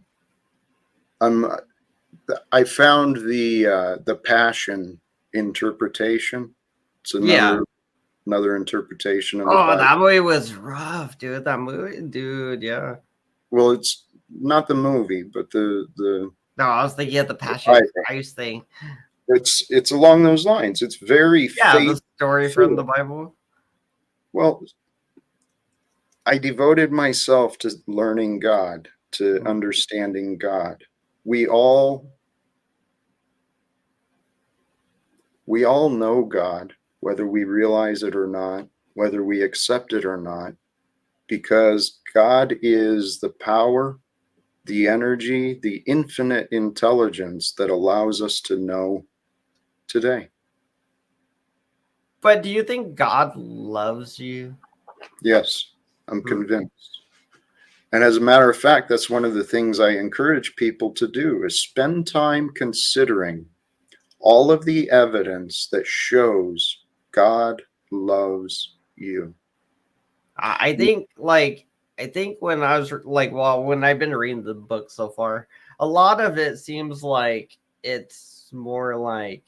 I found the Passion interpretation. It's another interpretation of the Bible. That movie was rough, dude. That movie, dude, yeah. Well, it's not the movie, but the. No, I was thinking of the Passion Christ thing. It's along those lines. It's very the story from the Bible. Well, I devoted myself to learning God, to understanding God. We all We all know God, whether we realize it or not, whether we accept it or not, because God is the power, the energy, the infinite intelligence that allows us to know today. But do you think God loves you? Yes, I'm convinced. And as a matter of fact, that's one of the things I encourage people to do, is spend time considering all of the evidence that shows God loves you. I think when I was like, well, when I've been reading the book so far, a lot of it seems like it's more like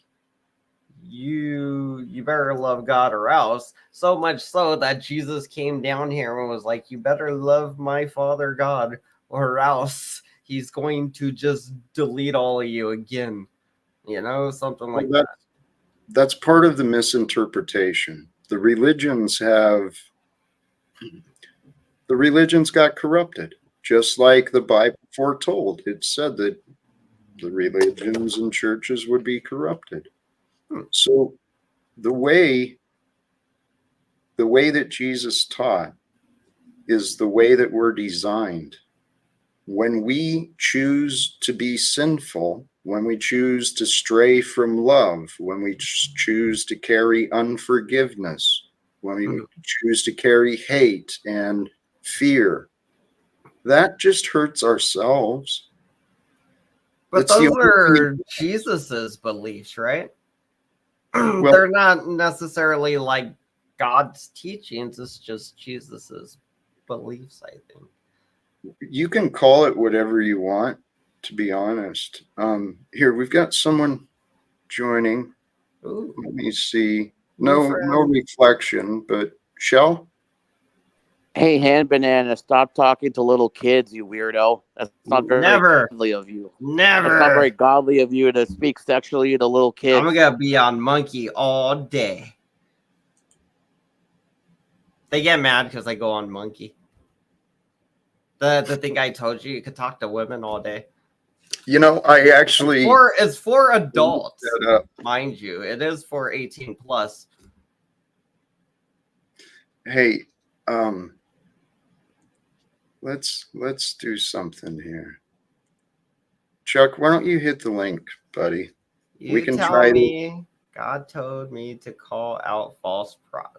you better love God or else. So much so that Jesus came down here and was like, you better love my Father God or else he's going to just delete all of you again. You know, something like that. That's part of the misinterpretation. The religions got corrupted, just like the Bible foretold. It said that the religions and churches would be corrupted. So the way that Jesus taught is the way that we're designed. When we choose to be sinful, when we choose to stray from love, when we choose to carry unforgiveness, when we choose to carry hate and fear, that just hurts ourselves. But those are Jesus's beliefs, right? Well, they're not necessarily like God's teachings. It's just Jesus's beliefs, I think. You can call it whatever you want, to be honest. Here, we've got someone joining. Ooh. Let me see. No reflection, but Shell? Hey, Hand Banana, stop talking to little kids, you weirdo. That's not very godly of you. Never. That's not very godly of you to speak sexually to little kids. I'm gonna be on Monkey all day. They get mad because I go on Monkey. The thing I told you could talk to women all day. You know, I actually... It's for adults, mind you. It is for 18 plus. Hey, let's do something here. Chuck, why don't you hit the link, buddy? We can try me. God told me to call out false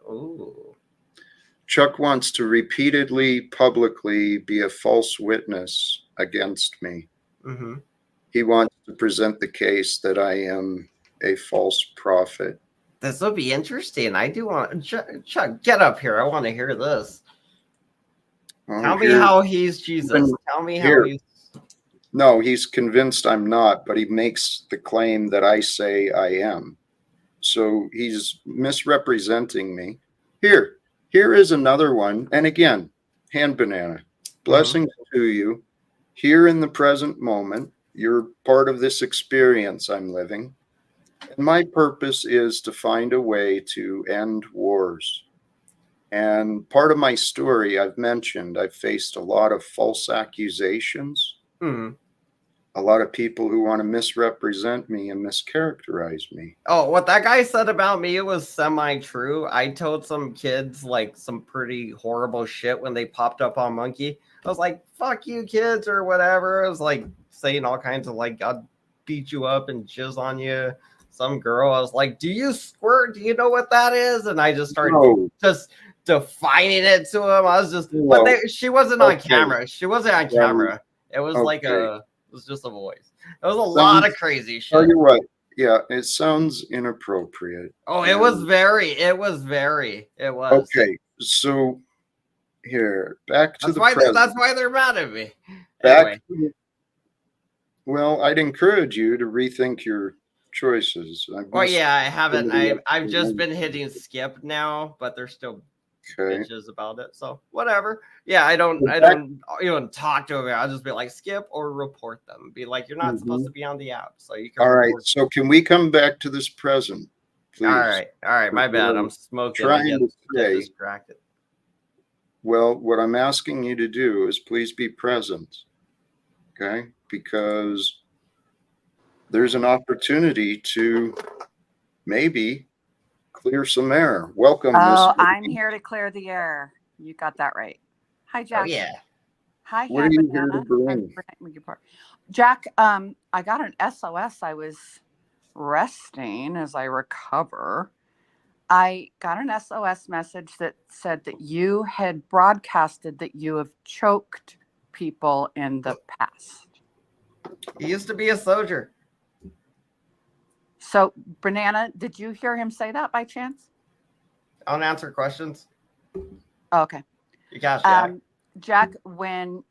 Ooh. Chuck wants to repeatedly, publicly be a false witness against me. Mm-hmm. He wants to present the case that I am a false prophet. This will be interesting. I do want Chuck, get up here. I want to hear this. Tell me how he's Jesus. Tell me how he's... No, he's convinced I'm not, but he makes the claim that I say I am. So he's misrepresenting me. Here is another one. And again, Hand Banana, blessings to you. Here in the present moment, you're part of this experience I'm living. And my purpose is to find a way to end wars. And part of my story, I've mentioned, I've faced a lot of false accusations. A lot of people who want to misrepresent me and mischaracterize me. Oh, what that guy said about me was semi-true. I told some kids like some pretty horrible shit when they popped up on Monkey. I was like, fuck you kids or whatever. I was like saying all kinds of like, God beat you up and jizz on you. Some girl, I was like, do you squirt? Do you know what that is? And I just started just defining it to him. I was just, but she wasn't on camera. She wasn't on camera. It was like it was just a voice. It was a lot of crazy shit. Tell you what, yeah, it sounds inappropriate. Oh, it was very. Okay, so here, back to that's why they're mad at me. Anyway. Well, I'd encourage you to rethink your choices. Well, yeah, I haven't. I've just been hitting skip now, but there's still bitches about it. So whatever. Yeah, I don't even talk to them. I'll just be like skip or report them. Be like, you're not supposed to be on the app, so you can. All right. So can we come back to this present, please? All right. My bad. I'm smoking. Trying to get distracted. Well, what I'm asking you to do is please be present. Okay, because there's an opportunity to maybe clear some air. Welcome, Oh, Miss. I'm here to clear the air. You got that right. Hi, Jack. Oh yeah. Hi, What are Hand you here to Banana. bring? Jack, I got an SOS. I was resting as I recover. I got an SOS message that said that you had broadcasted that you have choked people in the past. He used to be a soldier. So, Banana, did you hear him say that by chance? Unanswered questions. Oh, okay. You got Jack. Jack, when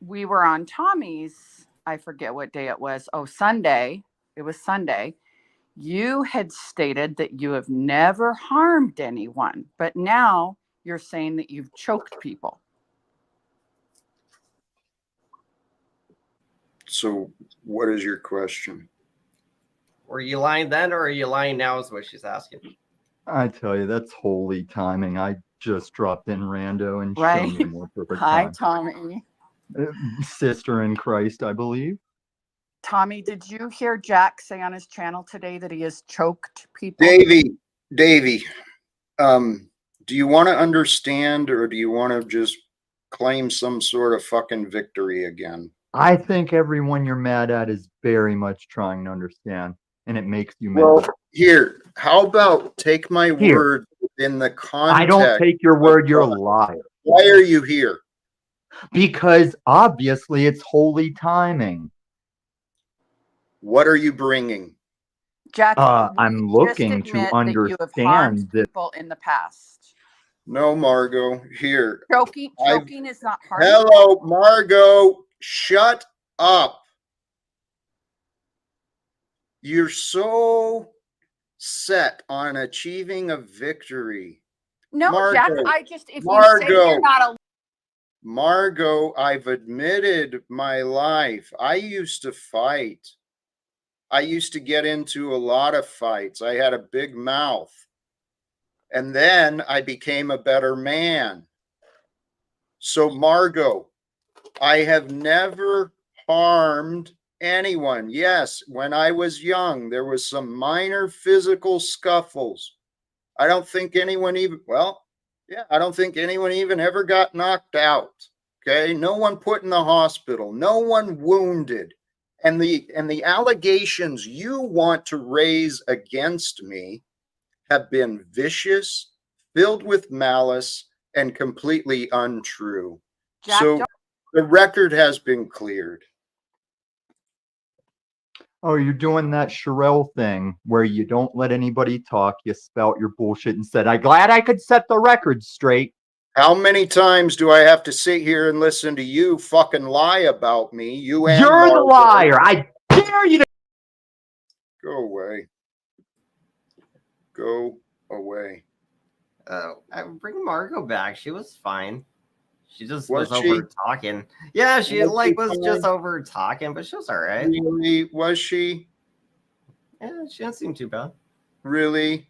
we were on Tommy's, I forget what day it was. Oh, Sunday. It was Sunday. You had stated that you have never harmed anyone, but now you're saying that you've choked people. So what is your question? Were you lying then or are you lying now is what she's asking. I tell you, that's holy timing. I just dropped in rando and Right. shown you more perfect Hi, time. Tommy. Sister in Christ, I believe. Tommy, did you hear Jack say on his channel today that he has choked people? Davey, do you want to understand or do you want to just claim some sort of fucking victory again? I think everyone you're mad at is very much trying to understand, and it makes you mad. Well, here, how about take my word in the context? I don't take your word, you're a liar. Why are you here? Because obviously it's holy timing. What are you bringing? Jack, I'm looking just to admit that you have harmed understand that. people in the past. No, Margot, here. Choking is not harming. Hello, Margot, shut up. You're so set on achieving a victory. No, Margot, Jack, if you say you're not a Margot, I've admitted my life. I used to fight. I used to get into a lot of fights. I had a big mouth. And then I became a better man. So, Margot, I have never harmed anyone. Yes, when I was young, there was some minor physical scuffles. I don't think anyone even, I don't think anyone even ever got knocked out. Okay, no one put in the hospital, no one wounded. And the allegations you want to raise against me have been vicious, filled with malice, and completely untrue. Jack, so the record has been cleared. Oh, you're doing that Sherelle thing where you don't let anybody talk. You spout your bullshit and said, "I'm glad I could set the record straight." How many times do I have to sit here and listen to you fucking lie about me? You're the liar. I dare you to go away. Go away. Bring Margot back. She was fine. She just Was was she? over talking. Yeah, she Was she was fine? just over talking, but she was all right. Really? Was she? Yeah, she didn't seem too bad. Really?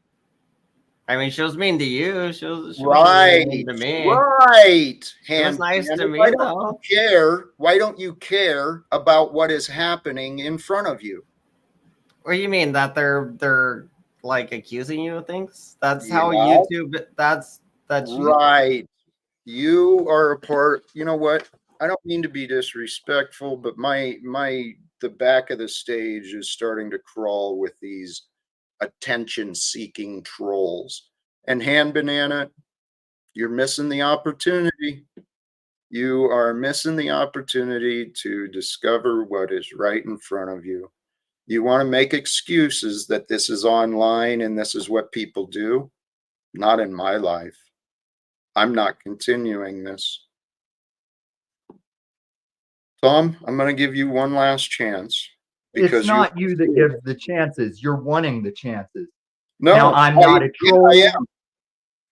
I mean, she was mean to you. She was Right. mean to me. Right. She was nice to me, Why though. don't you care? Why don't you care about what is happening in front of you? What do you mean that they're like accusing you of things? That's how Yeah. YouTube. That's right. You are a part. You know what? I don't mean to be disrespectful, but the back of the stage is starting to crawl with these attention-seeking trolls. And Hand Banana, you're missing the opportunity. You are missing the opportunity to discover what is right in front of you. You want to make excuses that this is online and this is what people do? Not in my life. I'm not continuing this. Tom, I'm going to give you one last chance. Because It's not you that gives the chances. You're wanting the chances. No, now, I'm not a troll. I am.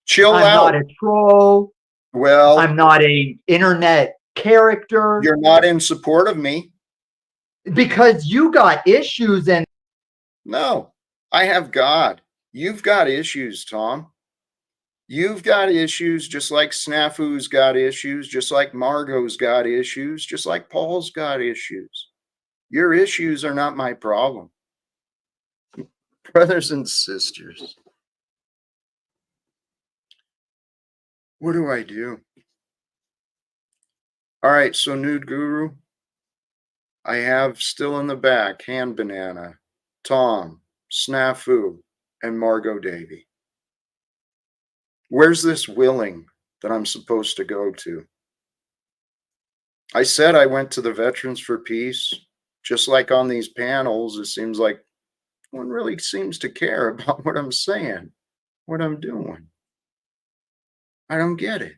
Chill out. I'm not a troll. Well, I'm not a internet character. You're not in support of me. Because you got issues and no, I have God. You've got issues, Tom. You've got issues just like Snafu's got issues, just like Margot's got issues, just like Paul's got issues. Your issues are not my problem. Brothers and sisters, what do I do? All right, so Nude Guru, I have still in the back Hand Banana, Tom, Snafu, and Margot Davy. Where's this willing that I'm supposed to go to? I said I went to the Veterans for Peace. Just like on these panels, it seems like no one really seems to care about what I'm saying, what I'm doing. I don't get it.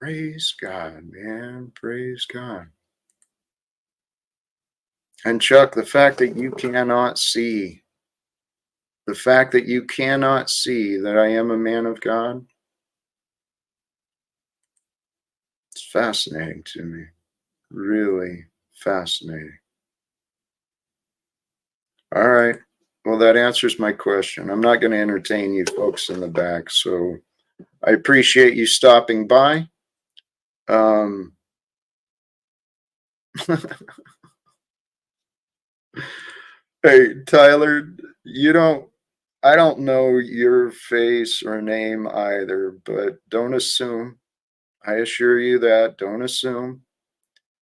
Praise God, man. Praise God. And Chuck, the fact that you cannot see, that I am a man of God, it's fascinating to me. Really fascinating. All right. Well, that answers my question. I'm not going to entertain you folks in the back, so I appreciate you stopping by. Hey, Tyler, I don't know your face or name either, but don't assume. I assure you that, don't assume.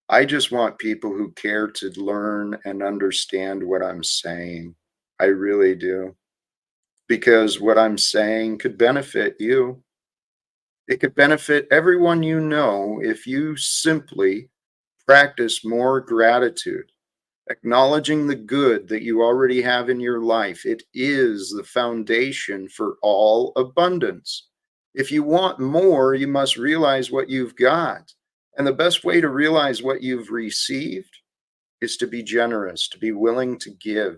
I just want people who care to learn and understand what I'm saying. I really do. Because what I'm saying could benefit you. It could benefit everyone you know if you simply practice more gratitude, acknowledging the good that you already have in your life. It is the foundation for all abundance. If you want more, you must realize what you've got. And the best way to realize what you've received is to be generous, to be willing to give.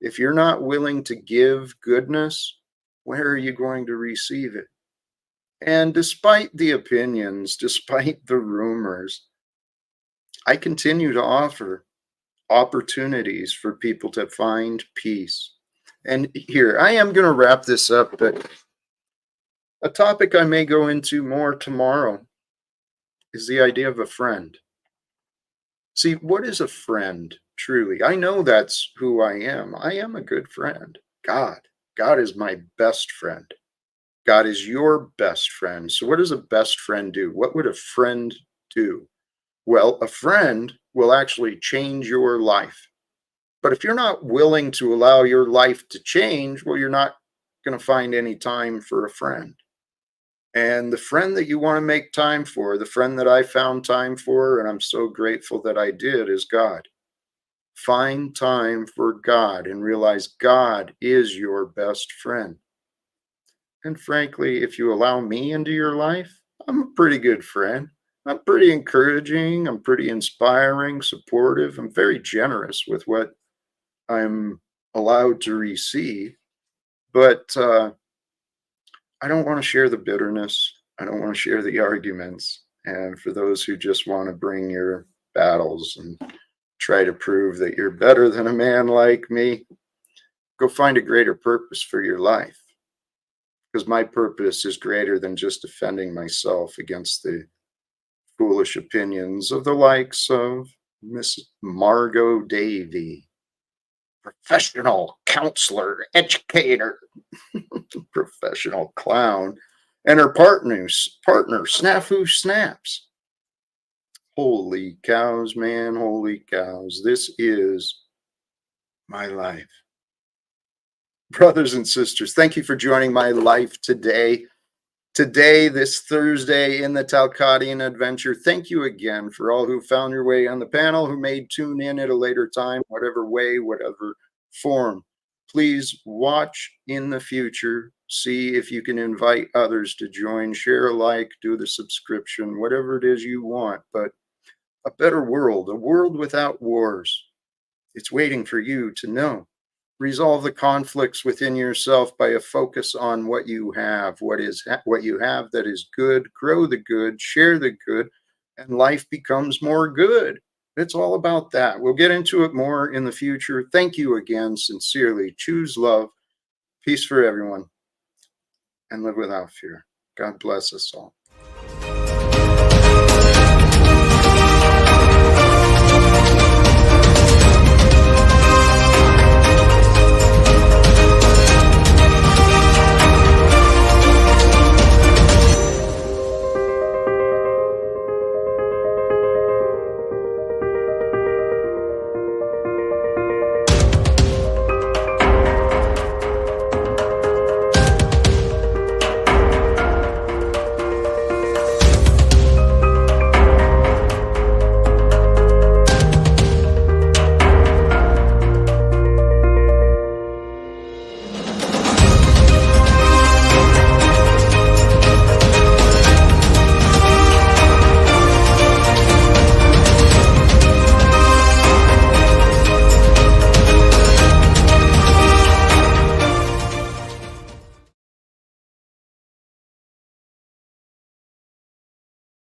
If you're not willing to give goodness, where are you going to receive it? And despite the opinions, despite the rumors, I continue to offer opportunities for people to find peace. And here, I am going to wrap this up, but a topic I may go into more tomorrow is the idea of a friend. See, what is a friend, truly? I know that's who I am. I am a good friend. God is my best friend. God is your best friend. So what does a best friend do? What would a friend do? Well, a friend will actually change your life. But if you're not willing to allow your life to change, well, you're not going to find any time for a friend. And the friend that you want to make time for, the friend that I found time for, and I'm so grateful that I did, is God. Find time for God and realize God is your best friend. And frankly, if you allow me into your life, I'm a pretty good friend. I'm pretty encouraging. I'm pretty inspiring, supportive. I'm very generous with what I'm allowed to receive. But I don't want to share the bitterness. I don't want to share the arguments. And for those who just want to bring your battles and try to prove that you're better than a man like me, go find a greater purpose for your life. Because my purpose is greater than just defending myself against the foolish opinions of the likes of Miss Margot Davy, professional counselor, educator, professional clown, and her partner, Snafu Snaps. Holy cows, man, holy cows. This is my life. Brothers and sisters, thank you for joining my life today. Today, this Thursday in the Talcottian adventure. Thank you again for all who found your way on the panel, who may tune in at a later time, whatever way, whatever form. Please watch in the future. See if you can invite others to join, share a like, do the subscription, whatever it is you want. But a better world, a world without wars. It's waiting for you to know. Resolve the conflicts within yourself by a focus on what you have, what you have that is good. Grow the good, share the good, and life becomes more good. It's all about that. We'll get into it more in the future. Thank you again, sincerely. Choose love, peace for everyone, and live without fear. God bless us all.